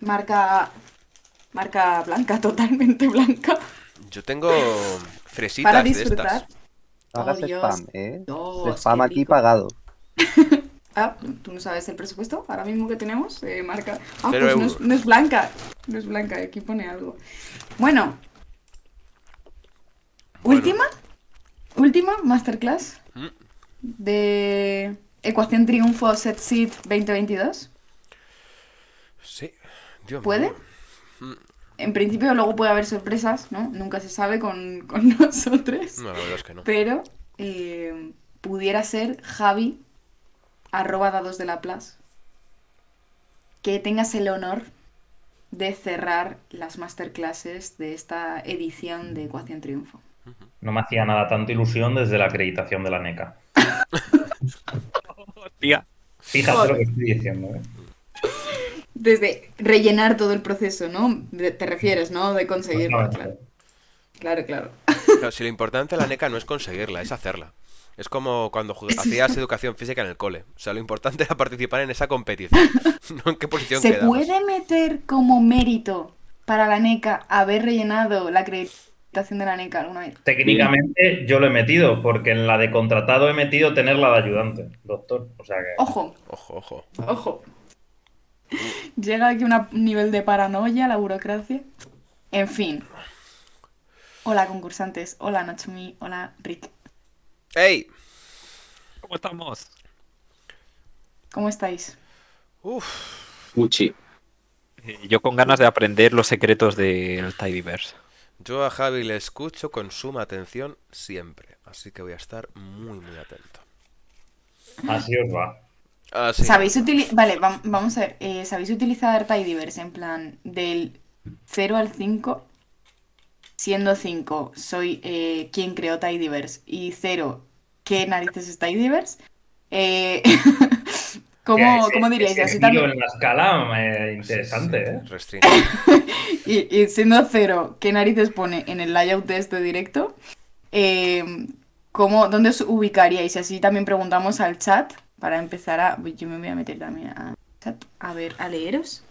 Marca, marca blanca, totalmente blanca. Yo tengo Para fresitas de disfrutar. estas. No Oh, hagas Dios. spam, ¿eh? El Dios, spam qué aquí rico. pagado. Ah, ¿tú no sabes el presupuesto ahora mismo que tenemos? Marca. Ah, Cero pues no euros. es, no es blanca. No es blanca, aquí pone algo. Bueno, Bueno. última, última masterclass Mm, de Ecuación Triunfo Set Seed 2022. sí. Dios ¿Puede? mío. Mm, En principio luego puede haber sorpresas, ¿no? Nunca se sabe con nosotros. no, la verdad es que no. Pero pudiera ser Javi, arroba dados de la Plus, que tengas el honor de cerrar las masterclasses de esta edición de Ecuación Triunfo. No me hacía nada tanto ilusión desde la acreditación de la NECA. Tía. Fíjate lo que Joder. estoy diciendo, ¿eh? Desde rellenar todo el proceso, ¿no? Te refieres, ¿no? De conseguirla, claro. Exactamente. Claro, claro. Claro, si lo importante de la NECA no es conseguirla, es hacerla. Es como cuando hacías educación física en el cole. O sea, lo importante era participar en esa competición. No en qué posición ¿Se quedabas. puede meter como mérito para la NECA haber rellenado la acreditación de la NECA alguna vez? Técnicamente yo lo he metido, porque en la de contratado he metido tenerla de ayudante, doctor. O sea que. Ojo, Ojo, ojo. ojo. Llega aquí un nivel de paranoia, la burocracia. En fin. Hola concursantes, hola Nachumi, hola Rick. ¡Ey! ¿Cómo estamos? ¿Cómo estáis? Uf. Uchi. Yo con ganas de aprender los secretos del Tidyverse. Yo a Javi le escucho con suma atención siempre. Así que voy a estar muy, muy atento. Así os va. Así ¿Sabéis nos utilizar... vamos. Vale, vamos a ver. ¿Sabéis utilizar Tidyverse en plan del 0 al 5? Siendo 5 soy quien creó Tidyverse y 0, ¿qué narices es Tidyverse? Eh, Hostia, ¿cómo diríais? Y ese así giro también... en la escala Sí, sí. interesante, ¿eh? Restringido. y siendo 0, ¿qué narices pone en el layout de este directo? ¿Dónde os ubicaríais? Y así también preguntamos al chat para empezar a... Yo me voy a meter también al chat a ver, a leeros.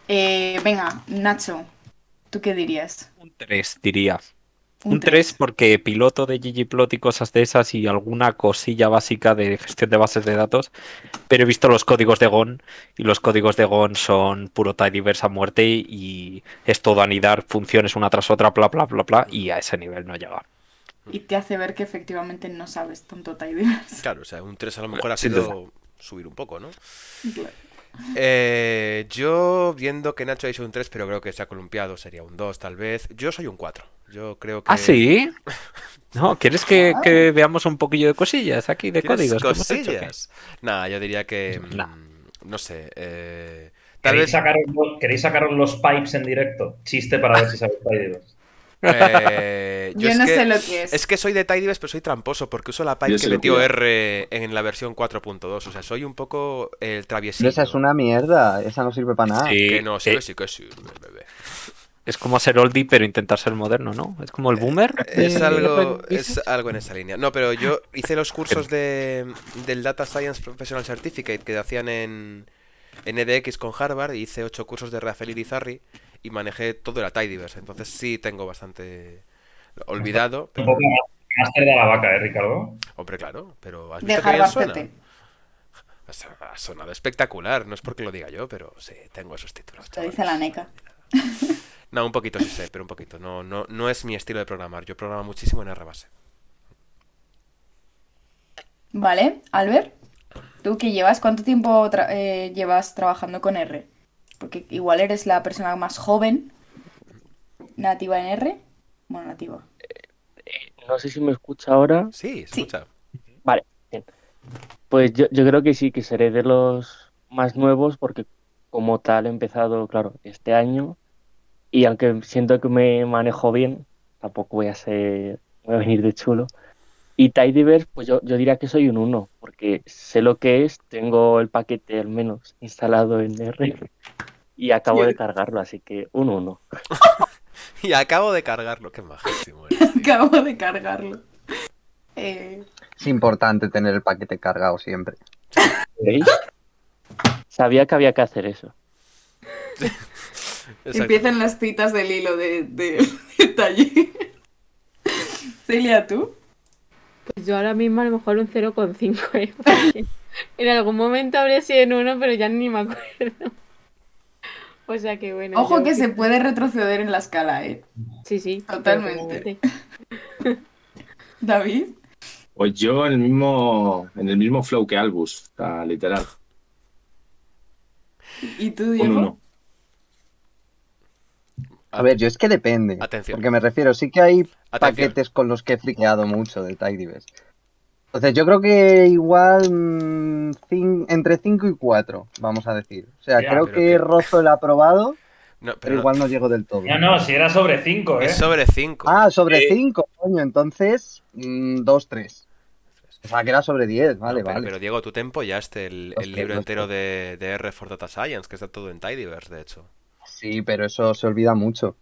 Venga, Nacho, ¿tú qué dirías? Un 3 diría. Un Un 3 3. porque piloto de ggplot y cosas de esas y alguna cosilla básica de gestión de bases de datos. Pero he visto los códigos de Gon y los códigos de Gon son puro Tidyverse a muerte y es todo anidar funciones una tras otra, bla, bla, bla, bla, y a ese nivel no llega. Y te hace ver que efectivamente no sabes tanto Tidyverse. Claro, o sea, un 3 a lo mejor ha Sin duda. sido subir un poco, ¿no? Claro. Yo, viendo que Nacho ha dicho un 3 pero creo que se ha columpiado, sería un 2 tal vez. Yo soy un 4. Yo creo ¿Ah, que... sí? No, ¿quieres que veamos un poquillo de cosillas aquí de ¿Quieres códigos que hemos hecho? ¿O qué? cosillas? Nada, yo diría que... No. no sé. Tal vez... ¿Queréis sacaros los pipes en directo? Chiste para ver si sabéis Tidyverse. Yo Yo no sé lo que es. es que soy de Tidyverse, pero soy tramposo porque uso la pipe Yo que sé lo que metió era. R en la versión 4.2. O sea, soy un poco el Pero traviesillo. esa es una mierda, esa no sirve para nada. Que Sí, no, sí que sí que sí, bebé. es como ser oldie pero intentar ser moderno, ¿no? Es como el boomer Es de algo, Red es Business. algo en esa línea. No, pero yo hice los cursos del Data Science Professional Certificate que hacían en EDX con Harvard y hice 8 cursos de Rafael Irizarry y manejé todo el Tidyverse. Entonces sí tengo bastante olvidado, Un pero... poco máster de la vaca, ¿eh, Ricardo? Hombre, claro, pero ¿has De visto que bien Harvard suena? CT. Ha sonado espectacular, no es porque lo diga yo, pero sí, tengo esos títulos, Lo dice la chavales. NECA. No, un poquito sí sé, pero un poquito. No es mi estilo de programar. Yo programo muchísimo en RBase. Vale, Albert, ¿tú qué llevas? ¿Cuánto tiempo llevas trabajando con R? Porque igual eres la persona más joven nativa en R. Bueno, nativa. No sé si me escucha ahora. Sí, se Sí. escucha. Vale, bien. Pues yo creo que sí, que seré de los más nuevos porque como tal he empezado, claro, este año y aunque siento que me manejo bien, tampoco voy a venir de chulo. Y Tidyverse, pues yo diría que soy un uno porque sé lo que es, tengo el paquete al menos instalado en R y acabo de cargarlo, así que un uno. Y acabo de cargarlo. Qué majísimo eres, tío. Acabo de cargarlo. Eh, Es importante tener el paquete cargado siempre. ¿Veis? Sabía que había que hacer eso. Exacto. Empiezan las citas del hilo de taller. Celia, ¿tú? Pues yo ahora mismo a lo mejor un 0,5, ¿eh? Porque en algún momento habría sido en 1, pero ya ni me acuerdo. O sea que bueno, Ojo yo que se quizás- puede retroceder en la escala, ¿eh? Sí, Totalmente. perfectamente. David. Pues yo en el mismo flow que Albus, o sea, literal. ¿Y tú, Un Diego? 1. A ver, yo es que depende. Atención. Porque me refiero, sí que hay Atención. paquetes con los que he friqueado mucho de Tidyverse. Entonces, yo creo que igual entre 5 y 4, vamos a decir. O sea, Ya, creo pero que que- rozo el aprobado, No, pero pero no, igual no llego del todo. No, si era sobre 5, ¿eh? es sobre 5. Ah, sobre 5, coño, entonces 2, 3. O sea, que era sobre 10, vale, pero, vale. pero Diego, tú te empollaste el Los libro tres, entero de R for Data Science, que está todo en Tidyverse, de hecho. Sí, pero eso se olvida mucho.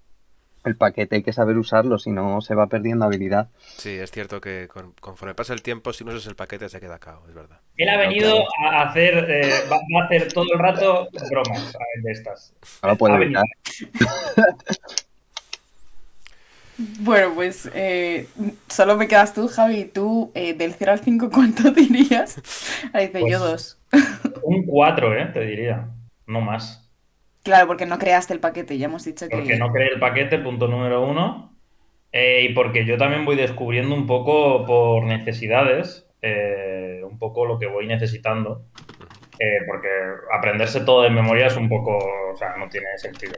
El paquete hay que saber usarlo, si no se va perdiendo habilidad. Sí, es cierto que conforme pasa el tiempo, si no usas el paquete se queda cao, es verdad. Él ha venido a hacer, va a hacer todo el rato bromas de estas. No lo puedo Ha venido. evitar. Bueno, pues solo me quedas tú, Javi. Tú, del 0 al 5, ¿cuánto dirías? Ahí dice, Pues- yo 2. Un 4, te diría. No más. Claro, porque no creaste el paquete, ya hemos dicho que... Porque no creé el paquete, punto número 1. Y porque yo también voy descubriendo un poco por necesidades, un poco lo que voy necesitando. Porque aprenderse todo de memoria es un poco, o sea, no tiene sentido.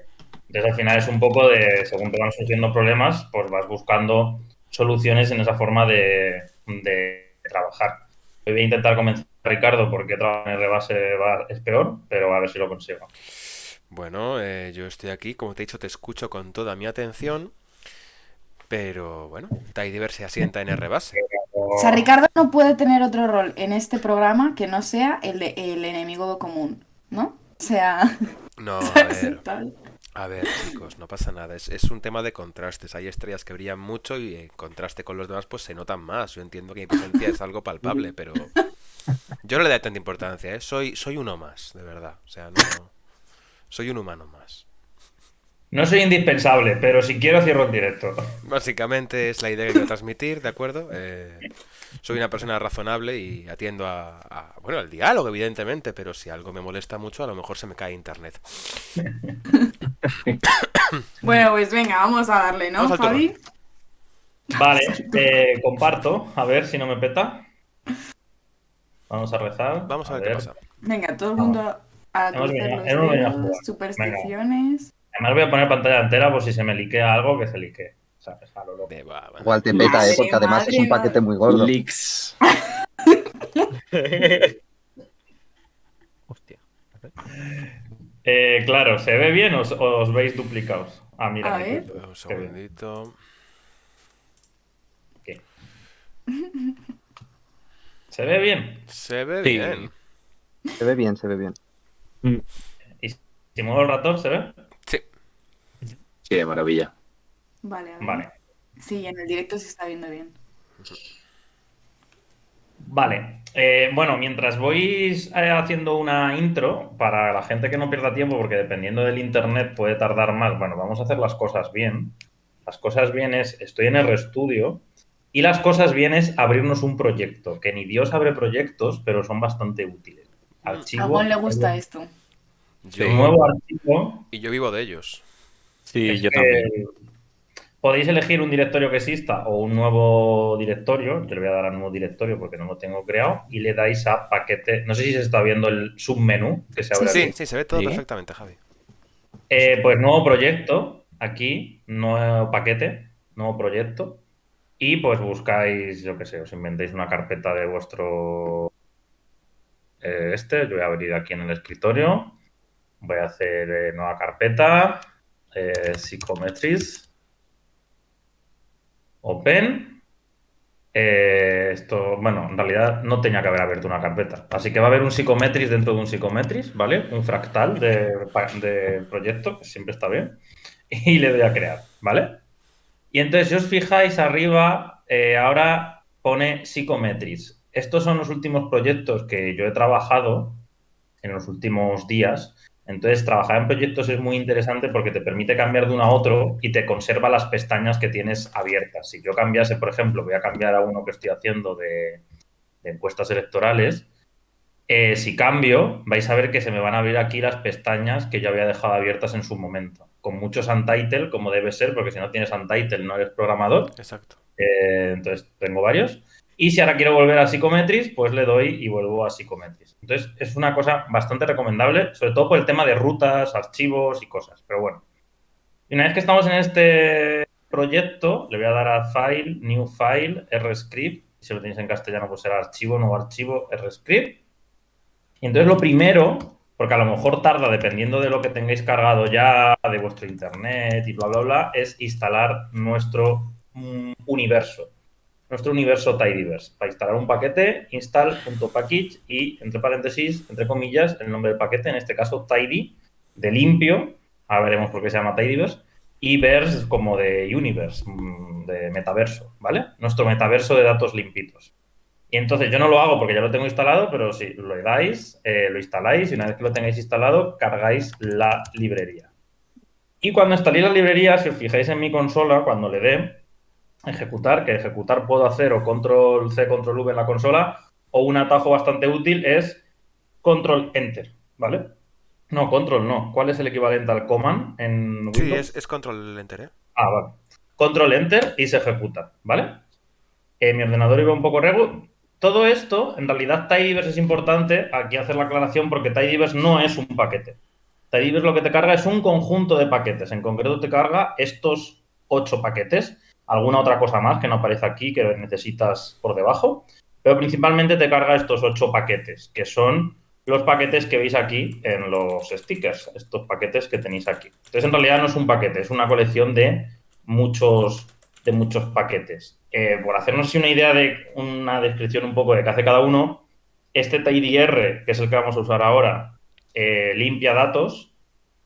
Entonces al final es un poco de, según te van surgiendo problemas, pues vas buscando soluciones en esa forma de trabajar. Hoy voy a intentar convencer a Ricardo porque trabajar en rebase es peor, pero a ver si lo consigo. Bueno, yo estoy aquí, como te he dicho, te escucho con toda mi atención, pero bueno, Tidyverse se asienta en RBase. O sea, Ricardo no puede tener otro rol en este programa que no sea el de el enemigo común, ¿no? O sea, No, aceptable. a ver, chicos, no pasa nada. Es un tema de contrastes. Hay estrellas que brillan mucho y en contraste con los demás, pues se notan más. Yo entiendo que mi presencia es algo palpable, pero yo no le doy tanta importancia, ¿eh? Soy uno más, de verdad. O sea, no. Soy un humano más. No soy indispensable, pero si quiero cierro el directo. Básicamente es la idea que quiero transmitir, ¿de acuerdo? Soy una persona razonable y atiendo bueno, al diálogo, evidentemente, pero si algo me molesta mucho, a lo mejor se me cae internet. Bueno, pues venga, vamos a darle, ¿no, Vamos al turno. Javi? Vale, comparto, a ver si no me peta. Vamos a rezar. Vamos a ver qué pasa. Venga, todo el mundo a Hemos cruzar venido- los hemos venido a dedos, jugar. supersticiones. Además voy a poner pantalla entera por si se me liquea algo, que se liquee. ¿Sabes? A lo loco. Igual te peta, Madre, porque además es un madre, paquete muy gordo. Leaks. Hostia. Claro, ¿se ve bien o os veis duplicados? Ah, mira. A aquí. ver. Un segundito. ¿Qué? ¿Se ve bien? Se ve Sí. bien. Se ve bien, se ve bien. ¿Y si muevo el ratón, se ve? Sí. Sí, de maravilla. Vale, a ver. Vale. Sí, en el directo se está viendo bien. Vale, bueno, mientras voy haciendo una intro, para la gente que no pierda tiempo, porque dependiendo del internet puede tardar más, bueno, vamos a hacer las cosas bien. Las cosas bien es, estoy en RStudio, y las cosas bien es abrirnos un proyecto, que ni Dios abre proyectos, pero son bastante útiles. A Archivo, Juan le gusta esto. Yo, un nuevo archivo. y yo vivo de ellos. Sí, Es yo que también. podéis elegir un directorio que exista o un nuevo directorio. Yo le voy a dar a nuevo directorio porque no lo tengo creado. Y le dais a paquete. No sé si se está viendo el submenú que se abre Sí, aquí. sí, se ve todo Sí. perfectamente, Javi. Pues nuevo proyecto. Aquí, nuevo paquete, nuevo proyecto. Y pues buscáis, yo qué sé, os inventéis una carpeta de vuestro. Yo voy a abrir aquí en el escritorio. Voy a hacer nueva carpeta. Psychometries. Open. Esto, bueno, en realidad no tenía que haber abierto una carpeta. Así que va a haber un Psychometries dentro de un Psychometries, ¿vale? Un fractal de proyecto, que siempre está bien. Y le doy a crear, ¿vale? Y entonces, si os fijáis arriba, ahora pone Psychometries. Estos son los últimos proyectos que yo he trabajado en los últimos días. Entonces, trabajar en proyectos es muy interesante porque te permite cambiar de uno a otro y te conserva las pestañas que tienes abiertas. Si yo cambiase, por ejemplo, voy a cambiar a uno que estoy haciendo de encuestas electorales, si cambio, vais a ver que se me van a abrir aquí las pestañas que yo había dejado abiertas en su momento, con muchos untitled, como debe ser, porque si no tienes untitled no eres programador. Exacto. Entonces, tengo varios. Y si ahora quiero volver a Psychometrics, pues le doy y vuelvo a Psychometrics. Entonces, es una cosa bastante recomendable, sobre todo por el tema de rutas, archivos y cosas. Pero bueno, y una vez que estamos en este proyecto, le voy a dar a File, New File, RScript. Si lo tenéis en castellano, pues será archivo, nuevo archivo, RScript. Y entonces lo primero, porque a lo mejor tarda, dependiendo de lo que tengáis cargado ya, de vuestro internet y bla, bla, bla, es instalar nuestro universo. Nuestro universo tidyverse. Para instalar un paquete, install.package y, entre paréntesis, entre comillas, el nombre del paquete, en este caso tidy, de limpio, ahora veremos por qué se llama tidyverse, y verse como de universe, de metaverso, ¿vale? Nuestro metaverso de datos limpitos. Y entonces yo no lo hago porque ya lo tengo instalado, pero si lo dais, lo instaláis y una vez que lo tengáis instalado, cargáis la librería. Y cuando instaléis la librería, si os fijáis en mi consola, cuando le dé ejecutar, que ejecutar puedo hacer o control C, control V en la consola, o un atajo bastante útil es control enter, ¿vale? No, control no. ¿Cuál es el equivalente al command en Sí, Windows? es control enter, ¿eh? Ah, vale. Control enter y se ejecuta, ¿vale? Mi ordenador iba un poco regu. Todo esto, en realidad, tidyverse es importante aquí hacer la aclaración porque tidyverse no es un paquete. Tidyverse lo que te carga es un conjunto de paquetes. En concreto te carga estos 8 paquetes, alguna otra cosa más que no aparece aquí que necesitas por debajo, pero principalmente te carga estos 8 paquetes, que son los paquetes que veis aquí en los stickers, estos paquetes que tenéis aquí. Entonces, en realidad no es un paquete, es una colección de muchos paquetes. Por hacernos así una idea de una descripción un poco de qué hace cada uno, este tidyr, que es el que vamos a usar ahora, limpia datos.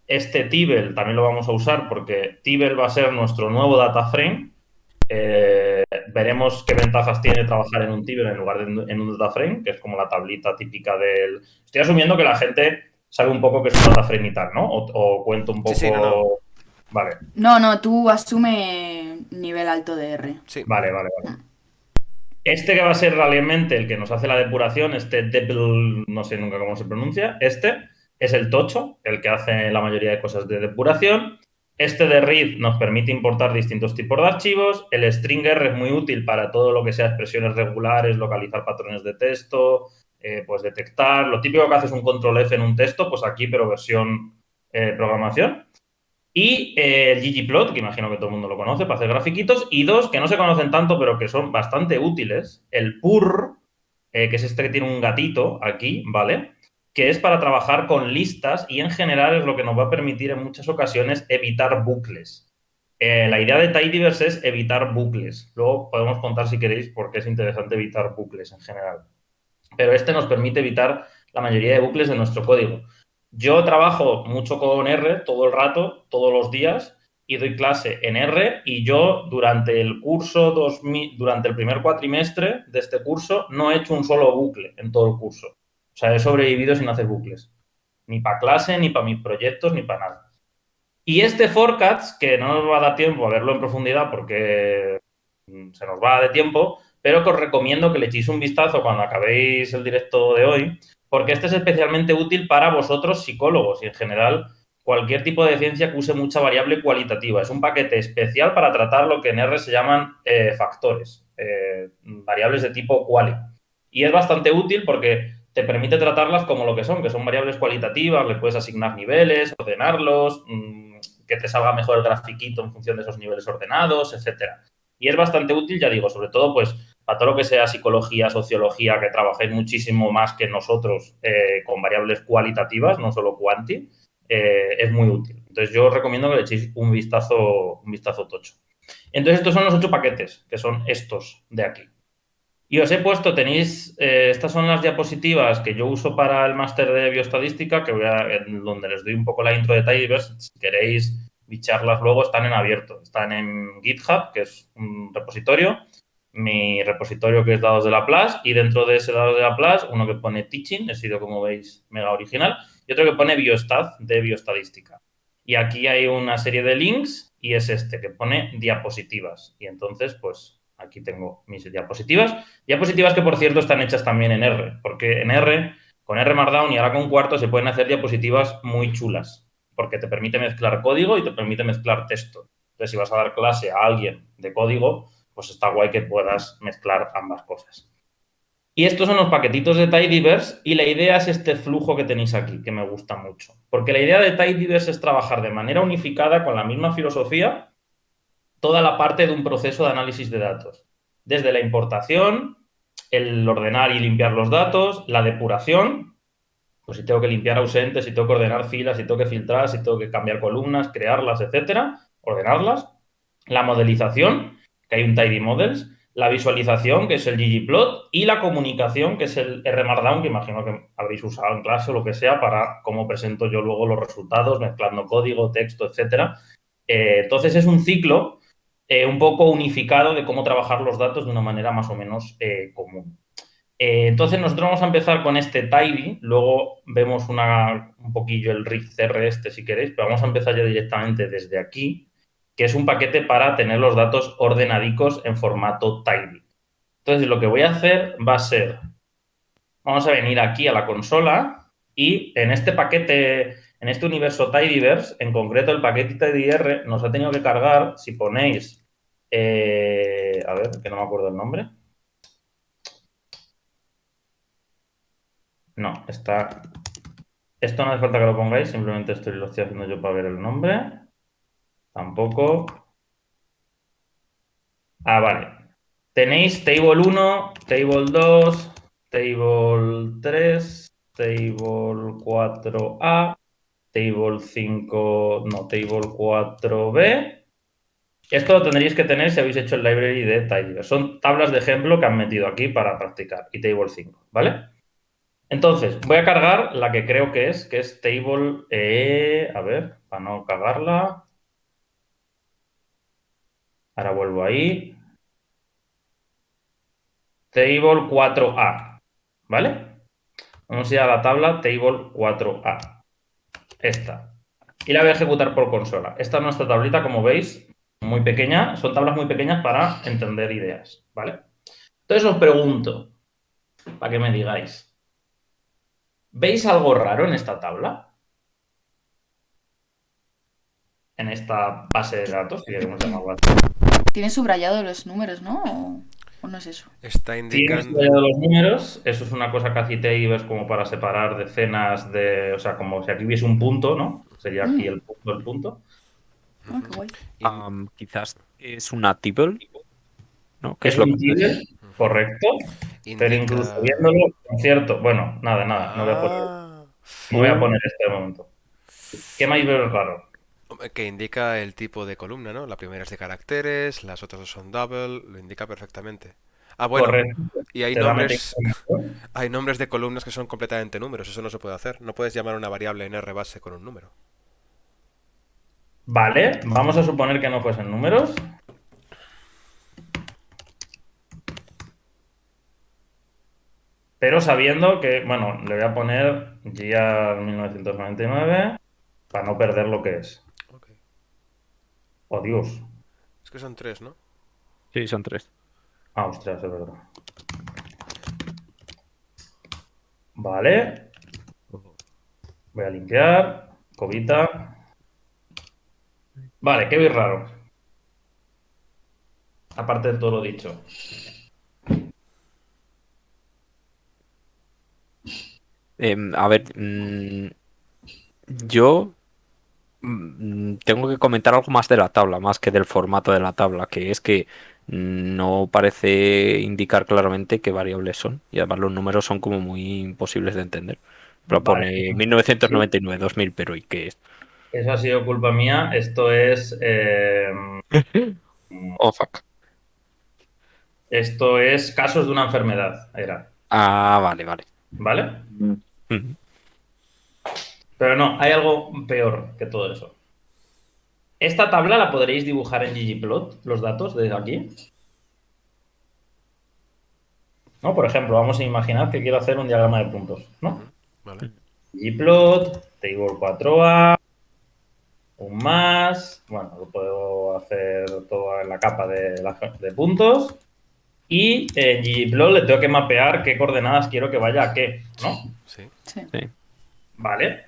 Este tibble también lo vamos a usar porque tibble va a ser nuestro nuevo data frame. Veremos qué ventajas tiene trabajar en un tibble en lugar de en un data frame, que es como la tablita típica del... Estoy asumiendo que la gente sabe un poco qué es un data frame y tal, ¿no? O cuento un poco... Sí, no. Vale. No, tú asume nivel alto de R. Sí. Vale. Este que va a ser realmente el que nos hace la depuración, este Deppel, no sé nunca cómo se pronuncia, este es el tocho, el que hace la mayoría de cosas de depuración. Este de read nos permite importar distintos tipos de archivos. El stringer es muy útil para todo lo que sea expresiones regulares, localizar patrones de texto, pues detectar. Lo típico que haces un control F en un texto, pues aquí, pero versión programación. Y el ggplot, que imagino que todo el mundo lo conoce, para hacer grafiquitos. Y dos que no se conocen tanto, pero que son bastante útiles. El purr, que es este que tiene un gatito aquí, ¿vale? Que es para trabajar con listas y en general es lo que nos va a permitir en muchas ocasiones evitar bucles. La idea de tidyverse es evitar bucles. Luego podemos contar, si queréis, por qué es interesante evitar bucles en general. Pero este nos permite evitar la mayoría de bucles de nuestro código. Yo trabajo mucho con R todo el rato, todos los días, y doy clase en R, y yo durante el curso, durante el primer cuatrimestre de este curso, no he hecho un solo bucle en todo el curso. O sea, he sobrevivido sin hacer bucles. Ni para clase, ni para mis proyectos, ni para nada. Y este forecast, que no nos va a dar tiempo a verlo en profundidad porque se nos va de tiempo, pero que os recomiendo que le echéis un vistazo cuando acabéis el directo de hoy, porque este es especialmente útil para vosotros psicólogos y en general cualquier tipo de ciencia que use mucha variable cualitativa. Es un paquete especial para tratar lo que en R se llaman factores, variables de tipo quali. Y es bastante útil porque te permite tratarlas como lo que son variables cualitativas, le puedes asignar niveles, ordenarlos, que te salga mejor el grafiquito en función de esos niveles ordenados, etcétera. Y es bastante útil, ya digo, sobre todo pues para todo lo que sea psicología, sociología, que trabajéis muchísimo más que nosotros con variables cualitativas, no solo quanti, es muy útil. Entonces yo os recomiendo que le echéis un vistazo tocho. Entonces estos son los 8 paquetes, que son estos de aquí. Y os he puesto, tenéis, estas son las diapositivas que yo uso para el máster de bioestadística, donde les doy un poco la intro de tidyverse. Si queréis bicharlas luego, están en abierto. Están en GitHub, que es un repositorio. Mi repositorio que es Dados de Laplace. Y dentro de ese Dados de Laplace, uno que pone Teaching, he sido, como veis, mega original. y otro que pone biostat, de bioestadística. Y aquí hay una serie de links y es este que pone diapositivas. Y entonces, pues aquí tengo mis diapositivas. Diapositivas que, por cierto, están hechas también en R, porque en R, con R Markdown y ahora con Quarto, se pueden hacer diapositivas muy chulas, porque te permite mezclar código y te permite mezclar texto. Entonces, si vas a dar clase a alguien de código, pues está guay que puedas mezclar ambas cosas. Y estos son los paquetitos de Tidyverse y la idea es este flujo que tenéis aquí, que me gusta mucho. Porque la idea de Tidyverse es trabajar de manera unificada con la misma filosofía toda la parte de un proceso de análisis de datos. Desde la importación, el ordenar y limpiar los datos, la depuración, pues si tengo que limpiar ausentes, si tengo que ordenar filas, si tengo que filtrar, si tengo que cambiar columnas, crearlas, etcétera, ordenarlas. La modelización, que hay un Tidy Models, la visualización, que es el ggplot, y la comunicación, que es el rmarkdown, que imagino que habréis usado en clase o lo que sea, para cómo presento yo luego los resultados, mezclando código, texto, etcétera. Entonces es un ciclo un poco unificado de cómo trabajar los datos de una manera más o menos común. Entonces nosotros vamos a empezar con este Tidy, luego vemos un poquillo el RigCR este si queréis, pero vamos a empezar ya directamente desde aquí, que es un paquete para tener los datos ordenadicos en formato Tidy. Entonces lo que voy a hacer va a ser, vamos a venir aquí a la consola y en este paquete, en este universo Tidyverse, en concreto el paquete TidyR nos ha tenido que cargar, si ponéis, a ver, que no me acuerdo el nombre. No, está... Esto no hace falta que lo pongáis, simplemente lo estoy haciendo yo para ver el nombre. Tampoco. Ah, vale. Tenéis Table 1, Table 2, Table 3, Table 4A, Table 5, no, Table 4B. Esto lo tendréis que tener si habéis hecho el library de Tidyverse. Son tablas de ejemplo que han metido aquí para practicar. Y Table 5, ¿vale? Entonces, voy a cargar la que creo que es table, a ver, para no cagarla. Ahora vuelvo ahí. Table 4A, ¿vale? Vamos a ir a la tabla Table 4A. Esta. Y la voy a ejecutar por consola. Esta es nuestra tablita, como veis, muy pequeña. Son tablas muy pequeñas para entender ideas, ¿vale? Entonces os pregunto, para que me digáis, ¿veis algo raro en esta tabla? En esta base de datos, que queremos llamarla así. Tiene subrayado los números, ¿no? ¿O no es eso? Está Tienes indicando... los números, eso es una cosa que hace Tidyverse como para separar decenas de... O sea, como si aquí hubiese un punto, ¿no? Sería aquí el punto. Ah, qué guay. Quizás es una table, ¿no? ¿Qué Es es lo un que tibet, correcto, pero Indica... incluso viéndolo, por cierto, bueno, nada, no voy a poner, Ah, no voy a poner este de momento. ¿Qué más veo raro? que indica el tipo de columna, ¿no? La primera es de caracteres, las otras dos son double, lo indica perfectamente. Ah, bueno, Correcto. y hay Te da nombres, información. hay nombres de columnas que son completamente números, eso no se puede hacer. No puedes llamar a una variable en R base con un número. Vale, vamos a suponer que no fuesen números. Pero sabiendo que, bueno, le voy a poner GR 1999 para no perder lo que es. Ok. Oh, Dios. Es que son tres, ¿no? Sí, son 3. Ah, ostras, es verdad. Vale. Voy a limpiar. Cobita. Vale, ¿qué veis raro? Aparte de todo lo dicho. A ver, yo tengo que comentar algo más de la tabla, más que del formato de la tabla, que es que no parece indicar claramente qué variables son. Y además los números son como muy imposibles de entender. Pero Vale. pone 1999, 2000, pero ¿y qué es? Eso ha sido culpa mía. Esto es. Oh, fuck. Esto es casos de una enfermedad. Era. Ah, vale, vale. ¿Vale? Mm. Pero no, hay algo peor que todo eso. Esta tabla la podréis dibujar en ggplot, los datos de aquí. ¿No? Por ejemplo, vamos a imaginar que quiero hacer un diagrama de puntos, ¿no? Vale. ggplot, table 4a, un más, bueno, lo puedo hacer todo en la capa de puntos. Y en ggplot le tengo que mapear qué coordenadas quiero que vaya a qué, ¿no? Sí. Sí. Vale.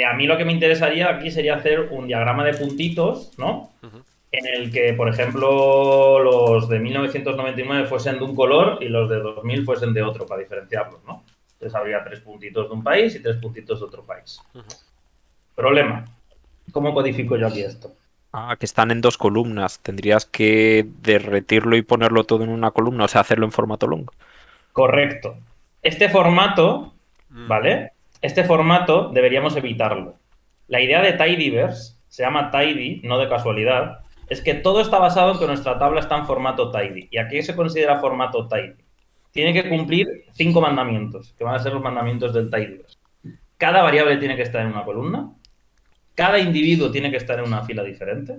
A mí lo que me interesaría aquí sería hacer un diagrama de puntitos, ¿no? Ujú. En el que, por ejemplo, los de 1999 fuesen de un color y los de 2000 fuesen de otro, para diferenciarlos, ¿no? Entonces habría 3 puntitos de un país y 3 puntitos de otro país. Ujú. Problema. ¿Cómo codifico yo aquí esto? Ah, que están en 2 columnas. Tendrías que derretirlo y ponerlo todo en una columna, o sea, hacerlo en formato long. Correcto. Este formato, Mm. ¿vale? Este formato deberíamos evitarlo. La idea de tidyverse, se llama tidy, no de casualidad, es que todo está basado en que nuestra tabla está en formato tidy. ¿Y aquí se considera formato tidy? Tiene que cumplir 5 mandamientos, que van a ser los mandamientos del tidyverse. Cada variable tiene que estar en una columna, cada individuo tiene que estar en una fila diferente,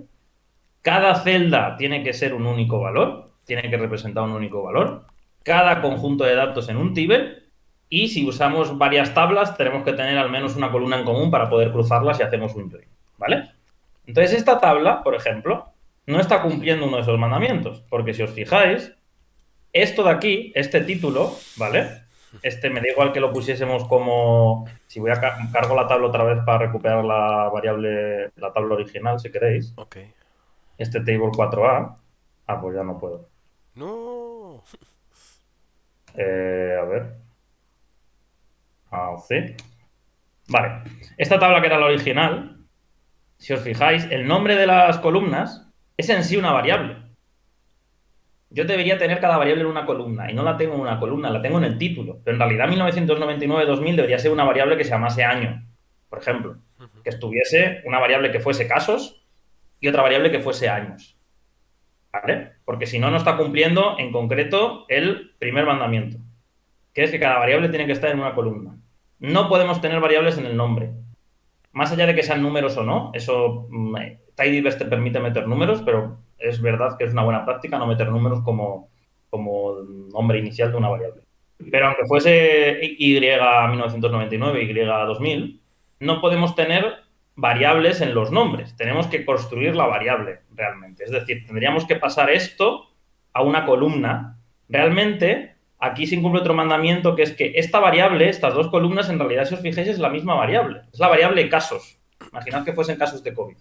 cada celda tiene que ser un único valor, tiene que representar un único valor, cada conjunto de datos en un table, y si usamos varias tablas tenemos que tener al menos una columna en común para poder cruzarlas si hacemos un join, ¿vale? Entonces esta tabla, por ejemplo, no está cumpliendo uno de esos mandamientos, porque si os fijáis, esto de aquí, este título, ¿vale? Este me da igual que lo pusiésemos como... Si voy a cargo la tabla otra vez para recuperar la variable, la tabla original, si queréis. Ok. Este table 4a. Ah, pues ya no puedo. No. A ver. Ah, sí. Vale. Esta tabla que era la original, si os fijáis, el nombre de las columnas es en sí una variable. Yo debería tener cada variable en una columna y no la tengo en una columna, la tengo en el título. Pero en realidad 1999-2000 debería ser una variable que se llamase año, por ejemplo. Que estuviese una variable que fuese casos y otra variable que fuese años. ¿Vale? Porque si no, no está cumpliendo en concreto el primer mandamiento, que es que cada variable tiene que estar en una columna. No podemos tener variables en el nombre. Más allá de que sean números o no, eso tidyverse te permite meter números, pero es verdad que es una buena práctica no meter números como nombre inicial de una variable. Pero aunque fuese Y 1999, Y 2000, no podemos tener variables en los nombres. Tenemos que construir la variable realmente. Es decir, tendríamos que pasar esto a una columna. Realmente, aquí se incumple otro mandamiento, que es que esta variable, estas dos columnas, en realidad, si os fijáis, es la misma variable. Es la variable casos. Imaginad que fuesen casos de COVID.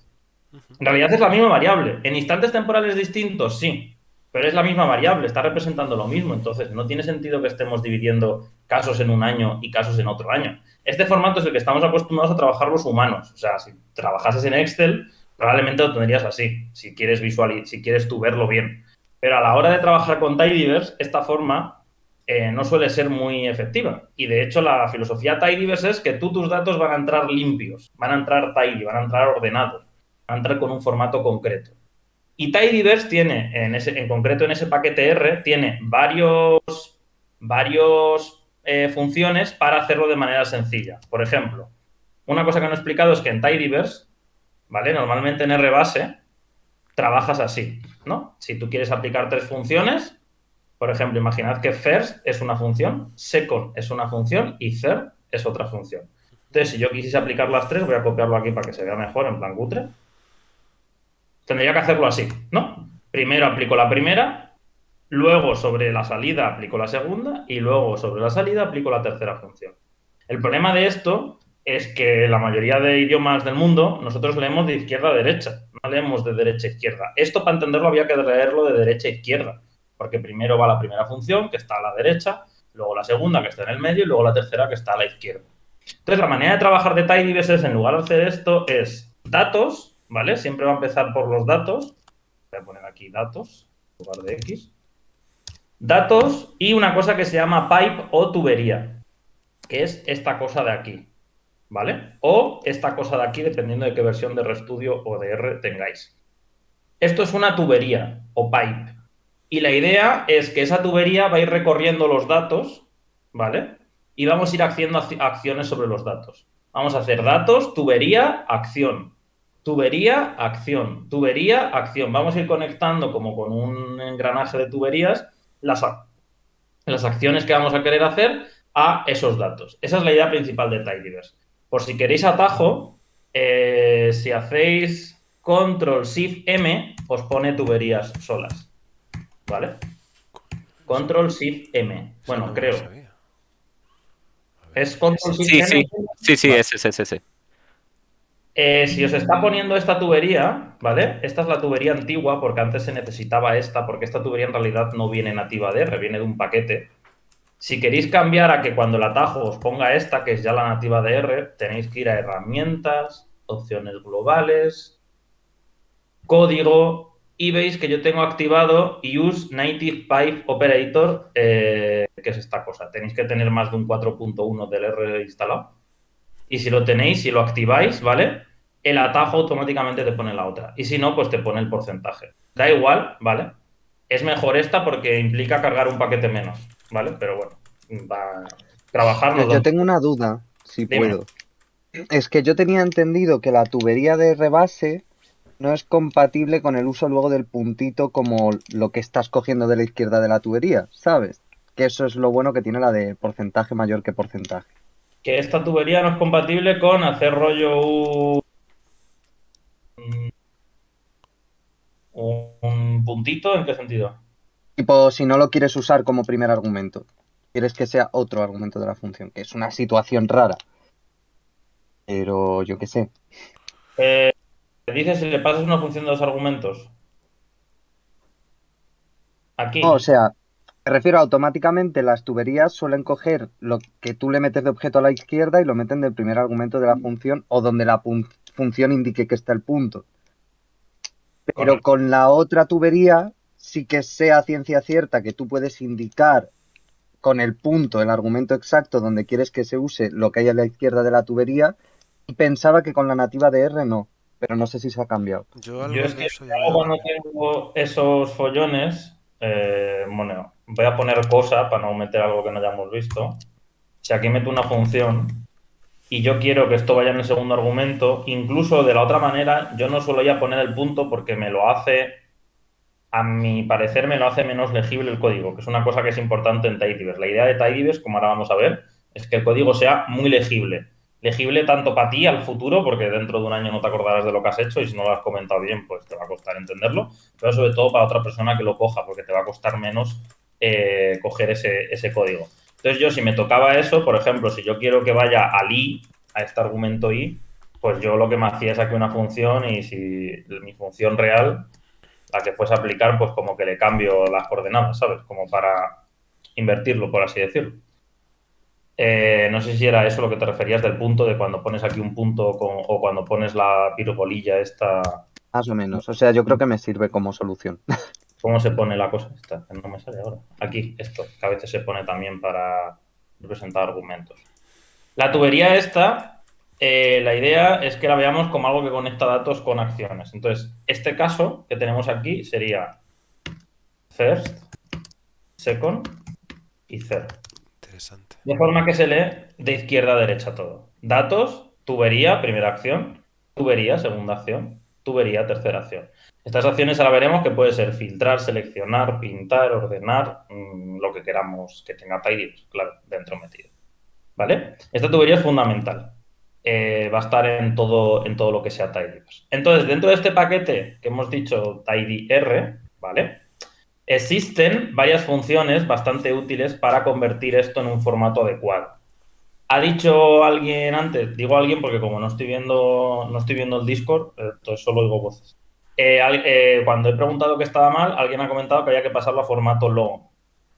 En realidad es la misma variable. ¿En instantes temporales distintos? Sí. Pero es la misma variable, está representando lo mismo. Entonces, no tiene sentido que estemos dividiendo casos en un año y casos en otro año. Este formato es el que estamos acostumbrados a trabajar los humanos. O sea, si trabajases en Excel, probablemente lo tendrías así, si quieres si quieres tú verlo bien. Pero a la hora de trabajar con tidyverse, esta forma no suele ser muy efectiva. Y de hecho, la filosofía tidyverse es que tus datos van a entrar limpios, van a entrar tidy, van a entrar ordenados, van a entrar con un formato concreto. Y tidyverse tiene, en concreto en ese paquete R, tiene varios funciones para hacerlo de manera sencilla. Por ejemplo, una cosa que no he explicado es que en tidyverse, ¿vale? Normalmente en RBase trabajas así, ¿no? Si tú quieres aplicar 3 funciones, por ejemplo, imaginad que first es una función, second es una función y third es otra función. Entonces, si yo quisiese aplicar las 3, voy a copiarlo aquí para que se vea mejor, en plan cutre. Tendría que hacerlo así, ¿no? Primero aplico la primera, luego sobre la salida aplico la segunda y luego sobre la salida aplico la tercera función. El problema de esto es que la mayoría de idiomas del mundo nosotros leemos de izquierda a derecha, no leemos de derecha a izquierda. Esto para entenderlo había que leerlo de derecha a izquierda, porque primero va la primera función, que está a la derecha, luego la segunda, que está en el medio, y luego la tercera, que está a la izquierda. Entonces, la manera de trabajar de tidyverse en lugar de hacer esto es datos, ¿vale? Siempre va a empezar por los datos. Voy a poner aquí datos en lugar de X. Datos y una cosa que se llama pipe o tubería, que es esta cosa de aquí, ¿vale? O esta cosa de aquí, dependiendo de qué versión de RStudio o de R tengáis. Esto es una tubería o pipe. Y la idea es que esa tubería va a ir recorriendo los datos, ¿vale? Y vamos a ir haciendo acciones sobre los datos. Vamos a hacer datos, tubería, acción. Tubería, acción. Tubería, acción. Vamos a ir conectando como con un engranaje de tuberías las acciones que vamos a querer hacer a esos datos. Esa es la idea principal de tidyverse. Por si queréis atajo, si hacéis Control-Shift-M, os pone tuberías solas. ¿Vale? Control-Shift-M. Eso Bueno, no me lo creo. sabía. A ver. Es Sí, Control-Shift-M. sí, Vale. ese. Si os está poniendo esta tubería, ¿vale? Esta es la tubería antigua porque antes se necesitaba esta, porque esta tubería en realidad no viene nativa de R, viene de un paquete. Si queréis cambiar a que cuando el atajo os ponga esta, que es ya la nativa de R, tenéis que ir a herramientas, opciones globales, código, y veis que yo tengo activado Use Native Pipe Operator, que es esta cosa. Tenéis que tener más de un 4.1 del R instalado. Y si lo tenéis, si lo activáis, ¿vale? El atajo automáticamente te pone la otra. Y si no, pues te pone el porcentaje. Da igual, ¿vale? Es mejor esta porque implica cargar un paquete menos, ¿vale? Pero bueno, va a trabajar los Yo dos. tengo una duda, si Dime. puedo. Es que yo tenía entendido que la tubería de rebase no es compatible con el uso luego del puntito como lo que estás cogiendo de la izquierda de la tubería, ¿sabes? Que eso es lo bueno que tiene la de porcentaje mayor que porcentaje. Que esta tubería no es compatible con hacer rollo un puntito, ¿en qué sentido? Tipo, si no lo quieres usar como primer argumento, quieres que sea otro argumento de la función, que es una situación rara. Pero yo qué sé. Dices si le pasas una función de los argumentos. Aquí. No, o sea, me refiero a automáticamente las tuberías suelen coger lo que tú le metes de objeto a la izquierda y lo meten del primer argumento de la función o donde la función indique que está el punto. Pero Correcto. con la otra tubería sí que sea ciencia cierta que tú puedes indicar con el punto, el argumento exacto donde quieres que se use lo que hay a la izquierda de la tubería, y pensaba que con la nativa de R no, pero no sé si se ha cambiado. Yo Yo algo es de que eso ya luego veo cuando cambiar. tengo esos follones, bueno, voy a poner cosa para no meter algo que no hayamos visto. Si aquí meto una función y yo quiero que esto vaya en el segundo argumento, incluso de la otra manera, yo no suelo ya poner el punto porque me lo hace, a mi parecer, me lo hace menos legible el código, que es una cosa que es importante en Tidyverse. La idea de Tidyverse, como ahora vamos a ver, es que el código sea muy legible. Legible tanto para ti al futuro, porque dentro de un año no te acordarás de lo que has hecho y si no lo has comentado bien, pues te va a costar entenderlo, pero sobre todo para otra persona que lo coja, porque te va a costar menos coger ese código. Entonces yo si me tocaba eso, por ejemplo, si yo quiero que vaya al i, a este argumento i, pues yo lo que me hacía es aquí una función y si mi función real, la que fuese a aplicar, pues como que le cambio las coordenadas, ¿sabes? Como para invertirlo, por así decirlo. No sé si era eso lo que te referías del punto, de cuando pones aquí un punto o cuando pones la pirbolilla esta. Más o menos. O sea, yo creo que me sirve como solución. ¿Cómo se pone la cosa esta? No me sale ahora. Aquí, esto, que a veces se pone también para representar argumentos. La tubería esta, la idea es que la veamos como algo que conecta datos con acciones. Entonces, este caso que tenemos aquí sería first, second y third. Interesante. De forma que se lee de izquierda a derecha todo. Datos, tubería, primera acción, tubería, segunda acción, tubería, tercera acción. Estas acciones ahora veremos que puede ser filtrar, seleccionar, pintar, ordenar, lo que queramos que tenga tidyverse, claro, dentro metido. ¿Vale? Esta tubería es fundamental. Va a estar en todo lo que sea tidyverse. Entonces, dentro de este paquete que hemos dicho tidyr, ¿vale? Existen varias funciones bastante útiles para convertir esto en un formato adecuado. Ha dicho alguien antes, digo alguien porque como no estoy viendo el Discord, entonces solo oigo voces. Cuando he preguntado que estaba mal, alguien ha comentado que había que pasarlo a formato long.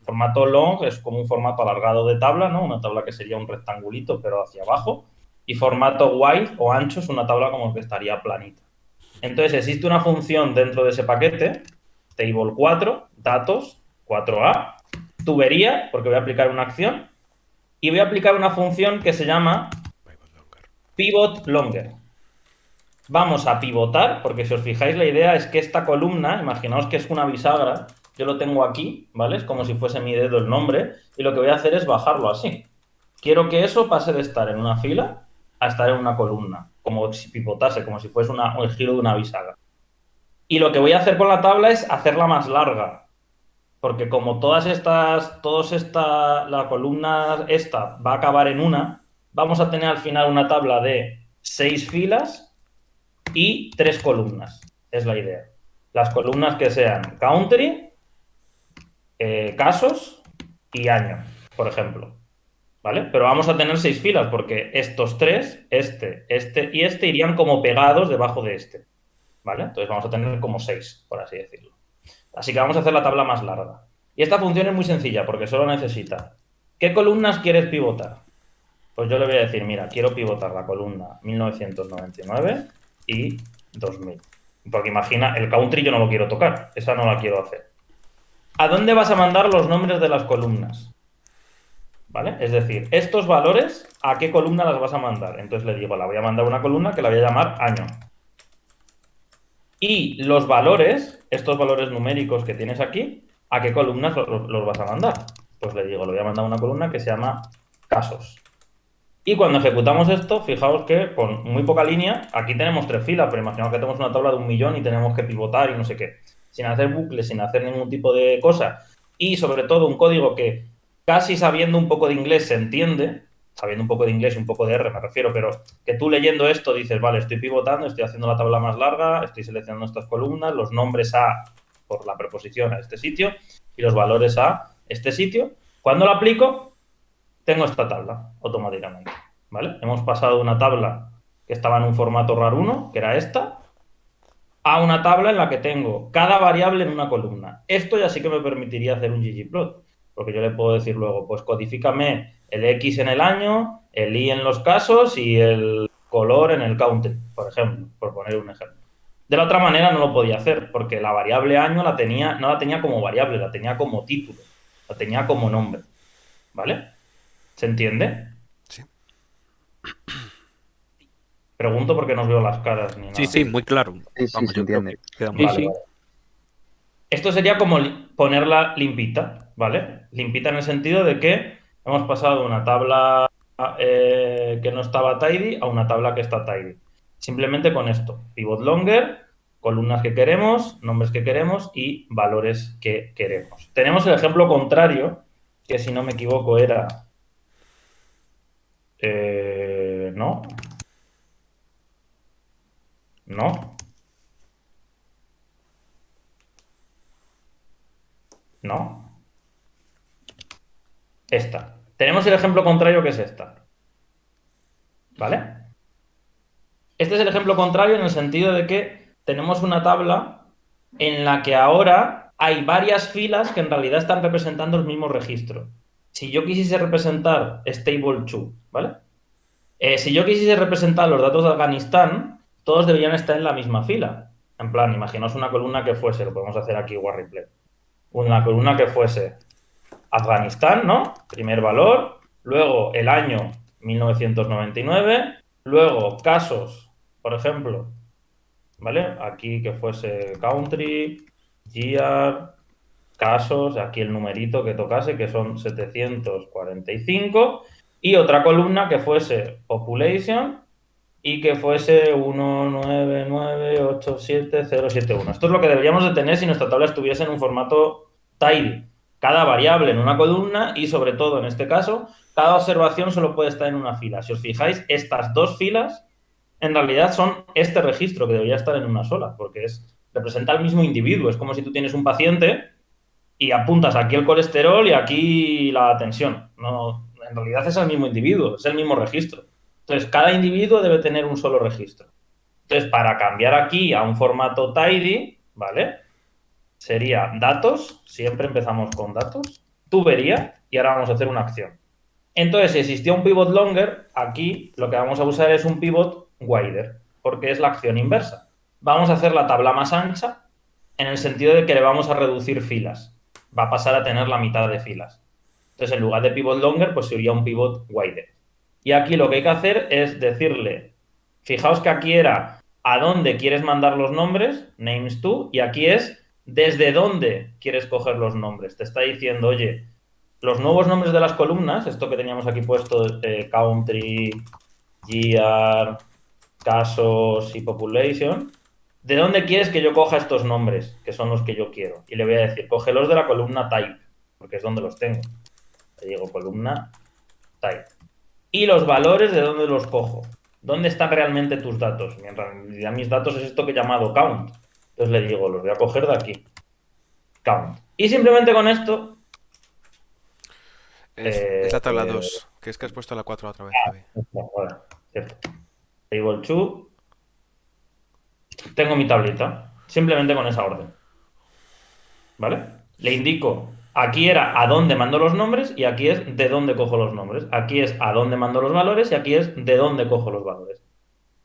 Formato long es como un formato alargado de tabla, ¿no? Una tabla que sería un rectangulito, pero hacia abajo. Y formato wide o ancho es una tabla como que estaría planita. Entonces existe una función dentro de ese paquete, table 4, datos, 4a, tubería, porque voy a aplicar una acción, y voy a aplicar una función que se llama pivot longer. Vamos a pivotar, porque si os fijáis la idea es que esta columna, imaginaos que es una bisagra, yo lo tengo aquí, ¿vale? Es como si fuese mi dedo el nombre, y lo que voy a hacer es bajarlo así. Quiero que eso pase de estar en una fila a estar en una columna, como si pivotase, como si fuese el giro de una bisagra. Y lo que voy a hacer con la tabla es hacerla más larga, porque como la columna esta va a acabar en una, vamos a tener al final una tabla de 6 filas y 3 columnas. Es la idea. Las columnas que sean country, casos y año, por ejemplo. ¿Vale? Pero vamos a tener 6 filas porque estos 3, este y este irían como pegados debajo de este. ¿Vale? Entonces vamos a tener como 6, por así decirlo. Así que vamos a hacer la tabla más larga. Y esta función es muy sencilla porque solo necesita ¿qué columnas quieres pivotar? Pues yo le voy a decir, mira, quiero pivotar la columna 1999 y 2000. Porque imagina, el country yo no lo quiero tocar, esa no la quiero hacer. ¿A dónde vas a mandar los nombres de las columnas? ¿Vale? Es decir, estos valores, ¿a qué columna las vas a mandar? Entonces le digo, la voy a mandar a una columna que la voy a llamar año. Y los valores, estos valores numéricos que tienes aquí, ¿a qué columnas los vas a mandar? Pues le digo, lo voy a mandar a una columna que se llama casos. Y cuando ejecutamos esto, fijaos que con muy poca línea, aquí tenemos 3 filas, pero imaginaos que tenemos una tabla de 1.000.000 y tenemos que pivotar y no sé qué. Sin hacer bucles, sin hacer ningún tipo de cosa. Y sobre todo un código que casi sabiendo un poco de inglés se entiende, sabiendo un poco de inglés y un poco de R me refiero, pero que tú leyendo esto dices, vale, estoy pivotando, estoy haciendo la tabla más larga, estoy seleccionando estas columnas, los nombres a, por la preposición a este sitio, y los valores a este sitio. Cuando lo aplico, tengo esta tabla automáticamente, ¿vale? Hemos pasado de una tabla que estaba en un formato RAR1, que era esta, a una tabla en la que tengo cada variable en una columna. Esto ya sí que me permitiría hacer un ggplot, porque yo le puedo decir luego, pues codifícame el X en el año, el Y en los casos y el color en el country, por ejemplo, por poner un ejemplo. De la otra manera no lo podía hacer, porque la variable año no la tenía como variable, la tenía como título, la tenía como nombre, ¿vale? ¿Se entiende? Sí. Pregunto porque no os veo las caras ni nada. Sí, muy claro. Sí, sí, Vamos, se yo creo entiende. que queda muy Vale, bien. vale. Esto sería como ponerla limpita, ¿vale? Limpita en el sentido de que hemos pasado de una tabla que no estaba tidy a una tabla que está tidy. Simplemente con esto, pivot longer, columnas que queremos, nombres que queremos y valores que queremos. Tenemos el ejemplo contrario, que si no me equivoco era... ¿no? ¿No? ¿No? Esta. Tenemos el ejemplo contrario que es esta. ¿Vale? Este es el ejemplo contrario en el sentido de que tenemos una tabla en la que ahora hay varias filas que en realidad están representando el mismo registro. Si yo quisiese representar stable2, ¿vale? Si yo quisiese representar los datos de Afganistán, todos deberían estar en la misma fila. En plan, imaginaos una columna que fuese, lo podemos hacer aquí Warriplay. Una columna que fuese Afganistán, ¿no? Primer valor, luego el año 1999, luego casos, por ejemplo, ¿vale? Aquí que fuese country, year, casos, aquí el numerito que tocase, que son 745, y otra columna que fuese population y que fuese 199877071. Esto es lo que deberíamos de tener si nuestra tabla estuviese en un formato tidy. Cada variable en una columna y, sobre todo, en este caso, cada observación solo puede estar en una fila. Si os fijáis, estas dos filas en realidad son este registro que debería estar en una sola, porque representa al mismo individuo. Es como si tú tienes un paciente y apuntas aquí el colesterol y aquí la tensión. No, en realidad es el mismo individuo, es el mismo registro. Entonces, cada individuo debe tener un solo registro. Entonces, para cambiar aquí a un formato tidy, ¿vale? Sería datos, siempre empezamos con datos, tubería, y ahora vamos a hacer una acción. Entonces, si existía un pivot longer, aquí lo que vamos a usar es un pivot wider, porque es la acción inversa. Vamos a hacer la tabla más ancha en el sentido de que le vamos a reducir filas. Va a pasar a tener la mitad de filas. Entonces, en lugar de pivot longer, pues sería un pivot wider. Y aquí lo que hay que hacer es decirle, fijaos que aquí era a dónde quieres mandar los nombres, names to, y aquí es desde dónde quieres coger los nombres. Te está diciendo, oye, los nuevos nombres de las columnas, esto que teníamos aquí puesto, country, year, casos y population, ¿de dónde quieres que yo coja estos nombres, que son los que yo quiero? Y le voy a decir, cógelos de la columna type, porque es donde los tengo. Le digo columna type. y los valores de dónde los cojo. ¿Dónde están realmente tus datos? Mientras ya mis datos es esto que he llamado count. Entonces le digo, los voy a coger de aquí. Count. Y simplemente con esto... Es la tabla 2, que es que has puesto la 4 otra vez, Javi. Bueno, cierto. Table 2. Tengo mi tablita. Simplemente con esa orden. ¿Vale? Le indico, aquí era a dónde mando los nombres y aquí es de dónde cojo los nombres. Aquí es a dónde mando los valores y aquí es de dónde cojo los valores.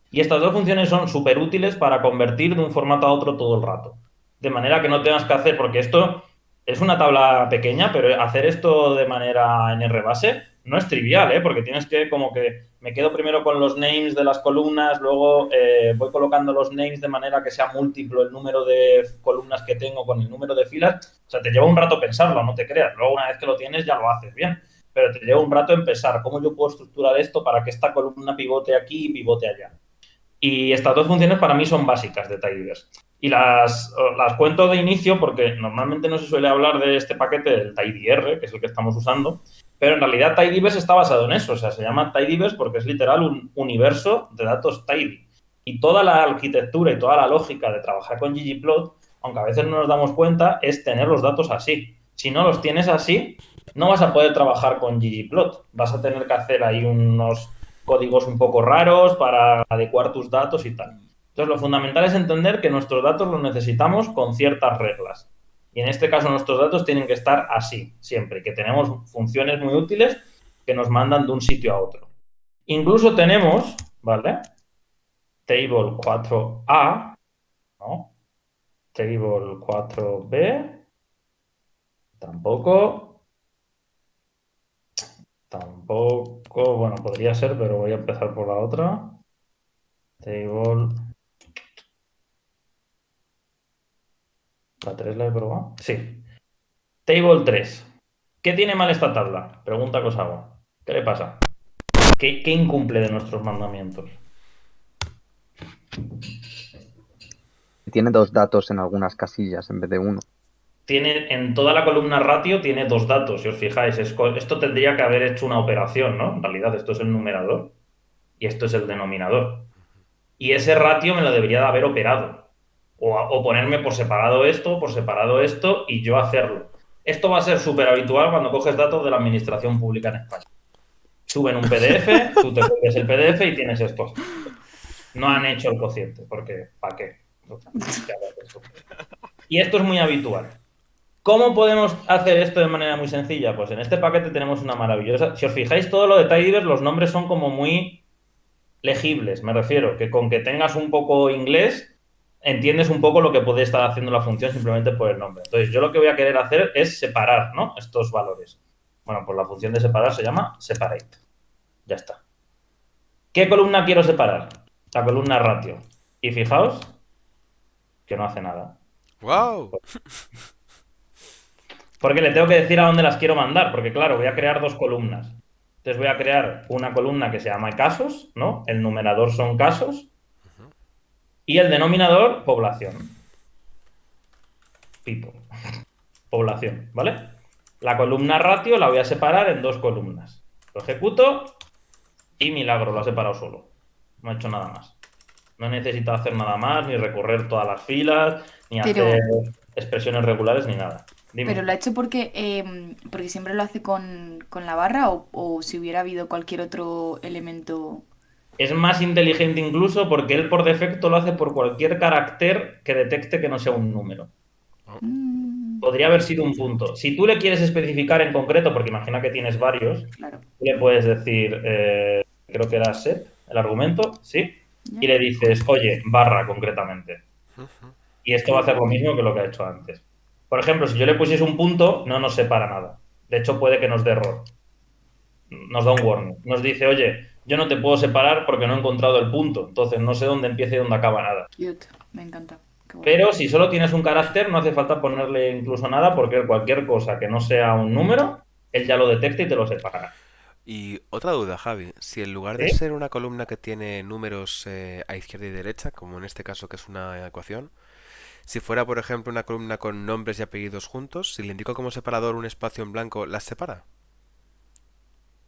Y estas dos funciones son súper útiles para convertir de un formato a otro todo el rato. De manera que no tengas que hacer, porque esto es una tabla pequeña, pero hacer esto de manera en RBase no es trivial, ¿eh? Porque tienes que como que me quedo primero con los names de las columnas, luego voy colocando los names de manera que sea múltiplo el número de columnas que tengo con el número de filas. O sea, te lleva un rato pensarlo, no te creas. Luego una vez que lo tienes ya lo haces bien. Pero te lleva un rato en pensar cómo yo puedo estructurar esto para que esta columna pivote aquí y pivote allá. Y estas dos funciones para mí son básicas de tidyverse. Y las cuento de inicio porque normalmente no se suele hablar de este paquete del tidyr, que es el que estamos usando, pero en realidad tidyverse está basado en eso. O sea, se llama tidyverse porque es literal un universo de datos tidy. Y toda la arquitectura y toda la lógica de trabajar con ggplot, aunque a veces no nos damos cuenta, es tener los datos así. Si no los tienes así, no vas a poder trabajar con ggplot. Vas a tener que hacer ahí unos códigos un poco raros para adecuar tus datos y tal. Entonces, lo fundamental es entender que nuestros datos los necesitamos con ciertas reglas. Y en este caso, nuestros datos tienen que estar así, siempre, que tenemos funciones muy útiles que nos mandan de un sitio a otro. Incluso tenemos, ¿vale? Table 4A, ¿no? Table 4B, tampoco. Tampoco, bueno, podría ser, pero voy a empezar por la otra. Table. ¿La 3 la he probado? Sí. Table 3. ¿Qué tiene mal esta tabla? Pregunta que os hago. ¿Qué le pasa? ¿Qué incumple de nuestros mandamientos? Tiene 2 datos en algunas casillas en vez de 1. Tiene, en toda la columna ratio tiene 2 datos, si os fijáis. Esto tendría que haber hecho una operación, ¿no? En realidad esto es el numerador y esto es el denominador. Y ese ratio me lo debería de haber operado. O ponerme por separado esto y yo hacerlo. Esto va a ser súper habitual cuando coges datos de la administración pública en España. Suben un PDF, tú te copias el PDF y tienes esto. No han hecho el cociente, porque ¿para qué? Y esto es muy habitual. ¿Cómo podemos hacer esto de manera muy sencilla? Pues en este paquete tenemos una maravillosa... Si os fijáis, todo lo de tidyverse, los nombres son como muy legibles, me refiero, que con que tengas un poco inglés, entiendes un poco lo que puede estar haciendo la función simplemente por el nombre. Entonces, yo lo que voy a querer hacer es separar, ¿no?, estos valores. Bueno, pues la función de separar se llama separate. Ya está. ¿Qué columna quiero separar? La columna ratio. Y fijaos que no hace nada. ¡Wow! Porque le tengo que decir a dónde las quiero mandar, porque claro, voy a crear 2 columnas. Entonces voy a crear una columna que se llama casos, ¿no? El numerador son casos. Y el denominador, población. People. Población, ¿vale? La columna ratio la voy a separar en 2 columnas. Lo ejecuto y milagro, lo ha separado solo. No he hecho nada más. No necesito hacer nada más, ni recorrer todas las filas, ni hacer expresiones regulares, ni nada. Dime. ¿Pero lo ha hecho porque siempre lo hace con la barra o si hubiera habido cualquier otro elemento? Es más inteligente incluso porque él por defecto lo hace por cualquier carácter que detecte que no sea un número. Podría haber sido un punto. Si tú le quieres especificar en concreto, porque imagina que tienes varios, Claro. tú le puedes decir, creo que era set, el argumento, ¿sí? Y le dices, oye, barra concretamente. Y esto va a hacer lo mismo que lo que ha hecho antes. Por ejemplo, si yo le pusiese un punto, no nos separa nada. De hecho, puede que nos dé error. Nos da un warning. Nos dice, oye, yo no te puedo separar porque no he encontrado el punto. Entonces no sé dónde empieza y dónde acaba nada. Cute, me encanta. Qué guay. Pero si solo tienes un carácter, no hace falta ponerle incluso nada porque cualquier cosa que no sea un número, él ya lo detecta y te lo separa. Y otra duda, Javi. Si en lugar de ¿Sí? ser una columna que tiene números a izquierda y derecha, como en este caso que es una ecuación, si fuera, por ejemplo, una columna con nombres y apellidos juntos, si le indico como separador un espacio en blanco, ¿las separa?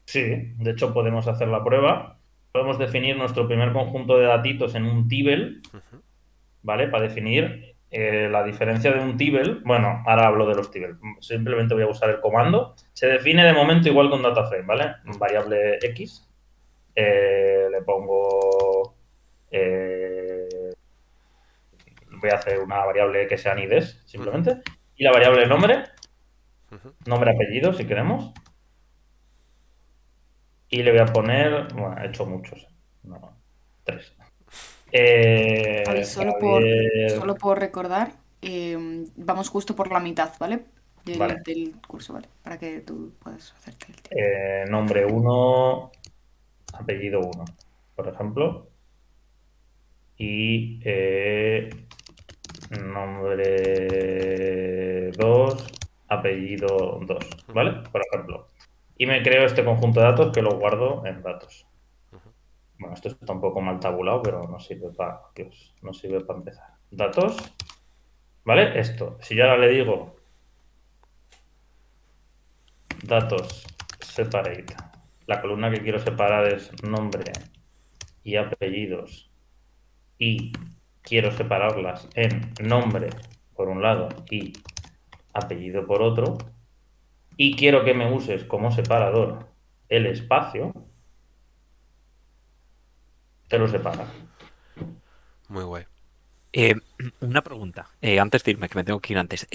Sí, de hecho podemos hacer la prueba. Podemos definir nuestro primer conjunto de datitos en un tibble, ¿vale? Para definir la diferencia de un tibble. Bueno, ahora hablo de los tibbles. Simplemente voy a usar el comando. Se define de momento igual con DataFrame, ¿vale? Variable X. Le pongo... voy a hacer una variable que sea IDs, simplemente. Y la variable nombre, nombre-apellido, si queremos. Y le voy a poner... Bueno, he hecho muchos. No, 3. Vale, solo por recordar, vamos justo por la mitad, ¿vale? Vale. Del curso, ¿vale? Para que tú puedas hacerte el tiempo. Nombre 1, apellido 1, por ejemplo. Y nombre 2, apellido 2, ¿vale? Por ejemplo. Y me creo este conjunto de datos que lo guardo en datos. Bueno, esto está un poco mal tabulado, pero nos sirve para empezar. Datos, ¿vale? Esto. Si yo ahora le digo datos separate, la columna que quiero separar es nombre y apellidos y quiero separarlas en nombre por un lado y apellido por otro y quiero que me uses como separador el espacio, te lo separa. Muy guay. Una pregunta, antes de irme, que me tengo que ir antes.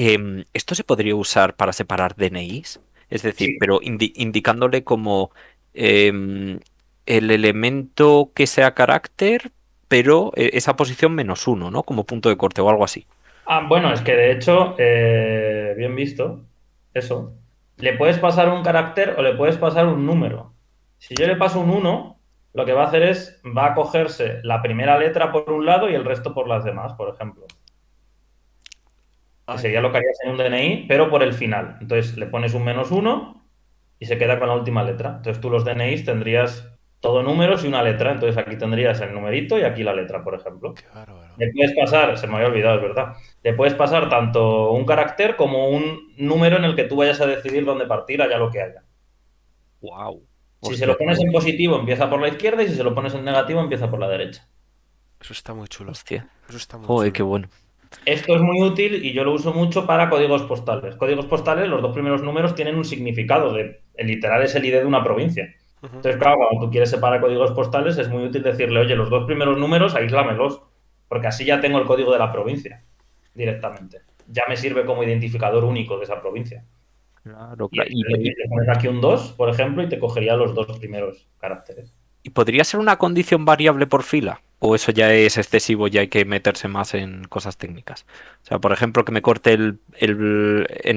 ¿Esto se podría usar para separar DNIs? Es decir, Sí. pero indicándole como el elemento que sea carácter, pero esa posición -1, ¿no? Como punto de corte o algo así. Bueno, es que de hecho, bien visto, eso. Le puedes pasar un carácter o le puedes pasar un número. Si yo le paso un 1, lo que va a hacer es, va a cogerse la primera letra por un lado y el resto por las demás, por ejemplo. Que sería lo que harías en un DNI, pero por el final. Entonces le pones un -1 y se queda con la última letra. Entonces tú los DNIs tendrías todo números y una letra. Entonces aquí tendrías el numerito y aquí la letra, por ejemplo. Qué bárbaro. Le puedes pasar, se me había olvidado, es verdad. Le puedes pasar tanto un carácter como un número en el que tú vayas a decidir dónde partir, haya lo que haya. Wow. Si se lo pones en positivo, empieza por la izquierda, y si se lo pones en negativo, empieza por la derecha. Eso está muy chulo. Hostia. Eso está muy Joder, chulo. qué bueno. Esto es muy útil y yo lo uso mucho para códigos postales. Códigos postales, los dos primeros números tienen un significado. El literal es el ID de una provincia. Entonces, claro, cuando tú quieres separar códigos postales, es muy útil decirle, oye, los dos primeros números, aíslamelos, porque así ya tengo el código de la provincia directamente. Ya me sirve como identificador único de esa provincia. Claro, Y claro. le pones aquí un 2, por ejemplo, y te cogería los dos primeros caracteres. ¿Y podría ser una condición variable por fila? ¿O eso ya es excesivo y hay que meterse más en cosas técnicas? O sea, por ejemplo, que me corte en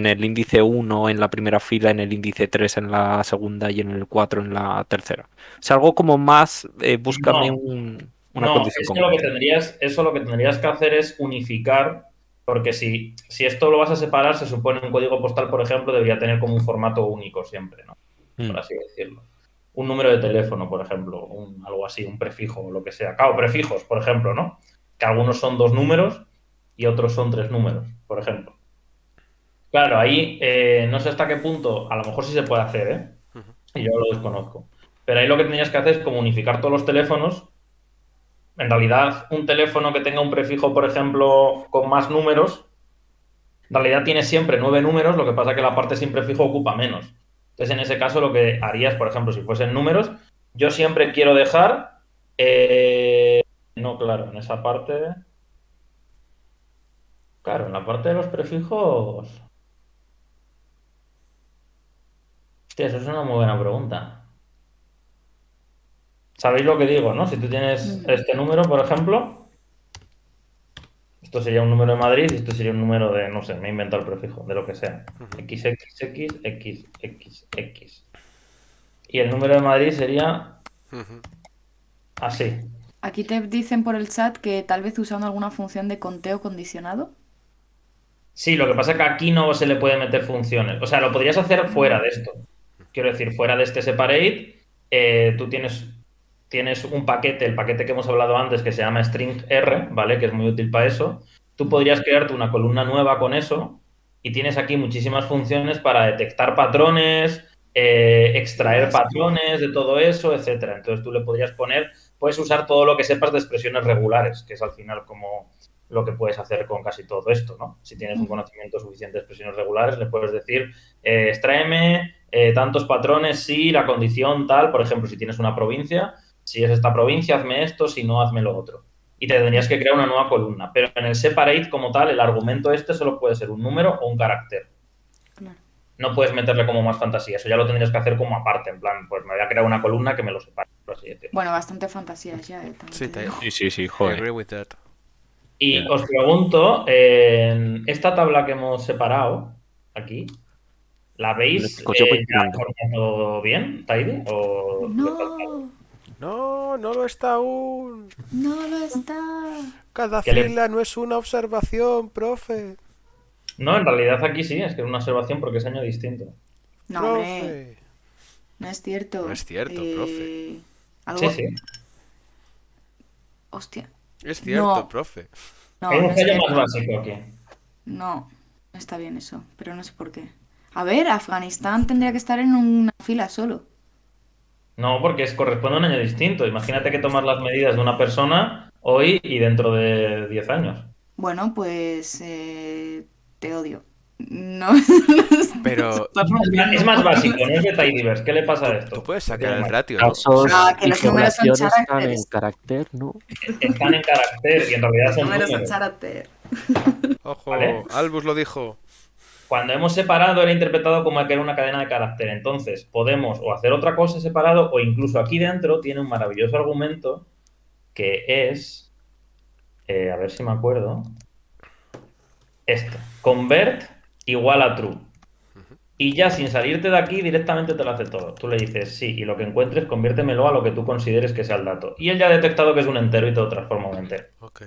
el índice 1 en la primera fila, en el índice 3 en la segunda y en el 4 en la tercera. O sea, algo como más, búscame una No, condición concreta. eso lo que tendrías que hacer es unificar, porque si esto lo vas a separar, se supone un código postal, por ejemplo, debería tener como un formato único siempre, ¿no? Por así decirlo. Un número de teléfono, por ejemplo, algo así, un prefijo o lo que sea. Claro, prefijos, por ejemplo, ¿no? Que algunos son 2 números y otros son 3 números, por ejemplo. Claro, ahí no sé hasta qué punto, a lo mejor sí se puede hacer, ¿eh? Y yo lo desconozco. Pero ahí lo que tendrías que hacer es como unificar todos los teléfonos. En realidad, un teléfono que tenga un prefijo, por ejemplo, con más números, en realidad tiene siempre 9 números, lo que pasa es que la parte sin prefijo ocupa menos. Entonces, en ese caso, lo que harías, por ejemplo, si fuesen números, yo siempre quiero dejar... no, claro, en esa parte... Claro, en la parte de los prefijos... Hostia, eso es una muy buena pregunta. ¿Sabéis lo que digo, no? Si tú tienes este número, por ejemplo, esto sería un número de Madrid y esto sería un número de, no sé, me he inventado el prefijo, de lo que sea. XXXXX. Y el número de Madrid sería así. Aquí te dicen por el chat que tal vez usando alguna función de conteo condicionado. Sí, lo que pasa es que aquí no se le puede meter funciones. O sea, lo podrías hacer fuera de esto. Quiero decir, fuera de este separate, tú tienes un paquete, el paquete que hemos hablado antes, que se llama string R, ¿vale? Que es muy útil para eso. Tú podrías crearte una columna nueva con eso y tienes aquí muchísimas funciones para detectar patrones, extraer patrones de todo eso, etcétera. Entonces tú le podrías poner, puedes usar todo lo que sepas de expresiones regulares, que es al final como lo que puedes hacer con casi todo esto, ¿no? Si tienes un conocimiento suficiente de expresiones regulares, le puedes decir, extráeme tantos patrones si la condición tal, por ejemplo, si tienes una provincia, si es esta provincia, hazme esto, si no, hazme lo otro. Y te tendrías que crear una nueva columna. Pero en el separate como tal, el argumento este solo puede ser un número o un carácter. Claro. No puedes meterle como más fantasía. Eso ya lo tendrías que hacer como aparte. En plan, pues me voy a crear una columna que me lo separe, por así decirlo. Bueno, bastante fantasías ya, también Sí, te digo. Sí, I joder. agree with that. Y os pregunto, en esta tabla que hemos separado aquí, ¿la veis Pues yo voy ya tirando. formando bien, Tidy? ¿O No, No, no lo está aún. no lo está. Cada ¿Qué le- fila no es una observación, profe. No, en realidad aquí sí, es que es una observación porque es año distinto. No, hombre, Profe. no es cierto. No es cierto, profe. Algo... Sí, sí. Hostia. Es cierto, No. profe. No, Hay un no es fallo cierto. más básico aquí. No, no está bien eso, pero no sé por qué. A ver, Afganistán tendría que estar en una fila solo. No, porque corresponde a un año distinto. Imagínate que tomas las medidas de una persona hoy y dentro de 10 años. Bueno, pues te odio. No. Pero Es más básico, no es de Tidyverse. ¿Qué le pasa a esto? tú puedes sacar Tiene el más. ratio, ¿no? Casos Ah, que y los números son población están en caracteres. carácter, ¿no? Están en carácter y en realidad Los son números son números. carácter. Ojo, ¿Vale? Albus lo dijo. Cuando hemos separado era interpretado como que era una cadena de carácter. Entonces podemos o hacer otra cosa separado o incluso aquí dentro tiene un maravilloso argumento que es, a ver si me acuerdo, esto, convert igual a true. Y ya sin salirte de aquí directamente te lo hace todo. Tú le dices sí y lo que encuentres conviértemelo a lo que tú consideres que sea el dato. Y él ya ha detectado que es un entero y te lo transforma en un entero. Ok.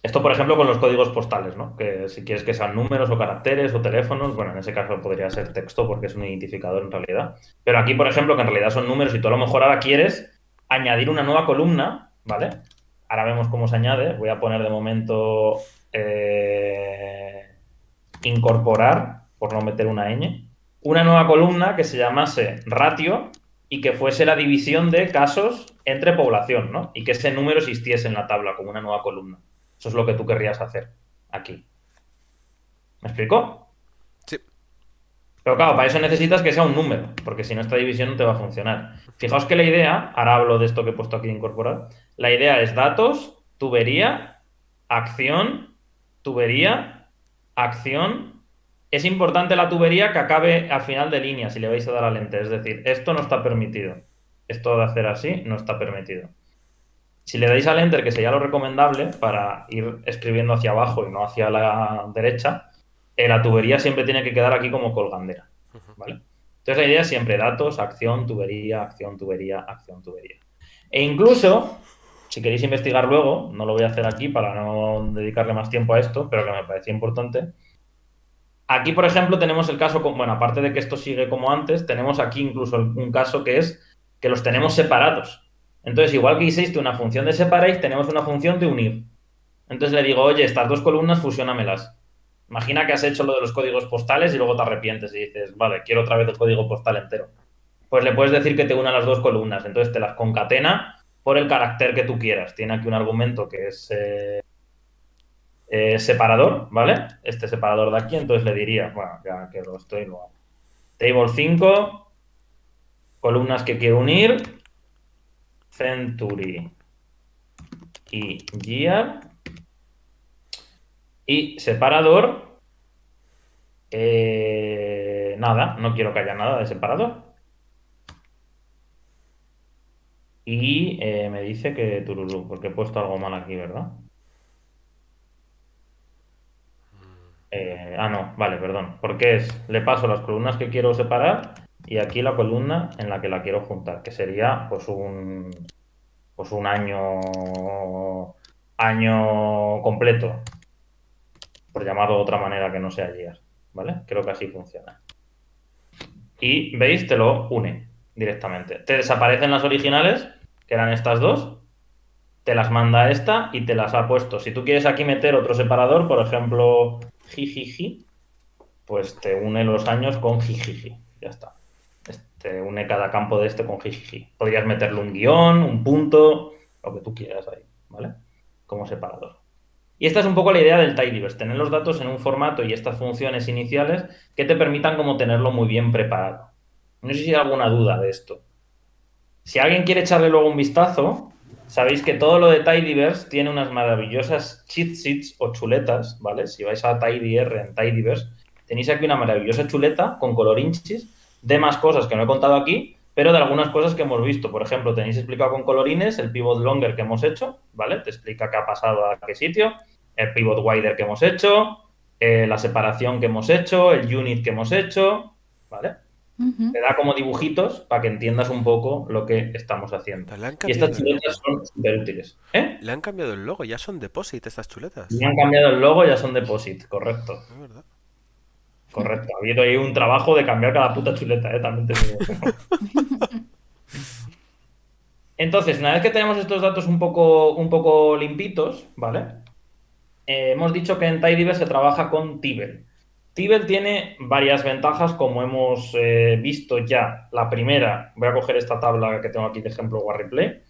Esto, por ejemplo, con los códigos postales, ¿no? Que si quieres que sean números o caracteres o teléfonos, bueno, en ese caso podría ser texto porque es un identificador en realidad. Pero aquí, por ejemplo, que en realidad son números y tú a lo mejor ahora quieres añadir una nueva columna, ¿vale? Ahora vemos cómo se añade. Voy a poner de momento incorporar, por no meter una ñ, una nueva columna que se llamase ratio y que fuese la división de casos entre población, ¿no? Y que ese número existiese en la tabla como una nueva columna. Eso es lo que tú querrías hacer aquí. ¿Me explico? Sí. Pero claro, para eso necesitas que sea un número, porque si no esta división no te va a funcionar. Fijaos que la idea, ahora hablo de esto que he puesto aquí de incorporar, la idea es datos, tubería, acción, tubería, acción. Es importante la tubería que acabe al final de línea, si le vais a dar al enter. Es decir, esto no está permitido. Esto de hacer así no está permitido. Si le dais al enter, que sería lo recomendable para ir escribiendo hacia abajo y no hacia la derecha, la tubería siempre tiene que quedar aquí como colgandera, ¿vale? Entonces la idea es siempre datos, acción, tubería, acción, tubería, acción, tubería. E incluso, si queréis investigar luego, no lo voy a hacer aquí para no dedicarle más tiempo a esto, pero que me parecía importante. Aquí, por ejemplo, tenemos el caso, bueno, aparte de que esto sigue como antes, tenemos aquí incluso un caso que es que los tenemos separados. Entonces, igual que hiciste una función de separate, tenemos una función de unir. Entonces le digo, oye, estas dos columnas, fusiónamelas. Imagina que has hecho lo de los códigos postales y luego te arrepientes y dices, vale, quiero otra vez el código postal entero. Pues le puedes decir que te una las dos columnas. Entonces te las concatena por el carácter que tú quieras. Tiene aquí un argumento que es separador, ¿vale? Este separador de aquí. Entonces le diría, bueno, ya que lo estoy, lo hago. Table 5, columnas que quiero unir, Century y Year. Y separador, nada, no quiero que haya nada de separador. Y me dice que tururú, porque he puesto algo mal aquí, ¿verdad? No, vale, perdón. Porque le paso las columnas que quiero separar y aquí la columna en la que la quiero juntar, que sería pues un año completo, por llamarlo de otra manera que no sea year, ¿vale? Creo que así funciona. Y, ¿veis? Te lo une directamente. Te desaparecen las originales, que eran estas dos, te las manda esta y te las ha puesto. Si tú quieres aquí meter otro separador, por ejemplo, jijiji, pues te une los años con jijiji. Ya está. Te une cada campo de este con jijiji. Podrías meterle un guión, un punto, lo que tú quieras ahí, ¿vale? Como separador. Y esta es un poco la idea del tidyverse, tener los datos en un formato y estas funciones iniciales que te permitan como tenerlo muy bien preparado. No sé si hay alguna duda de esto. Si alguien quiere echarle luego un vistazo, sabéis que todo lo de tidyverse tiene unas maravillosas cheat sheets o chuletas, ¿vale? Si vais a tidyr en tidyverse, tenéis aquí una maravillosa chuleta con colorinchis de más cosas que no he contado aquí, pero de algunas cosas que hemos visto. Por ejemplo, tenéis explicado con colorines el pivot longer que hemos hecho, ¿vale? Te explica qué ha pasado a qué sitio, el pivot wider que hemos hecho, la separación que hemos hecho, el unit que hemos hecho, ¿vale? Te da como dibujitos para que entiendas un poco lo que estamos haciendo. Le han Y estas cambiado el chuletas logo. son súper útiles. ¿Eh? Le han cambiado el logo, ya son Deposit estas chuletas. Si han cambiado el logo, ya son Deposit, correcto. Es verdad. Correcto. Ha habido ahí un trabajo de cambiar cada puta chuleta, también te digo. Entonces, una vez que tenemos estos datos un poco limpitos, ¿vale? Hemos dicho que en tidyverse se trabaja con Tibble. Tibble tiene varias ventajas, como hemos visto ya. La primera, voy a coger esta tabla que tengo aquí de ejemplo Warreplay.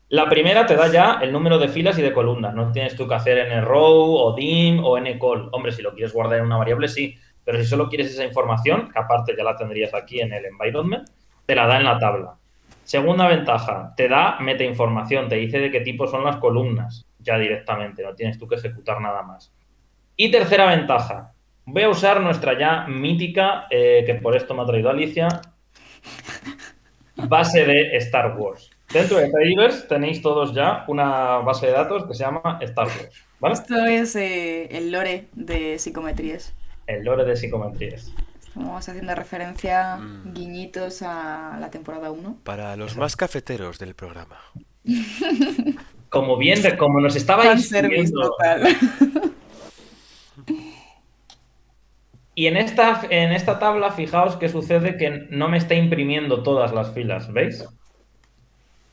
La primera te da ya el número de filas y de columnas. No tienes tú que hacer nrow o dim o ncol. Hombre, si lo quieres guardar en una variable, sí. Pero si solo quieres esa información, que aparte ya la tendrías aquí en el environment, te la da en la tabla. Segunda ventaja, te da metainformación, te dice de qué tipo son las columnas ya directamente, no tienes tú que ejecutar nada más. Y tercera ventaja, voy a usar nuestra ya mítica, que por esto me ha traído Alicia, base de Star Wars. Dentro de tidyverse tenéis todos ya una base de datos que se llama Star Wars, ¿vale? Esto es el lore de psicometrías. El lore de psicometrías. Estamos haciendo referencia, guiñitos a la temporada 1. Para los más cafeteros del programa. Como nos estabais Fanservice viendo. total. Y en esta tabla, fijaos que sucede que no me está imprimiendo todas las filas, ¿veis?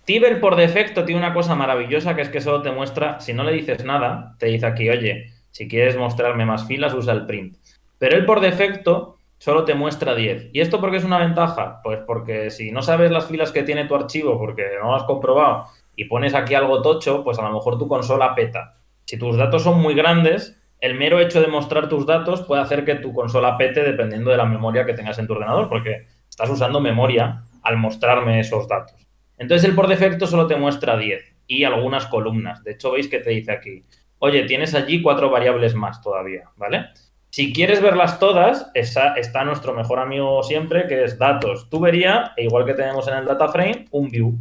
Tibble por defecto tiene una cosa maravillosa que es que solo te muestra, si no le dices nada, te dice aquí, oye, si quieres mostrarme más filas, usa el print. Pero él por defecto solo te muestra 10. ¿Y esto por qué es una ventaja? Pues porque si no sabes las filas que tiene tu archivo porque no lo has comprobado y pones aquí algo tocho, pues a lo mejor tu consola peta. Si tus datos son muy grandes, el mero hecho de mostrar tus datos puede hacer que tu consola pete dependiendo de la memoria que tengas en tu ordenador, porque estás usando memoria al mostrarme esos datos. Entonces, él por defecto solo te muestra 10 y algunas columnas. De hecho, veis que te dice aquí, oye, tienes allí 4 variables más todavía, ¿vale? Si quieres verlas todas, está nuestro mejor amigo siempre, que es datos, tubería, e igual que tenemos en el data frame, un view.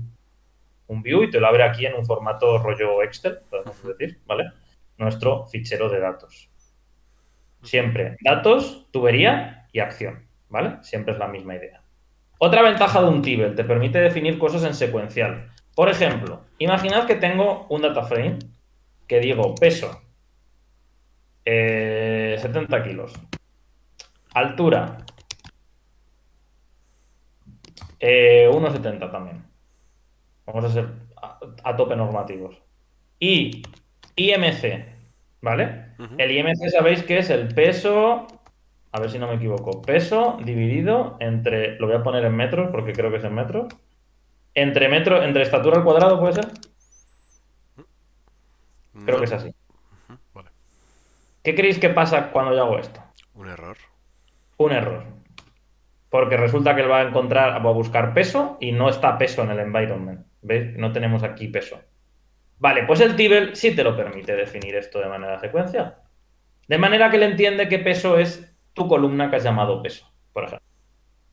Un view y te lo abre aquí en un formato rollo Excel, podemos decir, ¿vale? Nuestro fichero de datos. Siempre datos, tubería y acción, ¿vale? Siempre es la misma idea. Otra ventaja de un Tibble, te permite definir cosas en secuencial. Por ejemplo, imaginad que tengo un data frame que digo peso 70 kilos, altura 1,70 también. Vamos a ser a tope normativos. Y IMC, ¿vale? El IMC sabéis que es el peso, a ver si no me equivoco, peso dividido entre, lo voy a poner en metros porque creo que es en metros, entre estatura al cuadrado, ¿puede ser? Creo que es así. Vale. ¿Qué creéis que pasa cuando yo hago esto? Un error. Un error. Porque resulta que él va a buscar peso y no está peso en el environment. ¿Veis? No tenemos aquí peso. Vale, pues el Tibble sí te lo permite definir esto de manera secuencial. De manera que él entiende que peso es tu columna que has llamado peso, por ejemplo.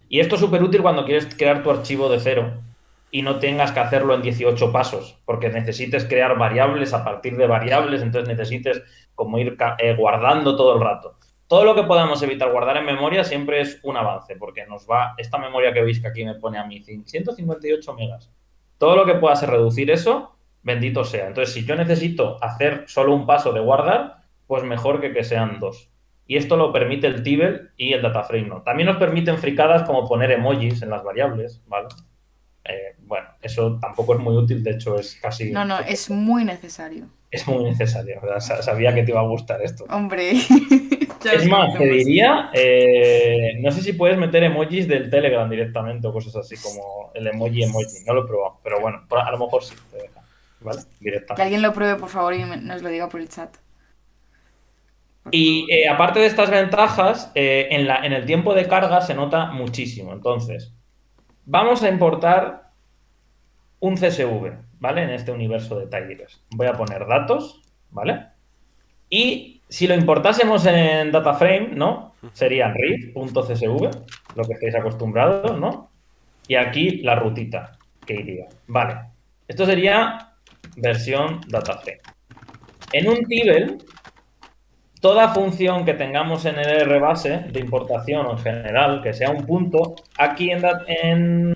Y esto es súper útil cuando quieres crear tu archivo de cero y no tengas que hacerlo en 18 pasos, porque necesites crear variables a partir de variables, entonces necesites como ir guardando todo el rato. Todo lo que podamos evitar guardar en memoria siempre es un avance, porque nos va, esta memoria que veis que aquí me pone a mí 158 megas. Todo lo que pueda ser reducir eso, bendito sea. Entonces, si yo necesito hacer solo un paso de guardar, pues mejor que sean 2. Y esto lo permite el Tibble y el DataFrame no. También nos permiten fricadas como poner emojis en las variables, ¿vale? Bueno, eso tampoco es muy útil, de hecho es casi... No, es muy necesario. Es muy necesario, ¿verdad? Sabía que te iba a gustar esto. Hombre. Ya Es los más, te conocemos. diría, no sé si puedes meter emojis del Telegram directamente o cosas así como el emoji. No lo he probado, pero bueno, a lo mejor sí te deja, ¿vale? Que Directamente. alguien lo pruebe, por favor, y nos lo diga por el chat. Y aparte de estas ventajas, en el tiempo de carga se nota muchísimo. Entonces, vamos a importar un CSV, ¿vale? En este universo de Tidyverse. Voy a poner datos, ¿vale? Y si lo importásemos en DataFrame, ¿no? Serían read.csv, lo que estáis acostumbrados, ¿no? Y aquí la rutita que iría. Vale. Esto sería versión DataFrame. En un tibble, toda función que tengamos en el rbase de importación o en general, que sea un punto, aquí en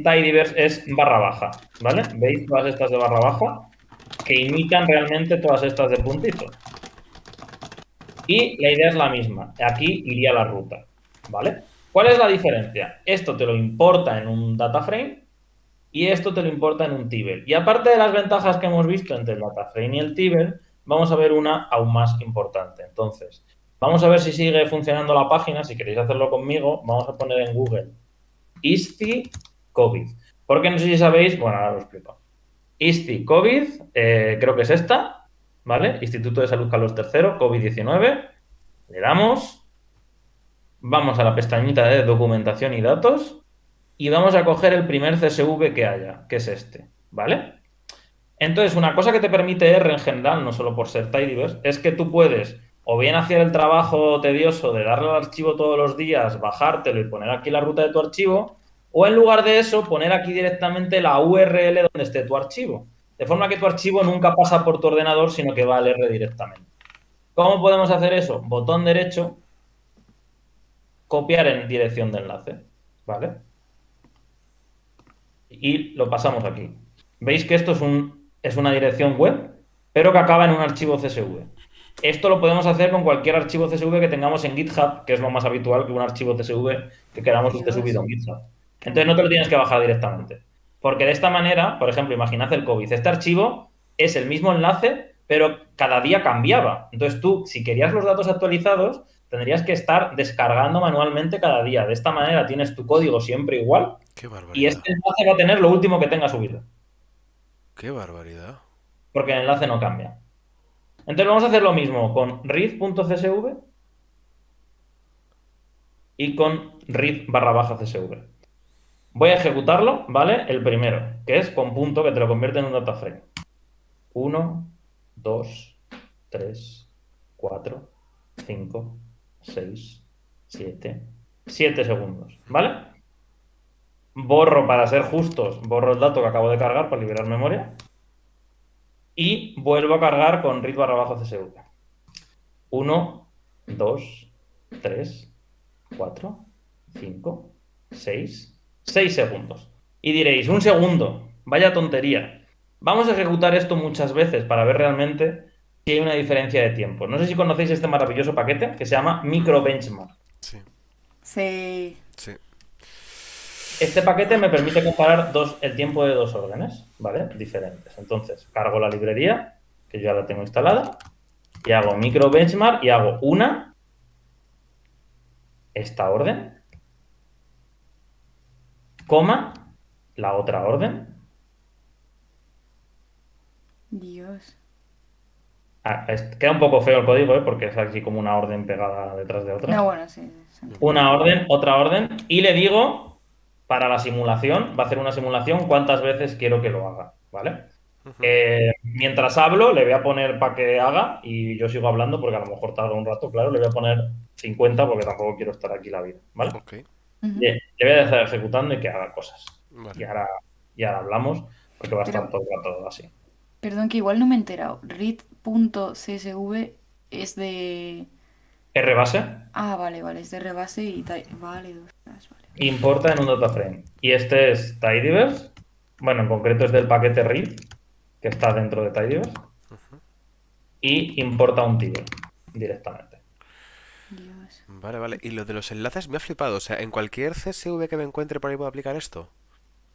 Tidyverse es barra baja, ¿vale? ¿Veis todas estas de barra baja? Que imitan realmente todas estas de puntito. Y la idea es la misma. Aquí iría la ruta, ¿vale? ¿Cuál es la diferencia? Esto te lo importa en un data frame y esto te lo importa en un tibble. Y aparte de las ventajas que hemos visto entre el data frame y el tibble, vamos a ver una aún más importante. Entonces, vamos a ver si sigue funcionando la página. Si queréis hacerlo conmigo, vamos a poner en Google ISTI COVID. Porque no sé si sabéis, bueno, ahora lo explico. ISTI COVID, creo que es esta, ¿vale? Instituto de Salud Carlos III, COVID-19. Le damos, vamos a la pestañita de documentación y datos y vamos a coger el primer CSV que haya, que es este, ¿vale? Entonces, una cosa que te permite R en general, no solo por ser Tidyverse, es que tú puedes o bien hacer el trabajo tedioso de darle al archivo todos los días, bajártelo y poner aquí la ruta de tu archivo, o en lugar de eso, poner aquí directamente la URL donde esté tu archivo. De forma que tu archivo nunca pasa por tu ordenador, sino que va al R directamente. ¿Cómo podemos hacer eso? Botón derecho, copiar en dirección de enlace, ¿vale? Y lo pasamos aquí. Veis que esto es una dirección web, pero que acaba en un archivo CSV. Esto lo podemos hacer con cualquier archivo CSV que tengamos en GitHub, que es lo más habitual que un archivo CSV que queramos que esté subido en GitHub. Entonces no te lo tienes que bajar directamente. Porque de esta manera, por ejemplo, imaginad el COVID. Este archivo es el mismo enlace, pero cada día cambiaba. Entonces tú, si querías los datos actualizados, tendrías que estar descargando manualmente cada día. De esta manera tienes tu código siempre igual. Qué Y barbaridad. este enlace va a tener lo último que tenga subido. Qué barbaridad. Porque el enlace no cambia. Entonces vamos a hacer lo mismo con read.csv y con read/csv. Voy a ejecutarlo, ¿vale? El primero, que es con punto, que te lo convierte en un data frame. 1, 2, 3, 4, 5, 6, 7. 7 segundos, ¿vale? Borro, para ser justos, borro el dato que acabo de cargar para liberar memoria. Y vuelvo a cargar con read/csv. 1, 2, 3, 4, 5, 6. 6 segundos. Y diréis, un segundo, vaya tontería. Vamos a ejecutar esto muchas veces para ver realmente si hay una diferencia de tiempo. No sé si conocéis este maravilloso paquete que se llama Microbenchmark. Sí, Sí. sí. Este paquete me permite comparar el tiempo de dos órdenes, ¿vale? Diferentes. Entonces, cargo la librería, que yo ya la tengo instalada, y hago Microbenchmark y hago esta orden, coma, la otra orden. Dios. Queda un poco feo el código, porque es aquí como una orden pegada detrás de otra. No, bueno, sí. Una orden, otra orden, y le digo, para la simulación, va a hacer una simulación, cuántas veces quiero que lo haga, ¿vale? Mientras hablo, le voy a poner para que haga, y yo sigo hablando porque a lo mejor tarda un rato, claro, le voy a poner 50 porque tampoco quiero estar aquí la vida, ¿vale? Ok. Le voy a dejar ejecutando y que haga cosas. Vale. Y ahora hablamos, porque va a estar Pero- todo el rato así. Perdón, que igual no me he enterado. Read.csv es de... RBase Ah, vale, es de rebase y vale, ostras, vale. importa en un data frame. Y este es Tidyverse. Bueno, en concreto es del paquete read, que está dentro de Tidyverse. Y importa un tibble directamente. Dios. Vale. Y lo de los enlaces me ha flipado. O sea, en cualquier CSV que me encuentre por ahí puedo aplicar esto.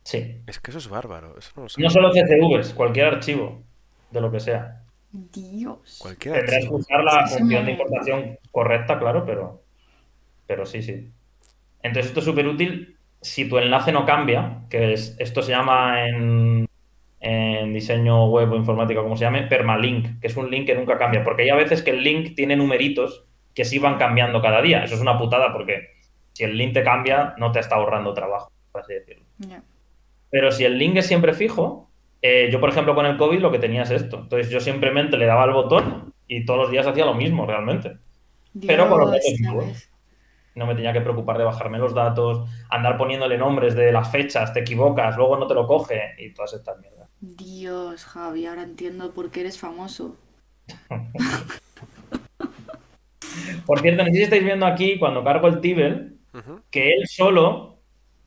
Sí. Es que eso es bárbaro. Eso no lo No sabía. solo CSVs, cualquier archivo, de lo que sea. Dios. Cualquier Tendrás que archivo. usar la Eso función de me- importación correcta, claro, pero sí, sí. Entonces esto es súper útil si tu enlace no cambia, esto se llama en diseño web o informática, como se llame, permalink, que es un link que nunca cambia, porque hay a veces que el link tiene numeritos que sí van cambiando cada día. Eso es una putada porque si el link te cambia, no te está ahorrando trabajo, por así decirlo. Ya. Pero si el link es siempre fijo, yo, por ejemplo, con el COVID lo que tenía es esto. Entonces yo simplemente le daba al botón y todos los días hacía lo mismo, realmente. Pero con los datos Dios, ya vivos. ves. No me tenía que preocupar de bajarme los datos, andar poniéndole nombres de las fechas, te equivocas, luego no te lo coge y todas estas mierdas. Dios, Javi, ahora entiendo por qué eres famoso. Por cierto, no sé si estáis viendo aquí, cuando cargo el Tibble, Ujú. que él solo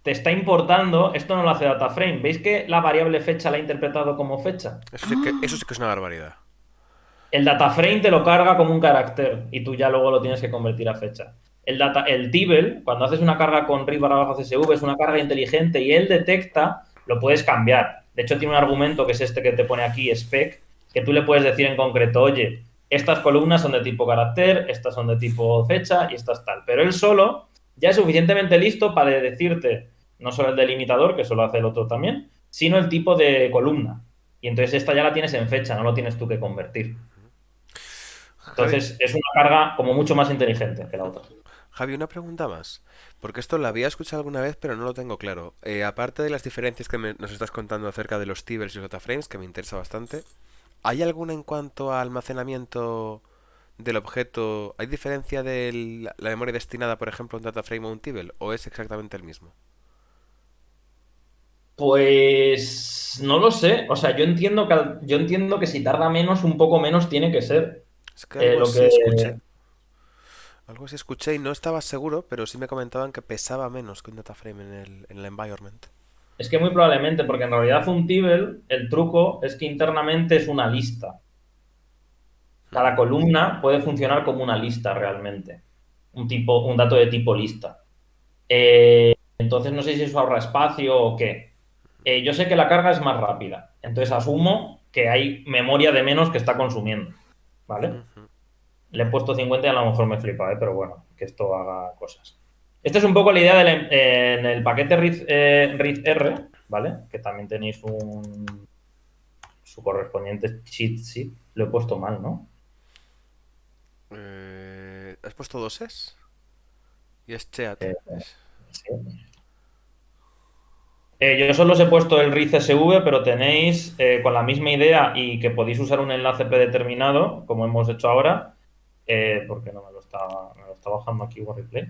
te está importando, esto no lo hace DataFrame. ¿Veis que la variable fecha la ha interpretado como fecha? Eso sí que es una barbaridad. El DataFrame te lo carga como un carácter y tú ya luego lo tienes que convertir a fecha. El Tibble, cuando haces una carga con read/CSV, es una carga inteligente y él detecta, lo puedes cambiar. De hecho, tiene un argumento que es este que te pone aquí, spec, que tú le puedes decir en concreto, oye, estas columnas son de tipo carácter, estas son de tipo fecha y estas tal. Pero él solo ya es suficientemente listo para decirte no solo el delimitador, que solo hace el otro también, sino el tipo de columna. Y entonces esta ya la tienes en fecha, no lo tienes tú que convertir. Javi, Entonces, es una carga como mucho más inteligente que la otra. Javi, una pregunta más. Porque esto lo había escuchado alguna vez, pero no lo tengo claro. Aparte de las diferencias que nos estás contando acerca de los Tibbles y los dataframes, que me interesa bastante, ¿hay alguna en cuanto a almacenamiento del objeto? ¿Hay diferencia de la memoria destinada, por ejemplo, a un dataframe o un Tibble? ¿O es exactamente el mismo? Pues no lo sé. O sea, yo entiendo que si tarda menos, un poco menos tiene que ser. Es que algo Lo así que escuché. Algo así escuché y no estaba seguro, pero sí me comentaban que pesaba menos que un dataframe en el environment. es que muy probablemente, porque en realidad un tibble, el truco es que internamente es una lista. Cada columna puede funcionar como una lista realmente. Un dato de tipo lista. Entonces no sé si eso ahorra espacio o qué. Yo sé que la carga es más rápida. Entonces asumo que hay memoria de menos que está consumiendo. ¿Vale? Ujú. Le he puesto 50 y a lo mejor me flipa, pero bueno, que esto haga cosas. Esta es un poco la idea en el paquete Read R, ¿vale? Que también tenéis su correspondiente cheat sheet. Lo he puesto mal, ¿no? ¿Has puesto dos es? Y es Cheat. Eh, sí. Yo solo os he puesto el Read SV, pero tenéis con la misma idea y que podéis usar un enlace predeterminado, como hemos hecho ahora, porque no me lo está bajando aquí Warreplay.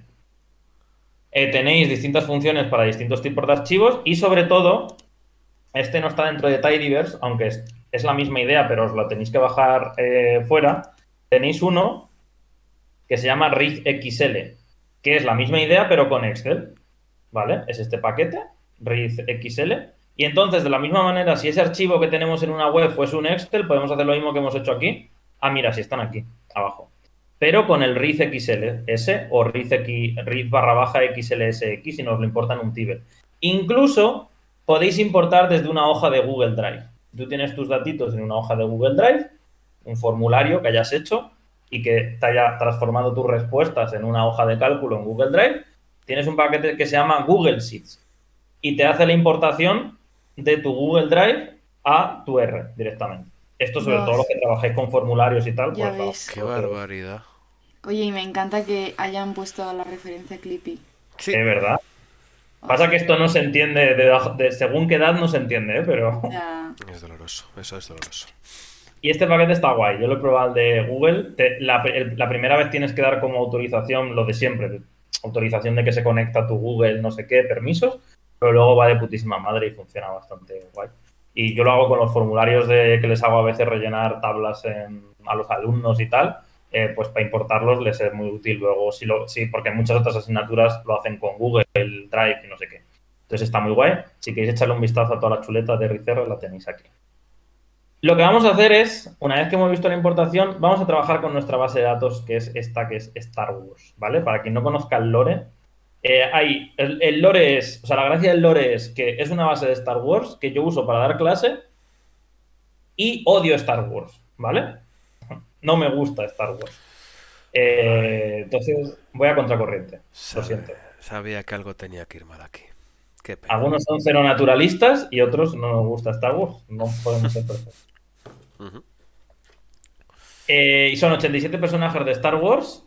Tenéis distintas funciones para distintos tipos de archivos y sobre todo, este no está dentro de Tidyverse, aunque es la misma idea, pero os lo tenéis que bajar fuera. Tenéis uno que se llama ReadXL, que es la misma idea, pero con Excel. ¿Vale? Es este paquete, ReadXL. Y entonces, de la misma manera, si ese archivo que tenemos en una web fuese un Excel, podemos hacer lo mismo que hemos hecho aquí. Ah, mira, si están aquí, abajo. Pero con el ReadXLS o Read/XLSX si nos lo importa en un tibble. Incluso podéis importar desde una hoja de Google Drive. Tú tienes tus datitos en una hoja de Google Drive, un formulario que hayas hecho y que te haya transformado tus respuestas en una hoja de cálculo en Google Drive. Tienes un paquete que se llama Google Sheets y te hace la importación de tu Google Drive a tu R directamente. Esto sobre todo los Dios, que trabajáis con formularios y tal, ya pues vamos. ves. ¡Qué barbaridad! Oye, y me encanta que hayan puesto la referencia a Clippy. Sí, Es verdad. O Pasa que sea, esto no se entiende, según qué edad no se entiende, ¿eh? Pero... ya. es doloroso. Eso es doloroso. Y este paquete está guay. Yo lo he probado el de Google. La primera vez tienes que dar como autorización lo de siempre. Autorización de que se conecta a tu Google, no sé qué, permisos. Pero luego va de putísima madre y funciona bastante guay. Y yo lo hago con los formularios que les hago a veces rellenar tablas a los alumnos y tal. Pues para importarlos les es muy útil luego. Sí, porque muchas otras asignaturas lo hacen con Google Drive y no sé qué. Entonces está muy guay. Si queréis echarle un vistazo a toda la chuleta de Ricerro, la tenéis aquí. Lo que vamos a hacer es, una vez que hemos visto la importación, vamos a trabajar con nuestra base de datos, que es esta, que es Star Wars, ¿vale? Para quien no conozca el lore, el lore es, o sea, la gracia del lore es que es una base de Star Wars que yo uso para dar clase y odio Star Wars, ¿vale? No me gusta Star Wars. Entonces voy a contracorriente. Lo siento. Sabía que algo tenía que ir mal aquí. Qué pena. Algunos son cero naturalistas y otros no nos gusta Star Wars. No podemos ser perfectos. Ujú. Y son 87 personajes de Star Wars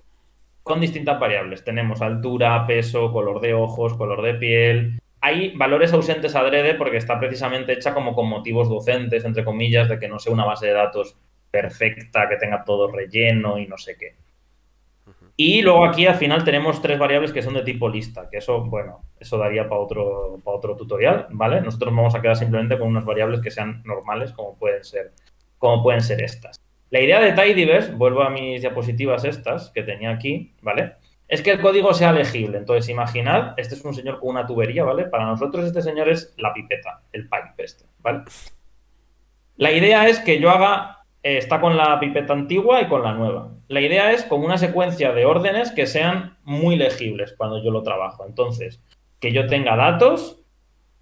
con distintas variables. Tenemos altura, peso, color de ojos, color de piel. Hay valores ausentes adrede porque está precisamente hecha como con motivos docentes, entre comillas, de que no sea una base de datos perfecta, que tenga todo relleno y no sé qué. Y luego aquí al final tenemos 3 variables que son de tipo lista, que eso, bueno, eso daría para otro tutorial, ¿vale? Nosotros vamos a quedar simplemente con unas variables que sean normales, como pueden ser estas. La idea de Tidyverse, vuelvo a mis diapositivas estas que tenía aquí, ¿vale? Es que el código sea legible. Entonces, imaginad, este es un señor con una tubería, ¿vale? Para nosotros este señor es la pipeta, el pipe este, ¿vale? La idea es que yo está con la pipeta antigua y con la nueva. La idea es con una secuencia de órdenes que sean muy legibles cuando yo lo trabajo. Entonces, que yo tenga datos,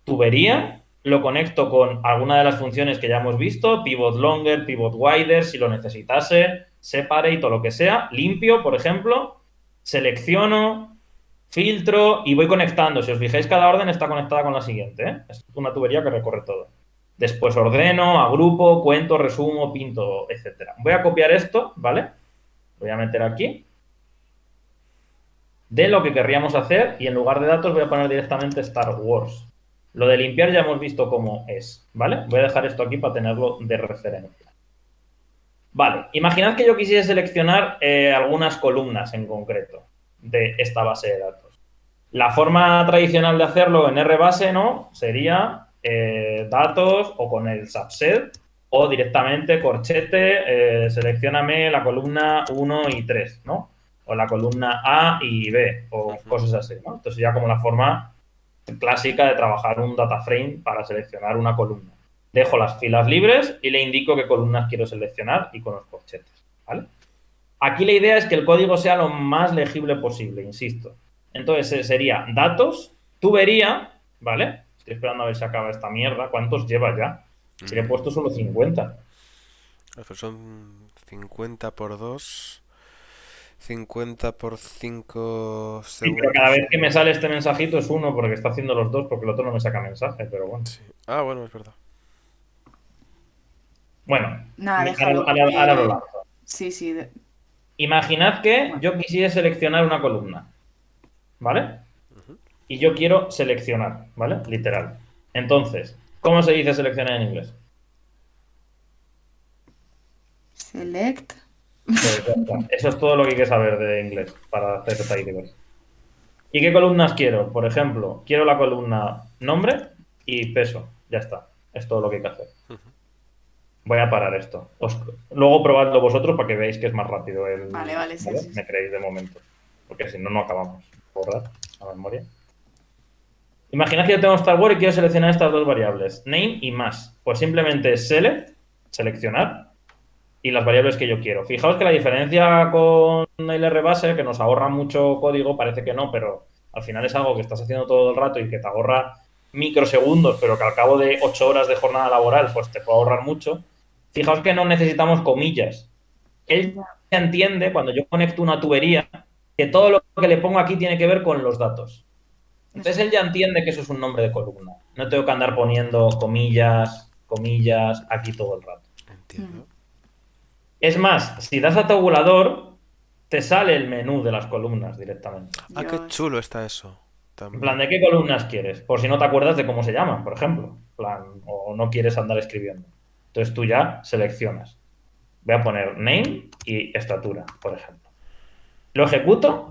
tubería, lo conecto con alguna de las funciones que ya hemos visto, pivot longer, pivot wider, si lo necesitase, separate o lo que sea, limpio, por ejemplo, selecciono, filtro y voy conectando. Si os fijáis, cada orden está conectada con la siguiente, ¿eh? Es una tubería que recorre todo. Después ordeno, agrupo, cuento, resumo, pinto, etc. Voy a copiar esto, ¿vale? Lo voy a meter aquí. De lo que querríamos hacer y en lugar de datos voy a poner directamente Star Wars. Lo de limpiar ya hemos visto cómo es, ¿vale? Voy a dejar esto aquí para tenerlo de referencia. Vale, imaginad que yo quisiera seleccionar algunas columnas en concreto de esta base de datos. La forma tradicional de hacerlo en RBase, ¿no? Sería datos o con el subset o directamente corchete, seleccióname la columna 1 y 3, ¿no? O la columna A y B o cosas así, ¿no? Entonces ya como la forma clásica de trabajar un data frame para seleccionar una columna. Dejo las filas libres y le indico qué columnas quiero seleccionar y con los corchetes, ¿vale? Aquí la idea es que el código sea lo más legible posible, insisto. Entonces sería datos, tubería, ¿vale? Estoy esperando a ver si acaba esta mierda. ¿Cuántos lleva ya? Si le he puesto solo 50. Pues son 50 por 2, 50 por 5 Sí, segundos. pero cada vez que me sale este mensajito es uno porque está haciendo los dos, porque el otro no me saca mensaje, pero bueno. Sí. Ah, bueno, es verdad. Bueno, Nada, déjalo. ahora lo lanzo. Sí. Imaginad que yo quisiera seleccionar una columna, ¿vale? Y yo quiero seleccionar, ¿vale? Literal. Entonces, ¿cómo se dice seleccionar en inglés? Select. Pues ya está. Eso es todo lo que hay que saber de inglés para hacer Tidyverse. ¿Y qué columnas quiero? Por ejemplo, quiero la columna nombre y peso. Ya está. Es todo lo que hay que hacer. Voy a parar esto. Luego probadlo vosotros para que veáis que es más rápido el... Vale, sí. Me creéis de momento. Porque si no, no acabamos. Borrar a memoria. Imaginad que yo tengo Star Wars y quiero seleccionar estas dos variables, name y más. Pues simplemente select, seleccionar, y las variables que yo quiero. Fijaos que la diferencia con el RBase, que nos ahorra mucho código, parece que no, pero al final es algo que estás haciendo todo el rato y que te ahorra microsegundos, pero que al cabo de 8 horas de jornada laboral, pues te puede ahorrar mucho. Fijaos que no necesitamos comillas. Él ya entiende, cuando yo conecto una tubería, que todo lo que le pongo aquí tiene que ver con los datos. Entonces él ya entiende que eso es un nombre de columna. No tengo que andar poniendo comillas aquí todo el rato. Entiendo. Es más, si das a tabulador, te sale el menú de las columnas directamente. Ah, qué Dios. chulo está eso. En También. plan, ¿de qué columnas quieres? Por si no te acuerdas de cómo se llaman, por ejemplo. En plan, o no quieres andar escribiendo. Entonces tú ya seleccionas. Voy a poner name y estatura, por ejemplo. Lo ejecuto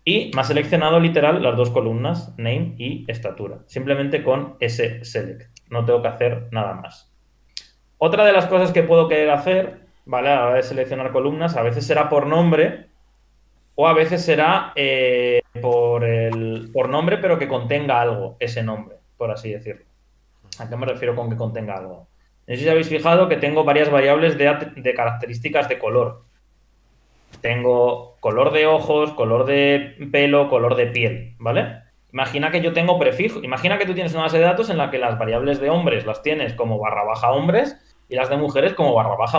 y me ha seleccionado literal las dos columnas, name y estatura. Simplemente con ese select. No tengo que hacer nada más. Otra de las cosas que puedo querer hacer, ¿vale? A la hora de seleccionar columnas, a veces será por nombre o a veces será por nombre, pero que contenga algo, ese nombre, por así decirlo. ¿A qué me refiero con que contenga algo? No sé si habéis fijado que tengo varias variables de características de color. Tengo color de ojos, color de pelo, color de piel, ¿vale? Imagina que yo tengo prefijo. Imagina que tú tienes una base de datos en la que las variables de hombres las tienes como _hombres y las de mujeres como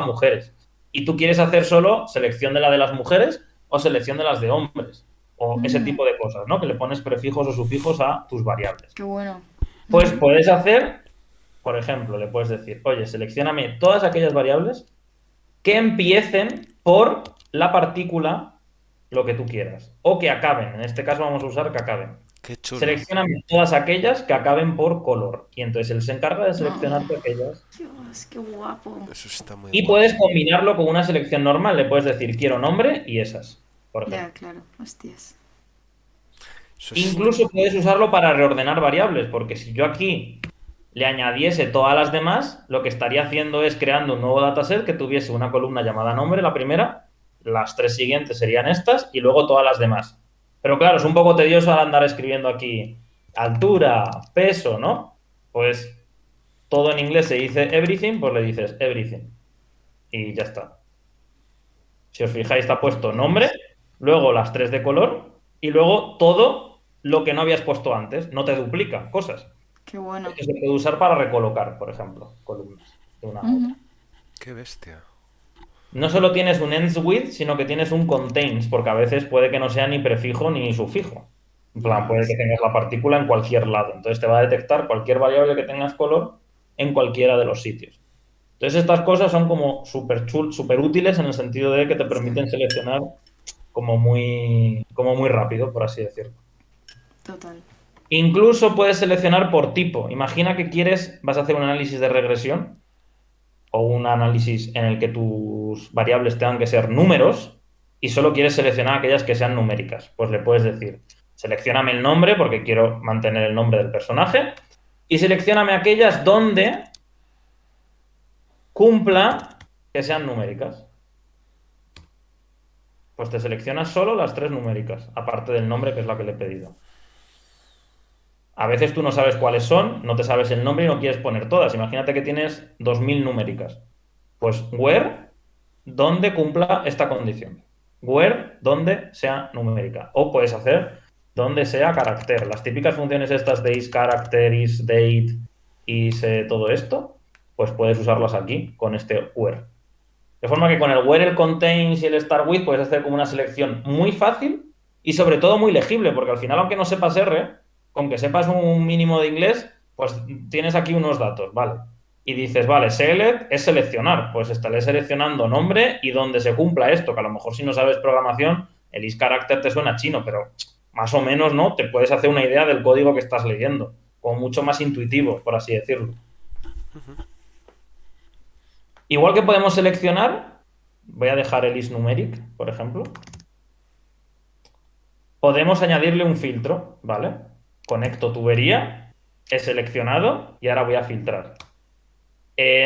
_mujeres. y tú quieres hacer solo selección de la de las mujeres o selección de las de hombres, o ese tipo de cosas, ¿no? Que le pones prefijos o sufijos a tus variables. Qué bueno. Pues puedes hacer, por ejemplo, le puedes decir, oye, seleccióname todas aquellas variables que empiecen por la partícula lo que tú quieras, o que acaben, en este caso vamos a usar que acaben. Qué chulo. Seleccióname todas aquellas que acaben por color, y entonces él se encarga de seleccionarte aquellas. Dios, qué guapo. Eso está muy Y guapo. puedes combinarlo con una selección normal, le puedes decir quiero nombre y esas, por ejemplo. Ya, claro. Hostias. Eso es- Incluso puedes usarlo para reordenar variables, porque si yo aquí le añadiese todas las demás, lo que estaría haciendo es creando un nuevo dataset que tuviese una columna llamada nombre, la primera, las 3 siguientes serían estas y luego todas las demás. Pero claro, es un poco tedioso al andar escribiendo aquí altura, peso, ¿no? Pues todo en inglés se dice everything, pues le dices everything. Y ya está. Si os fijáis, está puesto nombre, luego las 3 de color y luego todo lo que no habías puesto antes. No te duplica cosas. Qué bueno. Esto se puede usar para recolocar, por ejemplo, columnas de una a otra. Qué bestia. No solo tienes un ends with, sino que tienes un contains, porque a veces puede que no sea ni prefijo ni sufijo. En plan, puede que tengas la partícula en cualquier lado. Entonces te va a detectar cualquier variable que tengas color en cualquiera de los sitios. Entonces estas cosas son como súper útiles en el sentido de que te permiten seleccionar como muy rápido, por así decirlo. Total. Incluso puedes seleccionar por tipo. Imagina que vas a hacer un análisis de regresión o un análisis en el que tus variables tengan que ser números y solo quieres seleccionar aquellas que sean numéricas. Pues le puedes decir, seleccióname el nombre porque quiero mantener el nombre del personaje y seleccióname aquellas donde cumpla que sean numéricas. Pues te seleccionas solo las 3 numéricas, aparte del nombre que es la que le he pedido. A veces tú no sabes cuáles son, no te sabes el nombre y no quieres poner todas. Imagínate que tienes 2000 numéricas. Pues where, donde cumpla esta condición. Where, donde sea numérica. O puedes hacer donde sea carácter. Las típicas funciones estas de is character, is date, is todo esto, pues puedes usarlas aquí con este where. De forma que con el where, el contains y el start with puedes hacer como una selección muy fácil y sobre todo muy legible, porque al final, aunque no sepas R, con que sepas un mínimo de inglés, pues tienes aquí unos datos, ¿vale? Y dices, vale, select es seleccionar, pues estaré seleccionando nombre y donde se cumpla esto, que a lo mejor si no sabes programación, el is character te suena chino, pero más o menos, ¿no? Te puedes hacer una idea del código que estás leyendo, como mucho más intuitivo, por así decirlo. Igual que podemos seleccionar, voy a dejar el isNumeric, por ejemplo. Podemos añadirle un filtro, ¿vale? Conecto tubería, he seleccionado y ahora voy a filtrar.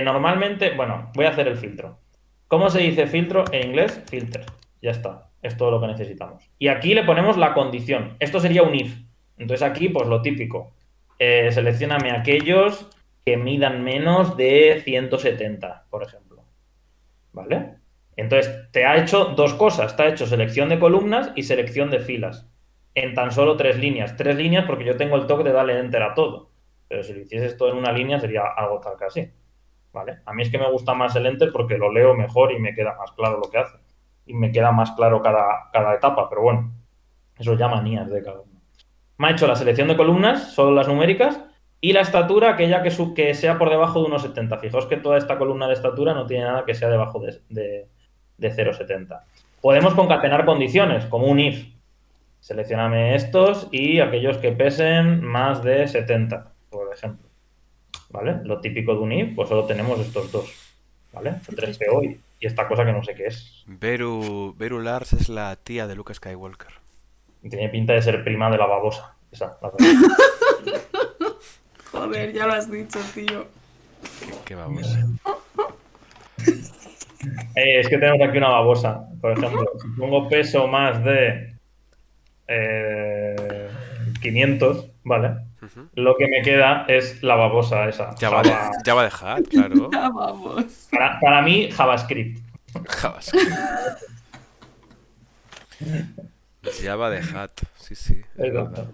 Normalmente, bueno, voy a hacer el filtro. ¿Cómo se dice filtro en inglés? Filter. Ya está. Es todo lo que necesitamos. Y aquí le ponemos la condición. Esto sería un if. Entonces aquí, pues lo típico. Seleccióname aquellos que midan menos de 170, por ejemplo. ¿Vale? Entonces, te ha hecho 2 cosas. Te ha hecho selección de columnas y selección de filas. En tan solo 3 líneas. 3 líneas porque yo tengo el toque de darle enter a todo. Pero si lo hicieses todo en una línea sería algo tal que así. ¿Vale? A mí es que me gusta más el enter porque lo leo mejor y me queda más claro lo que hace. Y me queda más claro cada etapa. Pero bueno, eso ya manías de cada uno. Me ha hecho la selección de columnas, solo las numéricas, y la estatura, aquella que sea por debajo de 1,70. Fijaos que toda esta columna de estatura no tiene nada que sea debajo de 0,70. Podemos concatenar condiciones, como un if. Seleccioname estos y aquellos que pesen más de 70, por ejemplo. ¿Vale? Lo típico de un if, pues solo tenemos estos 2. ¿Vale? El 3PO y esta cosa que no sé qué es. Beru Lars es la tía de Luke Skywalker. Tiene pinta de ser prima de la babosa. Esa, la verdad. Joder, ya lo has dicho, tío. Qué babosa. Es que tenemos aquí una babosa. Por ejemplo, si pongo peso más de 500, ¿vale? Lo que me queda es la babosa esa. Java de Hat, claro. Ya vamos. Para mí, JavaScript. JavaScript. Java de Hat, sí, sí. Es verdad.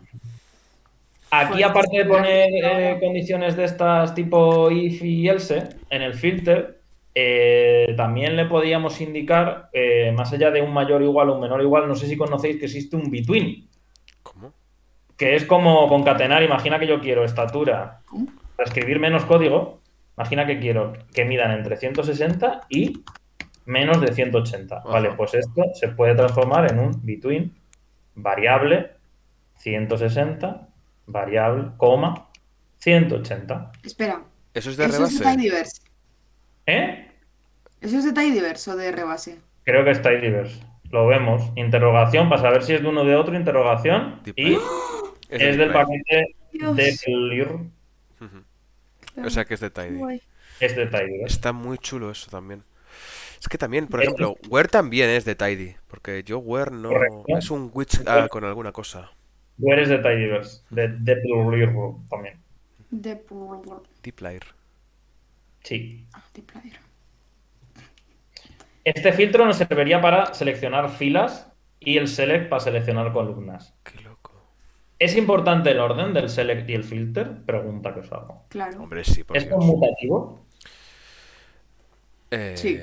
Aquí, aparte de poner condiciones de estas tipo if y else, en el filter, También le podíamos indicar, más allá de un mayor igual o un menor igual, no sé si conocéis que existe un between, ¿Cómo? que es como concatenar. Imagina que yo quiero estatura, ¿Cómo? para escribir menos código, imagina que quiero que midan entre 160 y menos de 180. Ajá. Vale, pues esto se puede transformar en un between variable 160, variable, coma, 180. Espera, ¿Eso es de ¿eso es de rebase? Tidyverse? ¿Eh? ¿Eso es de Tidyverse o de rebase? Creo que está ahí diverso. Lo vemos. Interrogación, para saber si es de uno o de otro, interrogación. Dplyr. Y Es de es del Dplyr. paquete de Dios. Dplyr. O sea que es de Tidy. Guay. Es de Tidyverse. Está muy chulo eso también. Es que también, por ejemplo, Where también es de Tidy. Porque yo Where no... Correcto. Es un witch con alguna cosa. Tú eres de Tidyverse. De Dplyr también. Dplyr. Sí. Dplyr. Este filtro nos serviría para seleccionar filas y el select para seleccionar columnas. Qué loco. ¿Es importante el orden del select y el filter? Pregunta que os hago. Claro. Hombre, sí, por ¿Es Dios. conmutativo? Sí.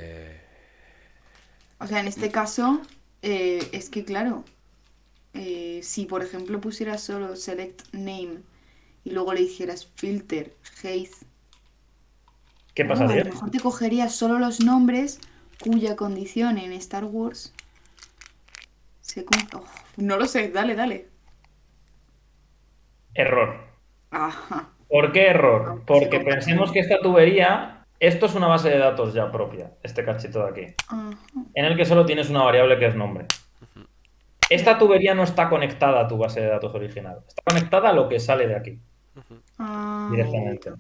O sea, en este caso, es que claro, si por ejemplo pusieras solo select name y luego le dijeras filter, height, ¿Qué a lo pasaría? mejor te cogería solo los nombres cuya condición en Star Wars se no lo sé, dale. Error. Ajá. ¿Por qué error? Se Porque comparte. pensemos que esta tubería, esto es una base de datos ya propia, este cachito de aquí, Ajá. en el que solo tienes una variable que es nombre. Esta tubería no está conectada a tu base de datos original, está conectada a lo que sale de aquí, Ah, directamente.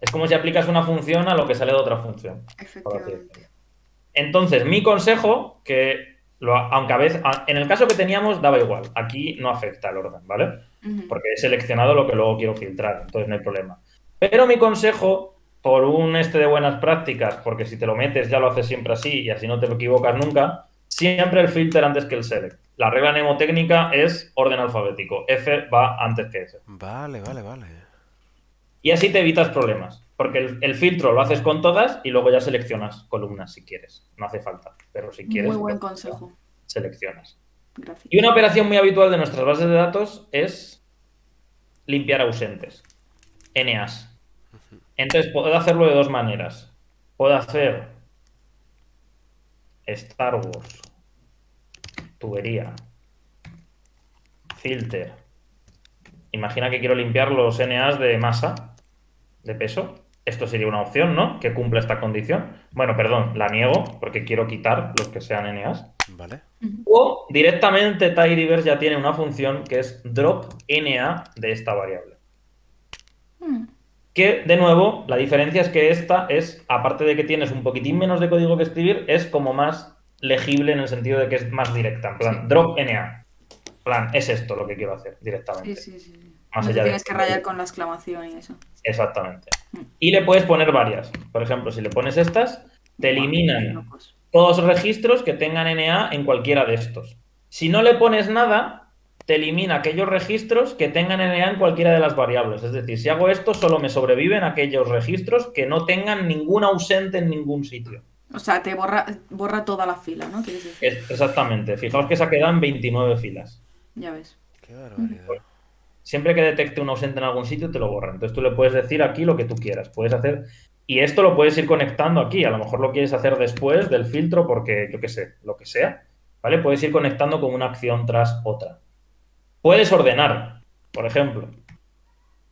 Es como si aplicas una función a lo que sale de otra función. por así efectivamente. decirlo. Entonces, mi consejo, aunque a veces, en el caso que teníamos daba igual, aquí no afecta el orden, ¿vale? Ujú. Porque he seleccionado lo que luego quiero filtrar, entonces no hay problema. Pero mi consejo, por un de buenas prácticas, porque si te lo metes ya lo haces siempre así y así no te equivocas nunca, siempre el filter antes que el select. La regla mnemotécnica es orden alfabético, F va antes que S. Vale. Y así te evitas problemas, porque el filtro lo haces con todas y luego ya seleccionas columnas si quieres. No hace falta, pero si quieres, Muy buen consejo. seleccionas. Gracias. Y una operación muy habitual de nuestras bases de datos es limpiar ausentes, NAs. Entonces puedo hacerlo de dos maneras. Puedo hacer Star Wars, tubería, filter. Imagina que quiero limpiar los NAs de masa, de peso. Esto sería una opción, ¿no? Que cumpla esta condición. Bueno, perdón, la niego porque quiero quitar los que sean NAs. Vale. O directamente Tidyverse ya tiene una función que es drop NA de esta variable. Que, de nuevo, la diferencia es que esta es, aparte de que tienes un poquitín menos de código que escribir, es como más legible en el sentido de que es más directa. En plan, drop NA. En plan, es esto lo que quiero hacer directamente. Sí. Más No te allá de tienes que rayar con la exclamación y eso. Exactamente. Y le puedes poner varias. Por ejemplo, si le pones estas, te eliminan Locos. todos los registros que tengan NA en cualquiera de estos. Si no le pones nada, te elimina aquellos registros que tengan NA en cualquiera de las variables. Es decir, si hago esto, solo me sobreviven aquellos registros que no tengan ningún ausente en ningún sitio. O sea, te borra toda la fila, ¿no? ¿Quieres decir? Exactamente. Fijaos que se quedan 29 filas. Ya ves. Qué barbaridad. Siempre que detecte un ausente en algún sitio, te lo borra. Entonces tú le puedes decir aquí lo que tú quieras. Puedes hacer... Y esto lo puedes ir conectando aquí. A lo mejor lo quieres hacer después del filtro porque, yo qué sé, lo que sea. ¿Vale? Puedes ir conectando con una acción tras otra. Puedes ordenar, por ejemplo.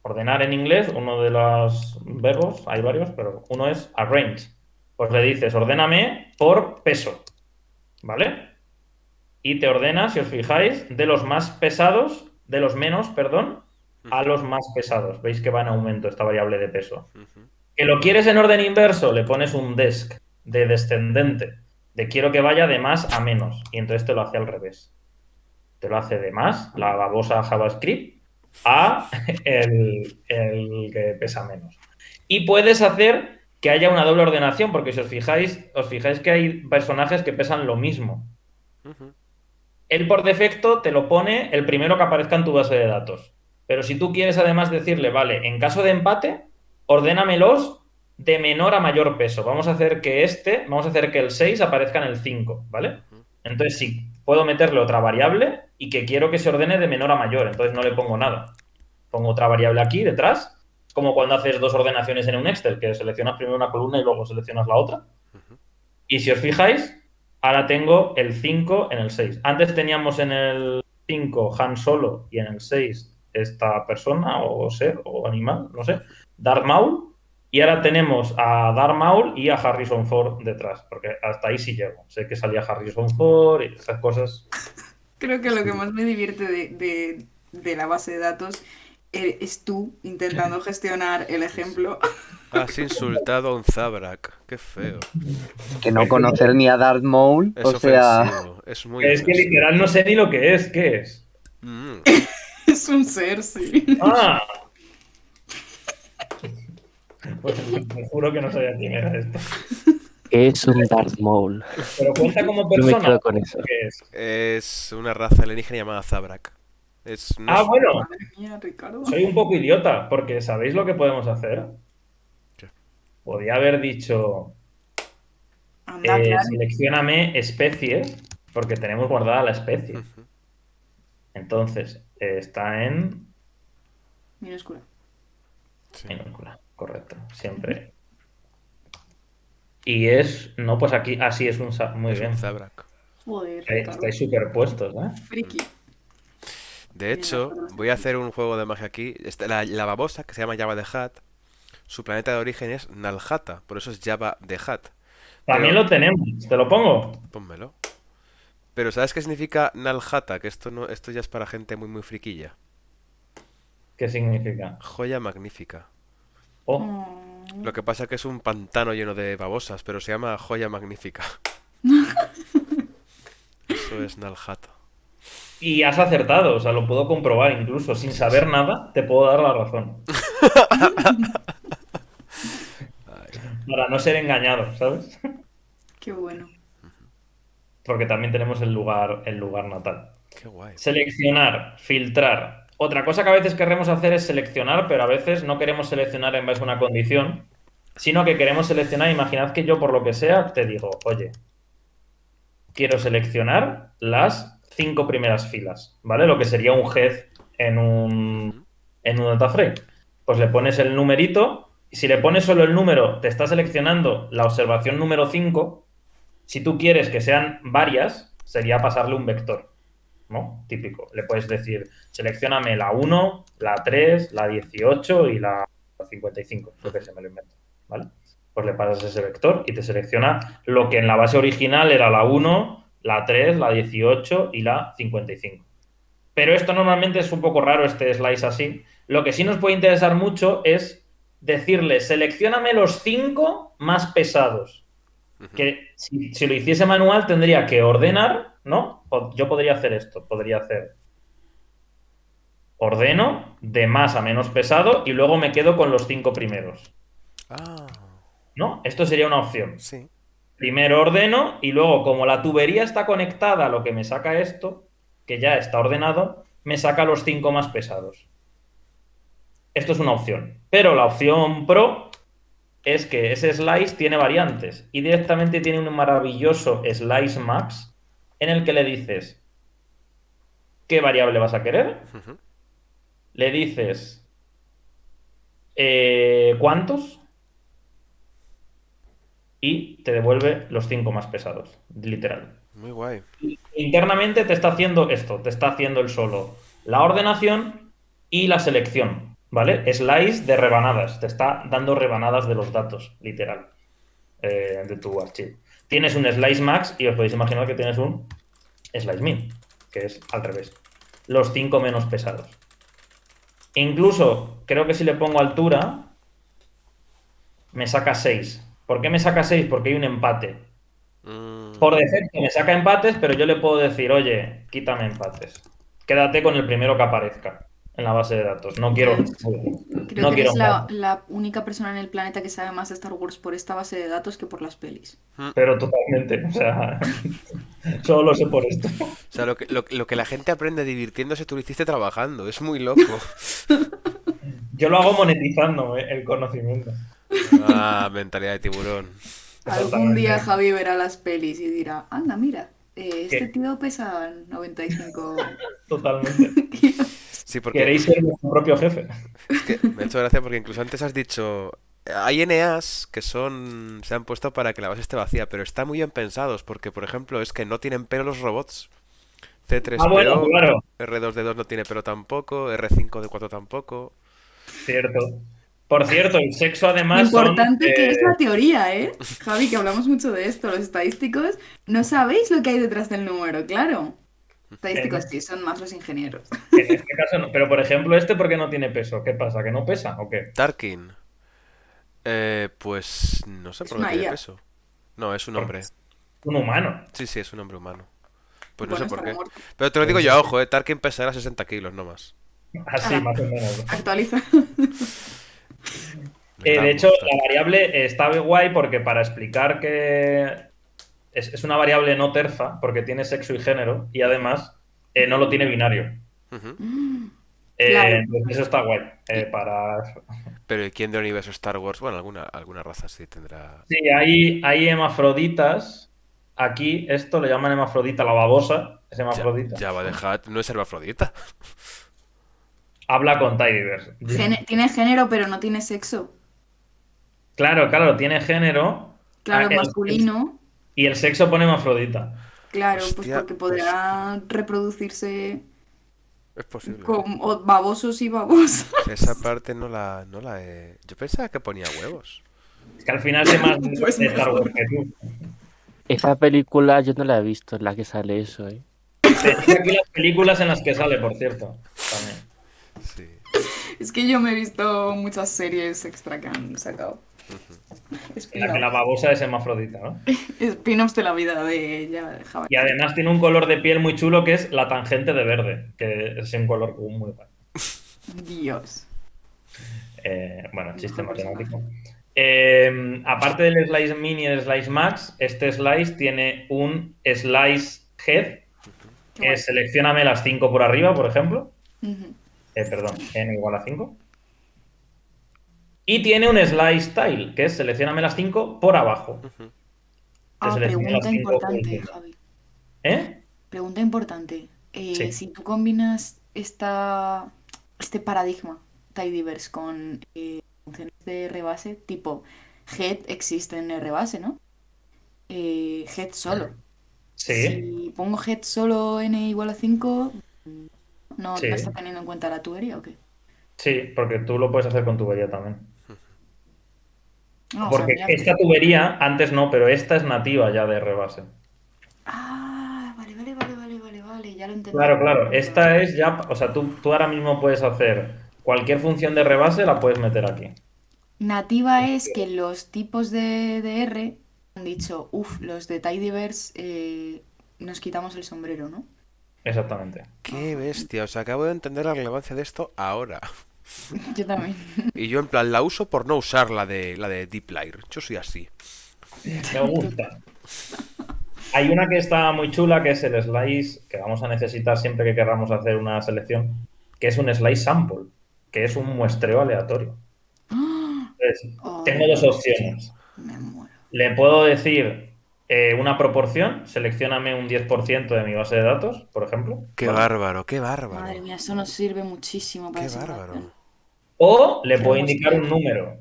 Ordenar en inglés, uno de los verbos, hay varios, pero uno es arrange. Pues le dices, ordéname por peso. ¿Vale? Y te ordena, si os fijáis, de los más pesados, de los menos, perdón, a los más pesados. Veis que va en aumento esta variable de peso. ¿Que lo quieres en orden inverso? Le pones un desc de descendente. De quiero que vaya de más a menos. Y entonces te lo hace al revés. Te lo hace de más, la babosa JavaScript, a el que pesa menos. Y puedes hacer que haya una doble ordenación, porque si os fijáis que hay personajes que pesan lo mismo. Él por defecto te lo pone el primero que aparezca en tu base de datos. Pero si tú quieres además decirle, vale, en caso de empate, ordénamelos de menor a mayor peso. Vamos a hacer que el 6 aparezca en el 5, ¿vale? Entonces sí, puedo meterle otra variable y que quiero que se ordene de menor a mayor, entonces no le pongo nada. Pongo otra variable aquí detrás, como cuando haces dos ordenaciones en un Excel, que seleccionas primero una columna y luego seleccionas la otra. Y si os fijáis, ahora tengo el 5 en el 6. Antes teníamos en el 5 Han Solo y en el 6 esta persona o ser o animal, no sé, Darth Maul. Y ahora tenemos a Darth Maul y a Harrison Ford detrás, porque hasta ahí sí llego. Sé que salía Harrison Ford y esas cosas. Creo que lo que más me divierte de la base de datos es tú intentando gestionar el ejemplo. Has insultado a un Zabrak. Qué feo. Que no conocer ni a Darth Maul, Es o sea... ofensivo. Es muy Es que ofensivo. literal no sé ni lo que es. ¿Qué es? Mm. Es un ser, sí. ¡Ah! Pues te juro que no sabía quién era esto. Es un Darth Maul. Pero cuenta como Yo me persona. quedo con eso. ¿Qué es? Es una raza alienígena llamada Zabrak. No Ah, es- bueno. Madre mía, Ricardo. Soy un poco idiota, porque ¿sabéis lo que podemos hacer? ¿Qué? Podía haber dicho, Anda, claro. seleccióname especie, porque tenemos guardada la especie. Ujú. Entonces, está en Minúscula. Sí. minúscula, correcto, siempre. Y no, pues aquí, así es un, muy Es bien. un Zabrak. Joder, Ricardo. Estáis superpuestos, ¿eh? Friki. De hecho, voy a hacer un juego de magia aquí. La babosa, que se llama Java the Hutt, su planeta de origen es Nalhata, por eso es Java the Hutt. También Pero- lo tenemos, ¿te lo pongo? Pónmelo. Pero ¿sabes qué significa Nalhata? Que esto ya es para gente muy muy friquilla. ¿Qué significa? Joya magnífica. Oh, Mm. Lo que pasa que es un pantano lleno de babosas, pero se llama joya magnífica. Eso es Nalhata. y has acertado, o sea, lo puedo comprobar incluso. Sin saber nada, te puedo dar la razón. Para no ser engañado, ¿sabes? Qué bueno. Porque también tenemos el lugar natal. Qué guay. Seleccionar, filtrar. Otra cosa que a veces queremos hacer es seleccionar, pero a veces no queremos seleccionar en base a una condición, sino que queremos seleccionar. Imaginad que yo, por lo que sea, te digo, oye, quiero seleccionar las 5 primeras filas, ¿vale? Lo que sería un head en un data frame. Pues le pones el numerito, y si le pones solo el número, te está seleccionando la observación número 5. Si tú quieres que sean varias, sería pasarle un vector, ¿no? Típico. Le puedes decir, seleccióname la 1, la 3, la 18 y la 55. Lo que se me lo invento, ¿vale? Pues le pasas ese vector y te selecciona lo que en la base original era la 1, la 3, la 18 y la 55. Pero esto normalmente es un poco raro, este slice así. Lo que sí nos puede interesar mucho es decirle, seleccióname los 5 más pesados. Que si lo hiciese manual tendría que ordenar, ¿no? Yo podría hacer esto, podría hacer ordeno de más a menos pesado y luego me quedo con los 5 primeros, Ah, ¿no? Esto sería una opción. sí. Primero ordeno y luego, como la tubería está conectada a lo que me saca esto, que ya está ordenado, me saca los 5 más pesados. Esto es una opción. Pero la opción pro es que ese slice tiene variantes y directamente tiene un maravilloso slice max en el que le dices qué variable vas a querer, Ujú. le dices cuántos y te devuelve los 5 más pesados, literal. Muy guay. Internamente te está haciendo esto, te está haciendo el solo la ordenación y la selección, ¿vale? Slice de rebanadas, te está dando rebanadas de los datos, literal, de tu archivo. Tienes un slice max y os podéis imaginar que tienes un slice min, que es al revés. Los 5 menos pesados. Incluso, creo que si le pongo altura, me saca 6. ¿Por qué me saca 6? Porque hay un empate. Por defecto me saca empates, pero yo le puedo decir, oye, quítame empates. Quédate con el primero que aparezca en la base de datos. No quiero. Creo No que quiero eres empates. la única persona en el planeta que sabe más de Star Wars por esta base de datos que por las pelis. Pero totalmente. O sea, solo lo sé por esto. O sea, lo que la gente aprende divirtiéndose, tú lo hiciste trabajando. Es muy loco. Yo lo hago monetizando el conocimiento. Ah, mentalidad de tiburón. Algún día Exactamente. Javi verá las pelis y dirá, anda, mira, este ¿Qué? tío pesa 95 Totalmente. kilos. Sí, porque ¿Queréis ser vuestro propio jefe? es que me ha hecho gracia porque incluso antes has dicho, hay NAs que se han puesto para que la base esté vacía, pero están muy bien pensados porque, por ejemplo, es que no tienen pelo los robots. Ah, bueno, C3PO, claro. R2D2 no tiene pelo tampoco, R5D4 tampoco. Cierto. Por cierto, el sexo Lo además son... importante que es la teoría, ¿eh? Javi, que hablamos mucho de esto, los estadísticos, no sabéis lo que hay detrás del número, claro. Estadísticos en, sí, son más los ingenieros. en este caso no. Pero, por ejemplo, ¿por qué no tiene peso? ¿Qué pasa? ¿Que no pesa o qué? Tarkin, pues no sé Es por qué no una tiene IA. peso. No, es un Porque hombre. es un humano. Sí, sí, es un hombre humano. Pues no sé Bueno, por estará qué. muerto. Pero te lo digo Pues yo, sí. ojo, Tarkin pesará 60 kilos, no más. Así, Hala, más o menos. actualiza. El De gran hecho, Moff la Tarkin. variable está guay porque para explicar que es una variable no terza, porque tiene sexo y género, y además no lo tiene binario. Ujú. Claro. Entonces eso está guay. Y, Para... pero ¿y quién del universo Star Wars? Bueno, alguna raza sí tendrá. Sí, hay hermafroditas. Aquí esto le llaman hermafrodita, la babosa es Ya, hermafrodita. ya va a dejar, no es hermafrodita. Habla con Tidivers. Tiene género, pero no tiene sexo. Claro, claro, tiene género. Claro, es masculino. Y el sexo pone hermafrodita. Claro, pues Hostia, porque pues podrá reproducirse es posible. con babosos y babosas. Esa parte no la he. Yo pensaba que ponía huevos. Es que al final sé más Pues de Star Wars mejor. que tú. Esa película yo no la he visto, en la que sale eso, ¿eh? Tengo aquí las películas en las que sale, por cierto. También. Sí. Es que yo me he visto muchas series extra que han sacado. En la que la Spin-offs. babosa es hermafrodita, ¿no? Spin-offs de la vida de ella, de Java. Y además tiene un color de piel muy chulo que es la tangente de verde, que es un color muy guay. Dios. Bueno, El chiste mejor personaje. matemático. Aparte del Slice Mini y el Slice Max, este Slice tiene un Slice Head, Qué que guay. es seleccióname las 5 por arriba, por ejemplo. Ujú. Perdón, n igual a 5. Y tiene un Slice Tile, que es seleccióname las 5 por abajo. Ujú. Te selecciona las Pregunta 5 por importante, encima. Javi. ¿Eh? Pregunta importante. Sí. Si tú combinas este paradigma Tidyverse con funciones de rebase, tipo head existe en rebase, ¿no? Head solo. Sí, Si pongo head solo n igual a 5, ¿no está sí, teniendo en cuenta la tubería o qué? sí, porque tú lo puedes hacer con tubería también. Ah, o sea, Porque mira. esta tubería, antes no, pero esta es nativa ya de rebase. Ah, vale, vale, vale, vale, vale, vale, ya lo entendí. Claro, claro, esta es ya, o sea, tú ahora mismo puedes hacer cualquier función de rebase, la puedes meter aquí. Nativa es que los tipos de R han dicho, uff, los de Tidyverse nos quitamos el sombrero, ¿no? Exactamente. Qué bestia, os acabo de entender la relevancia de esto ahora. Yo también. Y yo en plan la uso por no usar la de Deep Layer. Yo soy así. Me gusta. Hay una que está muy chula, que es el slice, que vamos a necesitar siempre que queramos hacer una selección, que es un slice sample, que es un muestreo aleatorio. Entonces, Oh, tengo dos Dios, opciones. me muero. Le puedo decir una proporción, seleccióname un 10% de mi base de datos, por ejemplo, Qué ¿vale? bárbaro, qué Madre bárbaro. mía, eso nos sirve muchísimo para Qué simulación. bárbaro. O le Quiero puedo indicar muestrear. un número.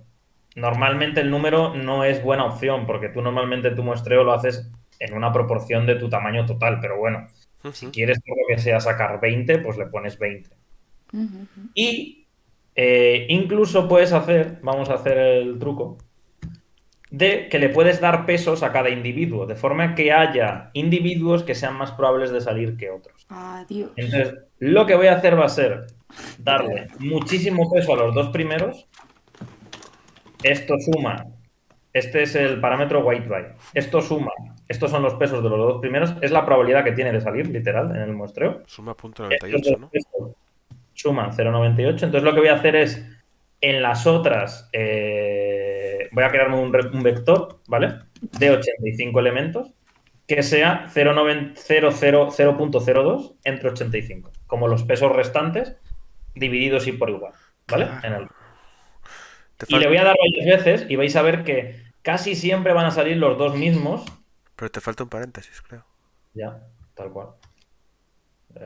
Normalmente el número no es buena opción, porque tú normalmente tu muestreo lo haces en una proporción de tu tamaño total, pero bueno, si Ujú. quieres por lo que sea sacar 20, pues le pones 20. Ujú, ujú. Y incluso puedes hacer, vamos a hacer el truco, de que le puedes dar pesos a cada individuo, de forma que haya individuos que sean más probables de salir que otros. Adiós. Entonces, lo que voy a hacer va a ser Qué darle real. muchísimo peso a los dos primeros. Esto suma. Este es el parámetro white dry. Esto suma. Estos son los pesos de los dos primeros. Es la probabilidad que tiene de salir, literal, en el muestreo. Suma punto Estos 98, dos ¿no? pesos suman 0,98. Entonces lo que voy a hacer es, en las otras, voy a crearme un vector, ¿vale? De 85 elementos, que sea 0,02 entre 85, como los pesos restantes, divididos y por igual, Qué ¿vale? En el... bárbaro. Y le voy a dar varias veces y vais a ver que casi siempre van a salir los dos mismos. Pero te falta un paréntesis, creo. Ya, tal cual.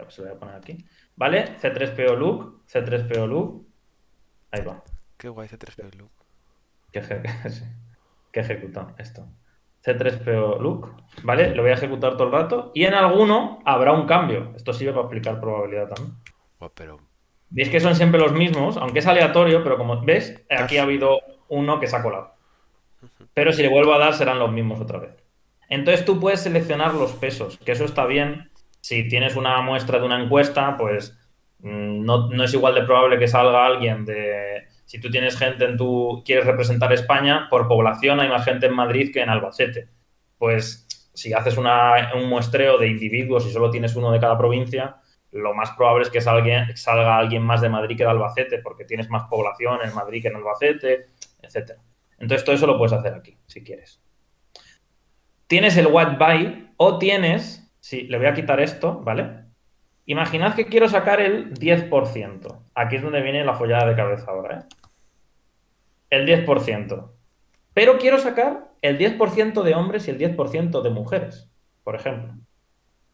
Se lo voy a poner aquí. ¿Vale? C3PO Luke, C3PO Luke. Ahí va. Qué guay ese 3PO Luke. Sí. Que ejecuta esto. C3PO Luke, ¿vale? Lo voy a ejecutar todo el rato. Y en alguno habrá un cambio. Esto sirve para aplicar probabilidad también. Pero Veis que son siempre los mismos, aunque es aleatorio, pero como ves, aquí ha habido uno que se ha colado. Pero si le vuelvo a dar, serán los mismos otra vez. Entonces tú puedes seleccionar los pesos, que eso está bien. Si tienes una muestra de una encuesta, pues no es igual de probable que salga alguien de... Si tú tienes gente quieres representar España, por población hay más gente en Madrid que en Albacete. Pues si haces un muestreo de individuos y solo tienes uno de cada provincia, lo más probable es que salga alguien más de Madrid que de Albacete, porque tienes más población en Madrid que en Albacete, etc. Entonces todo eso lo puedes hacer aquí, si quieres. Tienes el what by o tienes... Sí, le voy a quitar esto, ¿vale? Imaginad que quiero sacar el 10%. Aquí es donde viene la follada de cabeza ahora, ¿eh? El 10%. Pero quiero sacar el 10% de hombres y el 10% de mujeres, por ejemplo.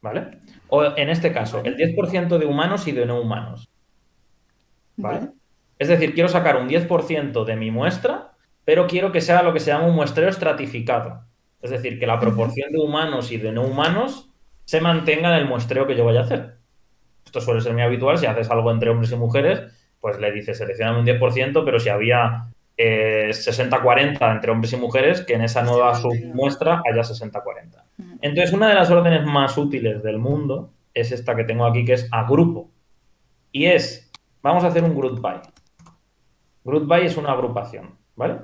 ¿Vale? O en este caso, el 10% de humanos y de no humanos. ¿Vale? Es decir, quiero sacar un 10% de mi muestra, pero quiero que sea lo que se llama un muestreo estratificado. Es decir, que la proporción de humanos y de no humanos se mantenga en el muestreo que yo vaya a hacer. Esto suele ser muy habitual. Si haces algo entre hombres y mujeres, pues le dices, seleccioname un 10%, pero si había 60-40 entre hombres y mujeres, que en esa nueva submuestra haya 60-40. Entonces, una de las órdenes más útiles del mundo es esta que tengo aquí, que es agrupo. Y vamos a hacer un group by. Group by es una agrupación, ¿vale?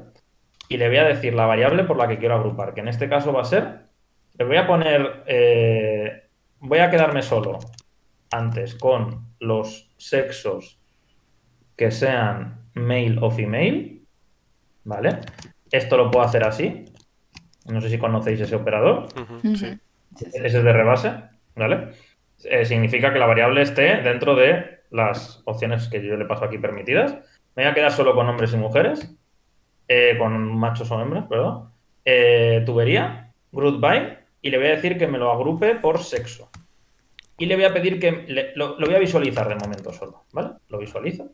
Y le voy a decir la variable por la que quiero agrupar, que en este caso va a ser, le voy a poner, voy a quedarme solo antes con los sexos que sean male o female, ¿vale? Esto lo puedo hacer así. No sé si conocéis ese operador. Sí. Ese es de rebase, ¿vale? Significa que la variable esté dentro de las opciones que yo le paso aquí permitidas. Me voy a quedar solo con hombres y mujeres, con machos o hembras, perdón. Tubería, group by, y le voy a decir que me lo agrupe por sexo. Y le voy a pedir que lo voy a visualizar de momento solo, ¿vale? Lo visualizo.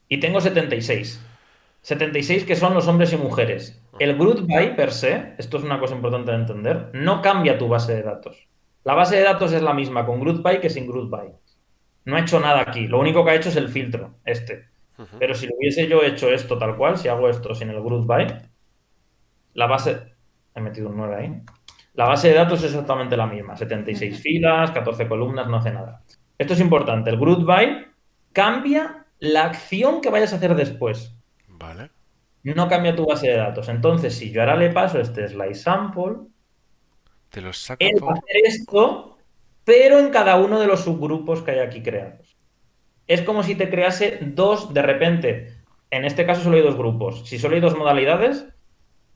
Y tengo 76. 76 que son los hombres y mujeres. El group by per se, esto es una cosa importante de entender, no cambia tu base de datos. La base de datos es la misma con group by que sin group by. No ha hecho nada aquí. Lo único que ha hecho es el filtro, Pero si lo hubiese yo hecho esto tal cual, si hago esto sin el group by, la base... He metido un 9 ahí. La base de datos es exactamente la misma. 76 filas, 14 columnas, no hace nada. Esto es importante. El group by cambia la acción que vayas a hacer después. Vale. No cambia tu base de datos. Entonces, si yo ahora le paso este slice sample, Te los saca él va a hacer esto, pero en cada uno de los subgrupos que hay aquí creados. Es como si te crease dos, de repente, en este caso solo hay dos grupos. Si solo hay dos modalidades,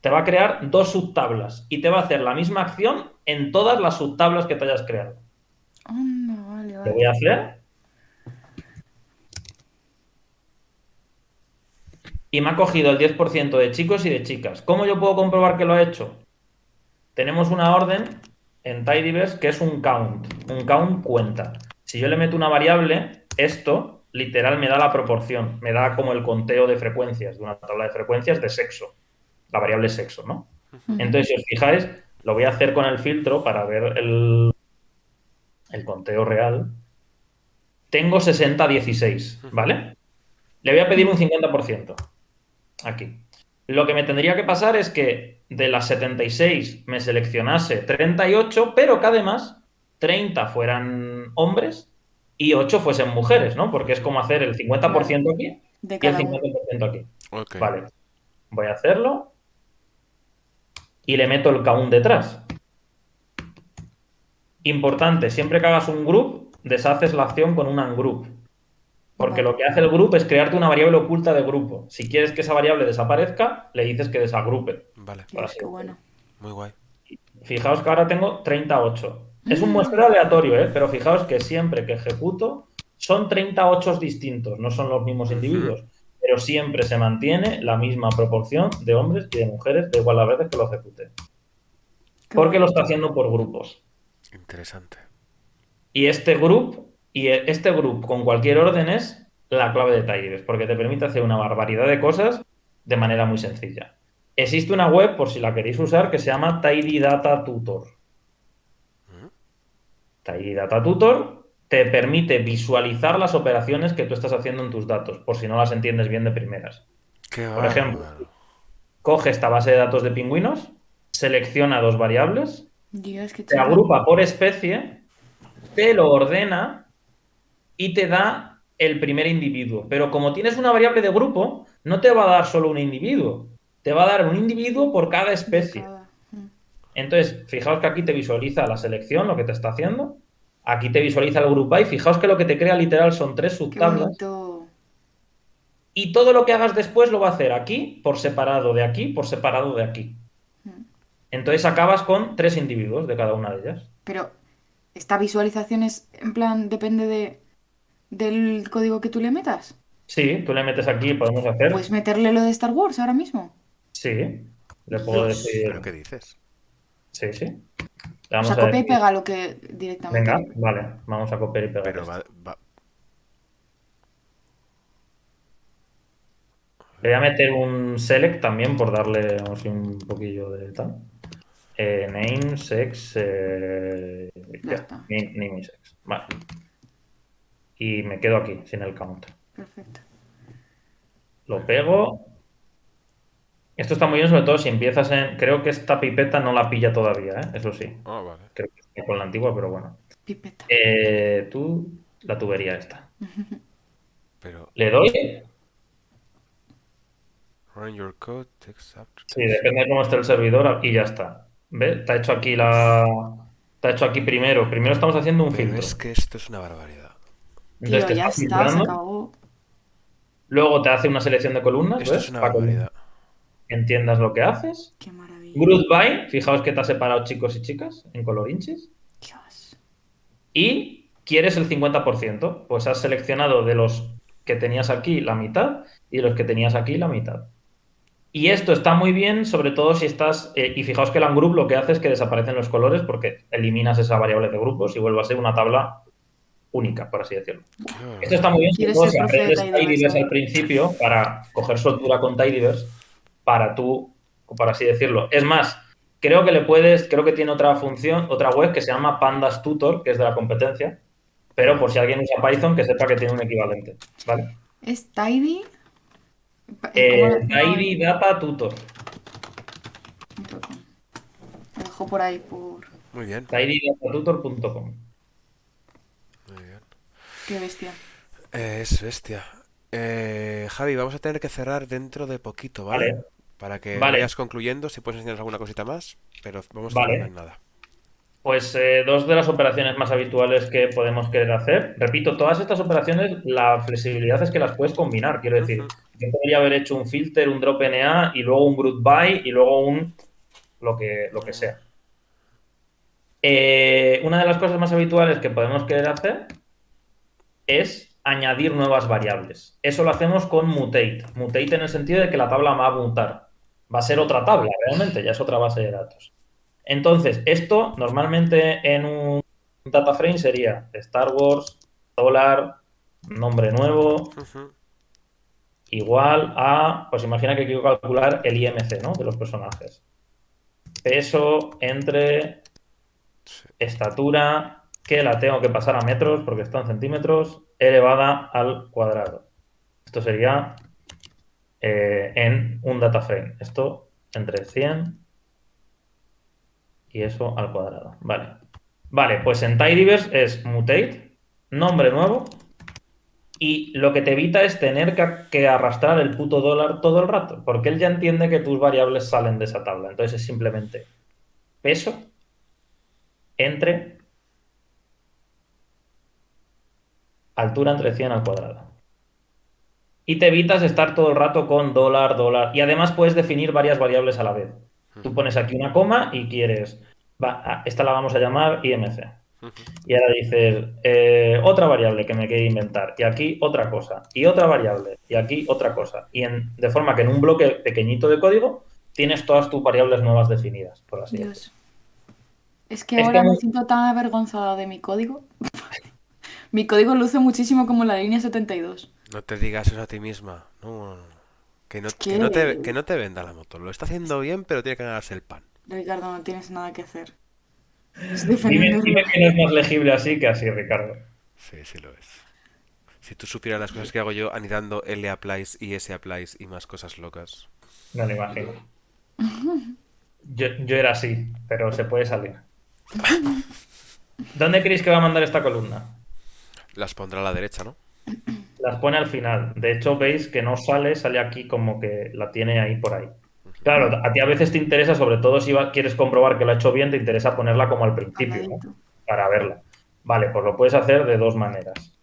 te va a crear dos subtablas y te va a hacer la misma acción en todas las subtablas que te hayas creado. Vale. Lo voy a hacer. Y me ha cogido el 10% de chicos y de chicas. ¿Cómo yo puedo comprobar que lo ha hecho? Tenemos una orden en tidyverse que es un count. Un count cuenta. Si yo le meto una variable, esto literal me da la proporción. Me da como el conteo de frecuencias, de una tabla de frecuencias de sexo. La variable sexo, ¿no? Entonces, si os fijáis, lo voy a hacer con el filtro para ver el conteo real. Tengo 60-16, ¿vale? Le voy a pedir un 50%. Aquí. Lo que me tendría que pasar es que de las 76 me seleccionase 38, pero que además 30 fueran hombres y 8 fuesen mujeres, ¿no? Porque es como hacer el 50% aquí y el 50% aquí. Okay. Vale. Voy a hacerlo y le meto el count detrás. Importante, siempre que hagas un group, deshaces la acción con un ungroup. Porque lo que hace el group es crearte una variable oculta de grupo. Si quieres que esa variable desaparezca, le dices que desagrupe. Vale. Qué bueno. Muy guay. Fijaos que ahora tengo 38. Es un muestreo aleatorio, pero fijaos que siempre que ejecuto son 38 distintos, no son los mismos individuos. pero siempre se mantiene la misma proporción de hombres y de mujeres, da igual las veces que lo ejecute. Qué Porque lo está bonito. haciendo por grupos. Interesante. Y este group con cualquier orden es la clave de Tidybase, porque te permite hacer una barbaridad de cosas de manera muy sencilla. Existe una web, por si la queréis usar, que se llama Tidy Data Tutor. Tidy Data Tutor te permite visualizar las operaciones que tú estás haciendo en tus datos, por si no las entiendes bien de primeras. Qué Por ejemplo, bárbaro. coge esta base de datos de pingüinos, selecciona dos variables, Dios, qué te chulo. agrupa por especie, te lo ordena y te da el primer individuo. Pero como tienes una variable de grupo, no te va a dar solo un individuo, te va a dar un individuo por cada especie. Entonces, fijaos que aquí te visualiza la selección, lo que te está haciendo. Aquí te visualiza el group by. Fijaos que lo que te crea literal son 3 Qué subtablas. bonito. Y todo lo que hagas después lo va a hacer aquí por separado de aquí, por separado de aquí. Entonces acabas con 3 individuos de cada una de ellas. Pero, ¿esta visualización es, en plan, depende del código que tú le metas? Sí, tú le metes aquí y podemos hacer. ¿Puedes meterle lo de Star Wars ahora mismo? Sí, le puedo Dios. decir. ¿Pero qué dices? Sí, sí. Le O vamos sea, a copia y decir. pega lo que directamente. Venga, vale, vamos a copiar y pegar Pero esto. va... Le voy a meter un select también por darle así un poquillo de tal. Name, sex, Ya está. name y sex. Vale. Y me quedo aquí, sin el count. Perfecto. Lo pego. Esto está muy bien, sobre todo si empiezas en. Creo que esta pipeta no la pilla todavía, ¿eh? Eso sí. Ah, vale. Creo que está con la antigua, pero bueno. Pipeta. Tú, la tubería esta. Pero... Le doy. Run your code, text up to Sí, depende de cómo esté el servidor y ya está. ¿Ves? Te ha hecho aquí Te ha hecho aquí primero. Primero estamos haciendo un Pero filtro. es que esto es una barbaridad. Entonces Tío, te ya está está, se filtrando. acabó. Luego te hace una selección de columnas, Esto ¿ves? es una Para que barbaridad. entiendas lo que haces. Qué maravilla. Group by, fijaos que te ha separado chicos y chicas en colorinchis. Dios. Y quieres el 50%. Pues has seleccionado de los que tenías aquí la mitad y de los que tenías aquí la mitad. Y esto está muy bien, sobre todo si estás. Y fijaos que el ungroup lo que hace es que desaparecen los colores porque eliminas esa variable de grupos y vuelve a ser una tabla única, por así decirlo. Esto está muy bien, sobre Quiero todo ser si profe de aprendes Tidyverse Tidyverse al ahora. principio para coger soltura con Tidyverse para tú, por así decirlo. Es más, creo que tiene otra función, otra web que se llama Pandas Tutor, que es de la competencia, pero por si alguien usa Python, que sepa que tiene un equivalente, ¿vale? ¿Es Tidy? ¿Cómo lo no, Tidy Data Tutor. Lo dejo por ahí por. Muy bien, TidyDataTutor.com. muy bien. Qué bestia. Es bestia. Javi, vamos a tener que cerrar dentro de poquito, ¿vale? Vale. Para que Vale. vayas concluyendo, si puedes enseñarnos alguna cosita más, pero vamos Vale. cerrando en nada. Pues dos de las operaciones más habituales que podemos querer hacer. Repito, todas estas operaciones, la flexibilidad es que las puedes combinar. Quiero decir, yo podría haber hecho un filter, un drop NA y luego un group by y luego un lo que sea. Una de las cosas más habituales que podemos querer hacer es añadir nuevas variables. Eso lo hacemos con mutate. Mutate en el sentido de que la tabla va a mutar. Va a ser otra tabla, realmente, ya es otra base de datos. Entonces, esto normalmente en un data frame sería Star Wars, dólar, nombre nuevo, igual a, pues imagina que quiero calcular el IMC, ¿no? De los personajes. Peso entre estatura, que la tengo que pasar a metros porque está en centímetros, elevada al cuadrado. Esto sería en un data frame. Esto entre 100 y eso al cuadrado. Vale. Vale, pues en Tidyverse es mutate, nombre nuevo, y lo que te evita es tener que arrastrar el puto dólar todo el rato, porque él ya entiende que tus variables salen de esa tabla. Entonces es simplemente peso entre altura entre 100 al cuadrado. Y te evitas estar todo el rato con dólar, dólar. Y además puedes definir varias variables a la vez. Tú pones aquí una coma y quieres... esta la vamos a llamar IMC. Y ahora dices, otra variable que me quiero inventar, y aquí otra cosa, y otra variable, y aquí otra cosa. De forma que en un bloque pequeñito de código tienes todas tus variables nuevas definidas, por así decirlo. Dios. Es que Es ahora me como, siento tan avergonzada de mi código. Mi código luce muchísimo como la línea 72. No te digas eso a ti misma. No, no, no. Que no, Es que no te venda la moto. Lo está haciendo bien, pero tiene que ganarse el pan. Ricardo, no tienes nada que hacer. Es dime defenderlo. que no es más legible así que así, Ricardo. Sí, sí lo es. Si tú supieras las cosas que hago yo anidando L applies y S applies y más cosas locas. No lo imagino. Yo era así, pero se puede salir. ¿Dónde creéis que va a mandar esta columna? Las pondrá a la derecha, ¿no? Las pone al final. De hecho, veis que no sale aquí como que la tiene ahí por ahí. Claro, a ti a veces te interesa, sobre todo si quieres comprobar que lo ha hecho bien, te interesa ponerla como al principio, ¿no? Aladito. Para verla. Vale, pues lo puedes hacer de dos maneras.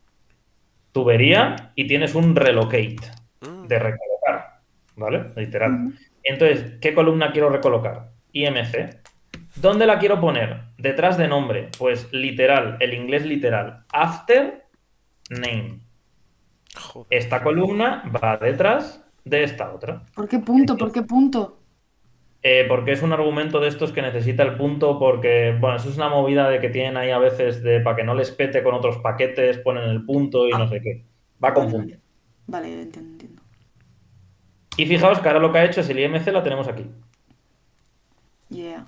Tubería y tienes un relocate de recolocar, ¿vale? Literal. Entonces, ¿qué columna quiero recolocar? IMC. ¿Dónde la quiero poner? Detrás de nombre. Pues literal, el inglés literal. After name. Joder. Esta columna va detrás de esta otra. ¿Por qué punto? ¿Por qué punto? Porque es un argumento de estos que necesita el punto, porque, bueno, eso es una movida de que tienen ahí a veces para que no les pete con otros paquetes, ponen el punto y no sé qué. Va con punto. Vale, entiendo. Y fijaos que ahora lo que ha hecho es el IMC, la tenemos aquí. Yeah.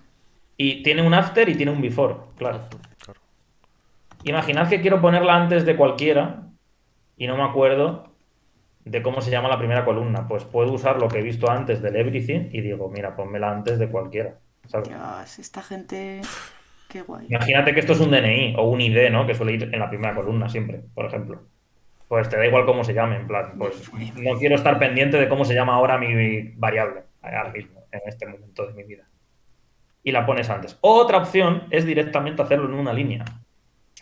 Y tiene un after y tiene un before, claro. Claro. Imaginad que quiero ponerla antes de cualquiera y no me acuerdo de cómo se llama la primera columna. Pues puedo usar lo que he visto antes del everything y digo, mira, ponmela antes de cualquiera, ¿sabes? Dios, esta gente... Qué guay. Imagínate que esto es un DNI o un ID, ¿no? Que suele ir en la primera columna siempre, por ejemplo. Pues te da igual cómo se llame, en plan, pues no quiero estar pendiente de cómo se llama ahora mi variable, ahora mismo, en este momento de mi vida. Y la pones antes. Otra opción es directamente hacerlo en una línea,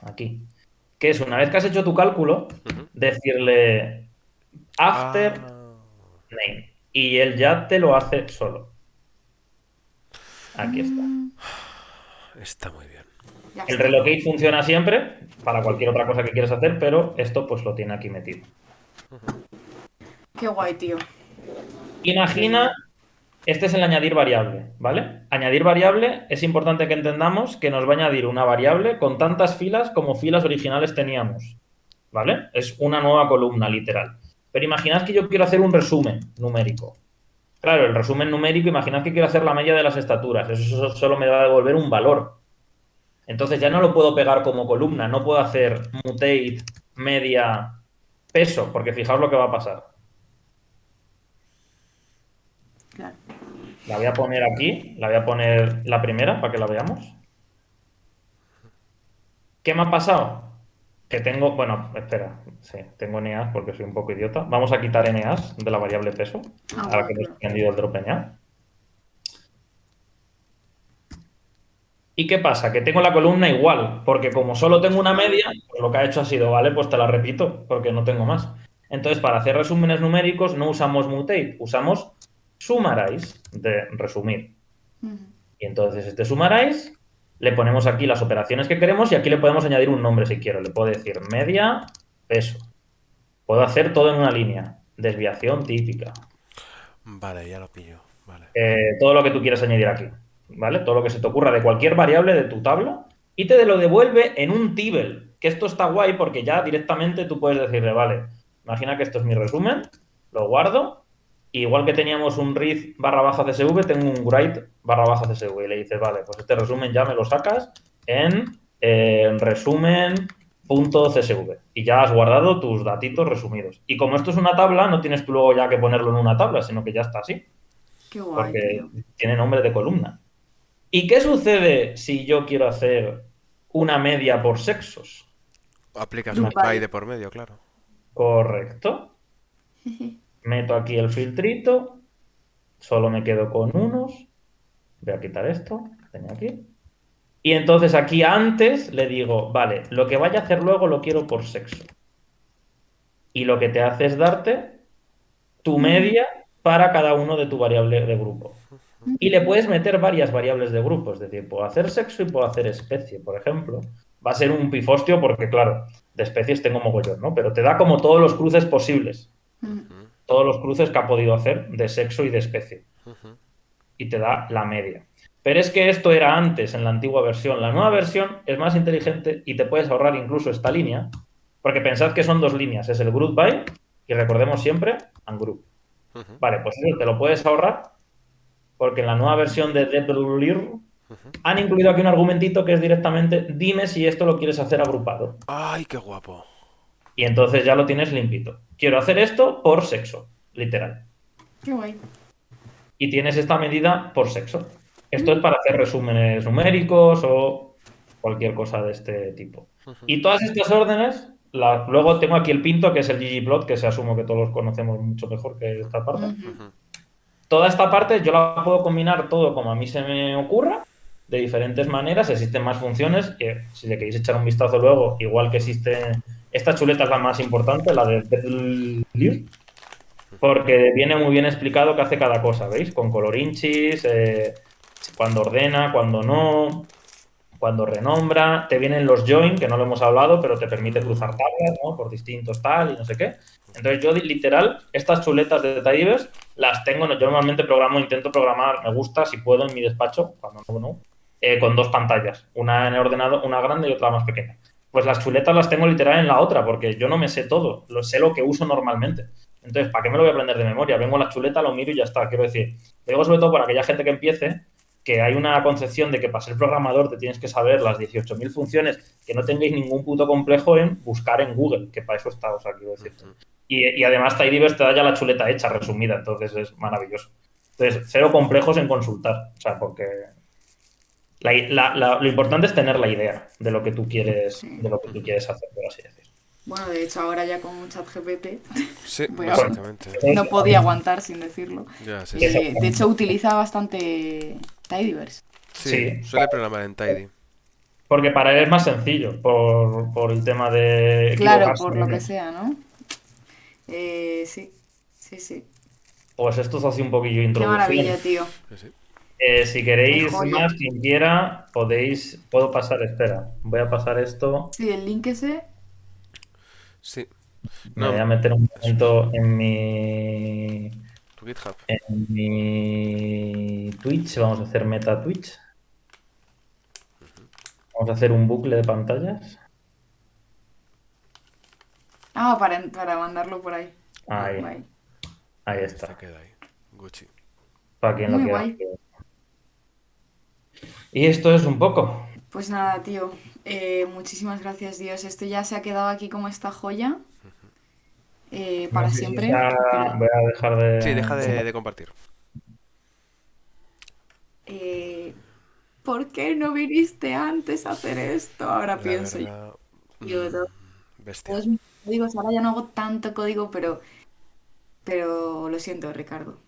aquí. Que es, una vez que has hecho tu cálculo, decirle after name. Y él ya te lo hace solo. Aquí está. Está muy bien. Ya El está. relocate funciona siempre para cualquier otra cosa que quieras hacer, pero esto pues lo tiene aquí metido. Qué guay, tío. Imagina, este es el añadir variable, ¿vale? Añadir variable es importante que entendamos que nos va a añadir una variable con tantas filas como filas originales teníamos, ¿vale? Es una nueva columna, literal. Pero imaginad que yo quiero hacer un resumen numérico. Claro, el resumen numérico, imaginad que quiero hacer la media de las estaturas. Eso solo me va a devolver un valor. Entonces ya no lo puedo pegar como columna, no puedo hacer mutate, media, peso, porque fijaos lo que va a pasar. Claro. La voy a poner aquí, la voy a poner la primera para que la veamos. ¿Qué me ha pasado? Que tengo, bueno, espera, sí, tengo eneas porque soy un poco idiota. Vamos a quitar eneas de la variable peso, ahora que hemos entendido el drop enea. ¿Y qué pasa? Que tengo la columna igual, porque como solo tengo una media, pues lo que ha hecho ha sido, vale, pues te la repito, porque no tengo más. Entonces, para hacer resúmenes numéricos no usamos mutate, usamos summarize, de resumir. Y entonces este summarize, le ponemos aquí las operaciones que queremos y aquí le podemos añadir un nombre si quiero. Le puedo decir media, peso. Puedo hacer todo en una línea. Desviación típica. Vale, ya lo pillo. Vale. Todo lo que tú quieras añadir aquí. ¿Vale? Todo lo que se te ocurra de cualquier variable de tu tabla y te lo devuelve en un table. Que esto está guay porque ya directamente tú puedes decirle, vale, imagina que esto es mi resumen, lo guardo, y igual que teníamos un read /CSV, tengo un write /CSV y le dices, vale, pues este resumen ya me lo sacas en resumen.csv y ya has guardado tus datitos resumidos. Y como esto es una tabla, no tienes tú luego ya que ponerlo en una tabla, sino que ya está así. Qué guay, Porque tío. tiene nombre de columna. ¿Y qué sucede si yo quiero hacer una media por sexos? Aplicas un by de por medio, claro. Correcto. Meto aquí el filtrito. Solo me quedo con unos. Voy a quitar esto. Tengo aquí. Y entonces aquí antes le digo, vale, lo que vaya a hacer luego lo quiero por sexo. Y lo que te hace es darte tu media para cada uno de tu variable de grupo. Y le puedes meter varias variables de grupo, es decir, puedo hacer sexo y puedo hacer especie, por ejemplo. va a ser un pifostio porque, claro, de especies tengo mogollón, ¿no? Pero te da como todos los cruces posibles. Todos los cruces que ha podido hacer de sexo y de especie. Y te da la media. Pero es que esto era antes, en la antigua versión. La nueva versión es más inteligente y te puedes ahorrar incluso esta línea, porque pensad que son 2 líneas. Es el group by, y recordemos siempre, and group. Vale, pues eso te lo puedes ahorrar, porque en la nueva versión de DeepLear han incluido aquí un argumentito que es directamente, dime si esto lo quieres hacer agrupado. ¡Ay, qué guapo! Y entonces ya lo tienes limpito. Quiero hacer esto por sexo, literal. Qué guay. Y tienes esta medida por sexo. Esto es para hacer resúmenes numéricos o cualquier cosa de este tipo. Y todas estas órdenes, luego tengo aquí el pinto, que es el ggplot, que se asumo que todos conocemos mucho mejor que esta parte. Toda esta parte yo la puedo combinar todo como a mí se me ocurra, de diferentes maneras. Existen más funciones, que si le queréis echar un vistazo luego, igual que existe... Esta chuleta es la más importante, la de DeepLear, porque viene muy bien explicado qué hace cada cosa, ¿veis? Con colorinchis, cuando ordena, cuando no, cuando renombra, te vienen los join, que no lo hemos hablado, pero te permite cruzar tablas, ¿no? Por distintos tal y no sé qué. Entonces yo, literal, estas chuletas de Tidyverse las tengo, yo normalmente intento programar, me gusta, si puedo, en mi despacho, cuando no, con 2 pantallas, una en el ordenador, una grande y otra más pequeña. Pues las chuletas las tengo literal en la otra, porque yo no me sé todo, sé lo que uso normalmente. Entonces, ¿para qué me lo voy a aprender de memoria? Vengo a la chuleta, lo miro y ya está. Quiero decir, lo digo sobre todo para aquella gente que empiece, que hay una concepción de que para ser programador te tienes que saber las 18.000 funciones, que no tengáis ningún puto complejo en buscar en Google, que para eso está, o sea, quiero decirte. Y además Tidyverse te da ya la chuleta hecha, resumida, entonces es maravilloso. Entonces, cero complejos en consultar, o sea, porque lo importante es tener la idea de lo que tú quieres, de lo que tú quieres hacer, por así decirlo. Bueno, de hecho, ahora ya con ChatGPT Sí, voy a- básicamente. no podía aguantar sin decirlo. Ya, sí, sí. De hecho, utiliza bastante Tidyverse. Sí, suele programar en Tidy. Porque para él es más sencillo, por el tema de Claro, equivocarse por lo que menos. sea, ¿no? Sí, sí, sí. Pues esto es así un poquillo Qué introducción. maravilla, tío. Sí, sí. Si queréis Qué joya. más, quien quiera, puedo pasar, espera, voy a pasar esto, Sí, el link ese. Sí. me No, voy a meter un eso momento tu GitHub. en mi Twitch, vamos a hacer meta Twitch. Vamos a hacer un bucle de pantallas. Ah, para mandarlo por ahí. Ahí, Guay. ahí Se está, queda ahí. Gucci. para quien lo Muy quiera. guay. Y esto es un poco. Pues nada, tío. Muchísimas gracias, Dios. Esto ya se ha quedado aquí como esta joya. Para No sé si siempre. voy a dejar de... Sí, deja de compartir. ¿Por qué no viniste antes a hacer esto? Ahora La pienso yo. verdad. Yo, Bestia. todos mis códigos, ahora ya no hago tanto código, pero lo siento, Ricardo.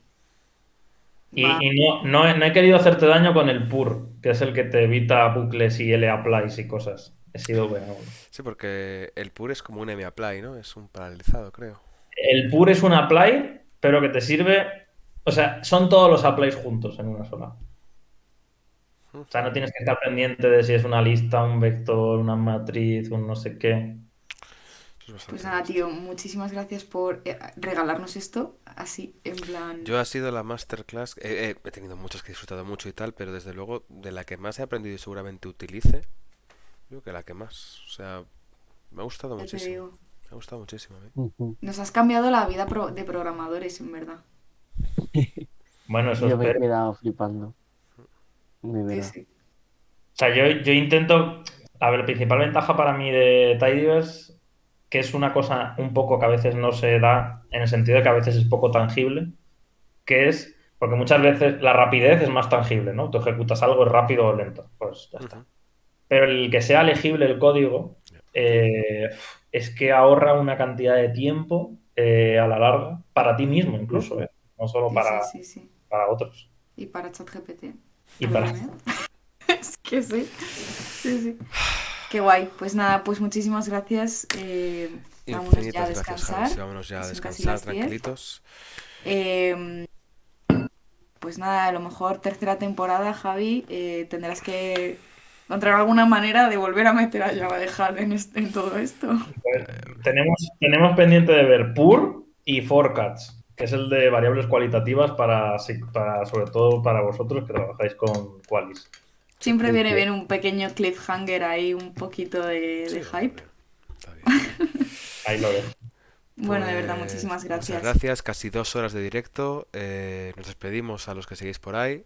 Va. Y no he querido hacerte daño con el pur, que es el que te evita bucles y laplays y cosas. He sido bueno. Sí, porque el pur es como un mapply, ¿no? Es un paralelizado, creo. El pur es un apply, pero que te sirve... O sea, son todos los applies juntos en una sola. O sea, no tienes que estar pendiente de si es una lista, un vector, una matriz, un no sé qué. Eso es bastante Pues nada, bestia. tío, muchísimas gracias por regalarnos esto, así, en plan... Yo ha sido la masterclass. He tenido muchas que he disfrutado mucho y tal, pero desde luego de la que más he aprendido y seguramente utilice, creo que la que más. O sea, me ha gustado Ya te muchísimo. digo. Me ha gustado muchísimo a mí. Nos has cambiado la vida de programadores, en verdad. Bueno, eso Yo me he espero. quedado flipando. De Sí, verdad. sí. O sea, yo intento... A ver, la principal ventaja para mí de Tidyverse, que es una cosa un poco que a veces no se da, en el sentido de que a veces es poco tangible, que es... Porque muchas veces la rapidez es más tangible, ¿no? Tú ejecutas algo, es rápido o lento. Pues ya está. Ujú. Pero el que sea legible el código es que ahorra una cantidad de tiempo a la larga para ti mismo incluso, no solo Sí, sí. para otros. Y para ChatGPT. Y para... También, ¿eh? Es que sí. Sí, sí. Qué guay. Pues nada, pues muchísimas gracias. Vámonos ya a Infinitas gracias, descansar. Javi. Sí, vámonos ya a Son casi descansar las 10. tranquilitos. Pues nada, a lo mejor tercera temporada, Javi, tendrás que encontrar alguna manera de volver a meter a Java de HAL en todo esto. Pues, tenemos pendiente de ver pur y forecats, que es el de variables cualitativas sobre todo para vosotros que trabajáis con qualis. Siempre viene bien un pequeño cliffhanger ahí, un poquito de hype. Está bien. Ahí lo dejo. Bueno, de verdad, Pues, muchísimas gracias. Muchas gracias, casi 2 horas de directo. Nos despedimos a los que seguís por ahí.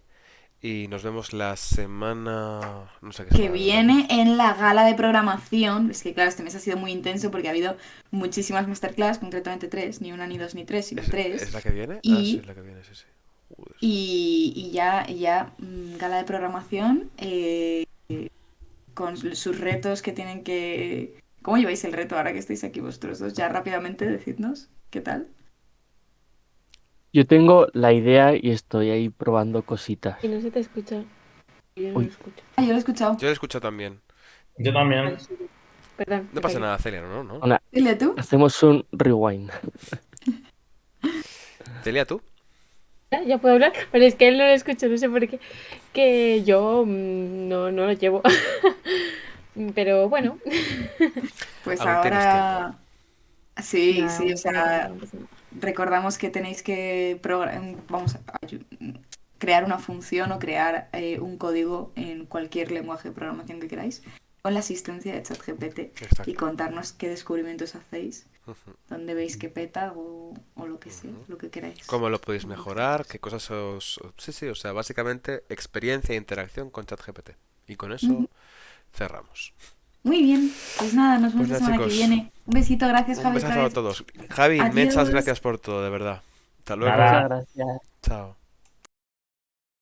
Y nos vemos la semana... No sé qué Que semana. viene en la gala de programación. Es que claro, este mes ha sido muy intenso porque ha habido muchísimas masterclass, concretamente 3, ni una, ni 2, ni 3, sino 3. ¿Es la que viene? Y- Ah, sí, es la que viene, sí, sí. Joder. Y ya gala de programación con sus retos que tienen que... ¿Cómo lleváis el reto ahora que estáis aquí vosotros dos? Ya rápidamente decidnos, ¿qué tal? Yo tengo la idea y estoy ahí probando cositas. Y no se te escucha. Yo no Uy. lo escucho. Ah, yo lo he escuchado. Yo lo escucho también. Yo también. Vale, sí. Perdón. No pasa nada, Celia, ¿no? ¿No? Hola, Dile tú. hacemos un rewind. Celia, ¿tú? Ya puedo hablar, pero es que él no lo escucha, no sé por qué. Que yo no lo llevo. Pero bueno. Pues Aún tienes ahora... Sí, Nada, sí, o sea, no pasa nada. recordamos que tenéis que crear una función o crear un código en cualquier lenguaje de programación que queráis con la asistencia de ChatGPT Exacto. y contarnos qué descubrimientos hacéis, Ujú. dónde veis que peta o lo que sea, lo que queráis. ¿Cómo lo podéis mejorar? ¿Qué cosas os...? Sí, sí, o sea, básicamente experiencia e interacción con ChatGPT. Y con eso Ujú. cerramos. Muy bien, pues nada, nos vemos Pues la nada, semana que chicos. viene. Un besito, gracias Un Javi. besazo otra a vez. todos. Javi, Adiós. muchas gracias por todo, de verdad. Hasta luego. Nada. Muchas gracias. Chao.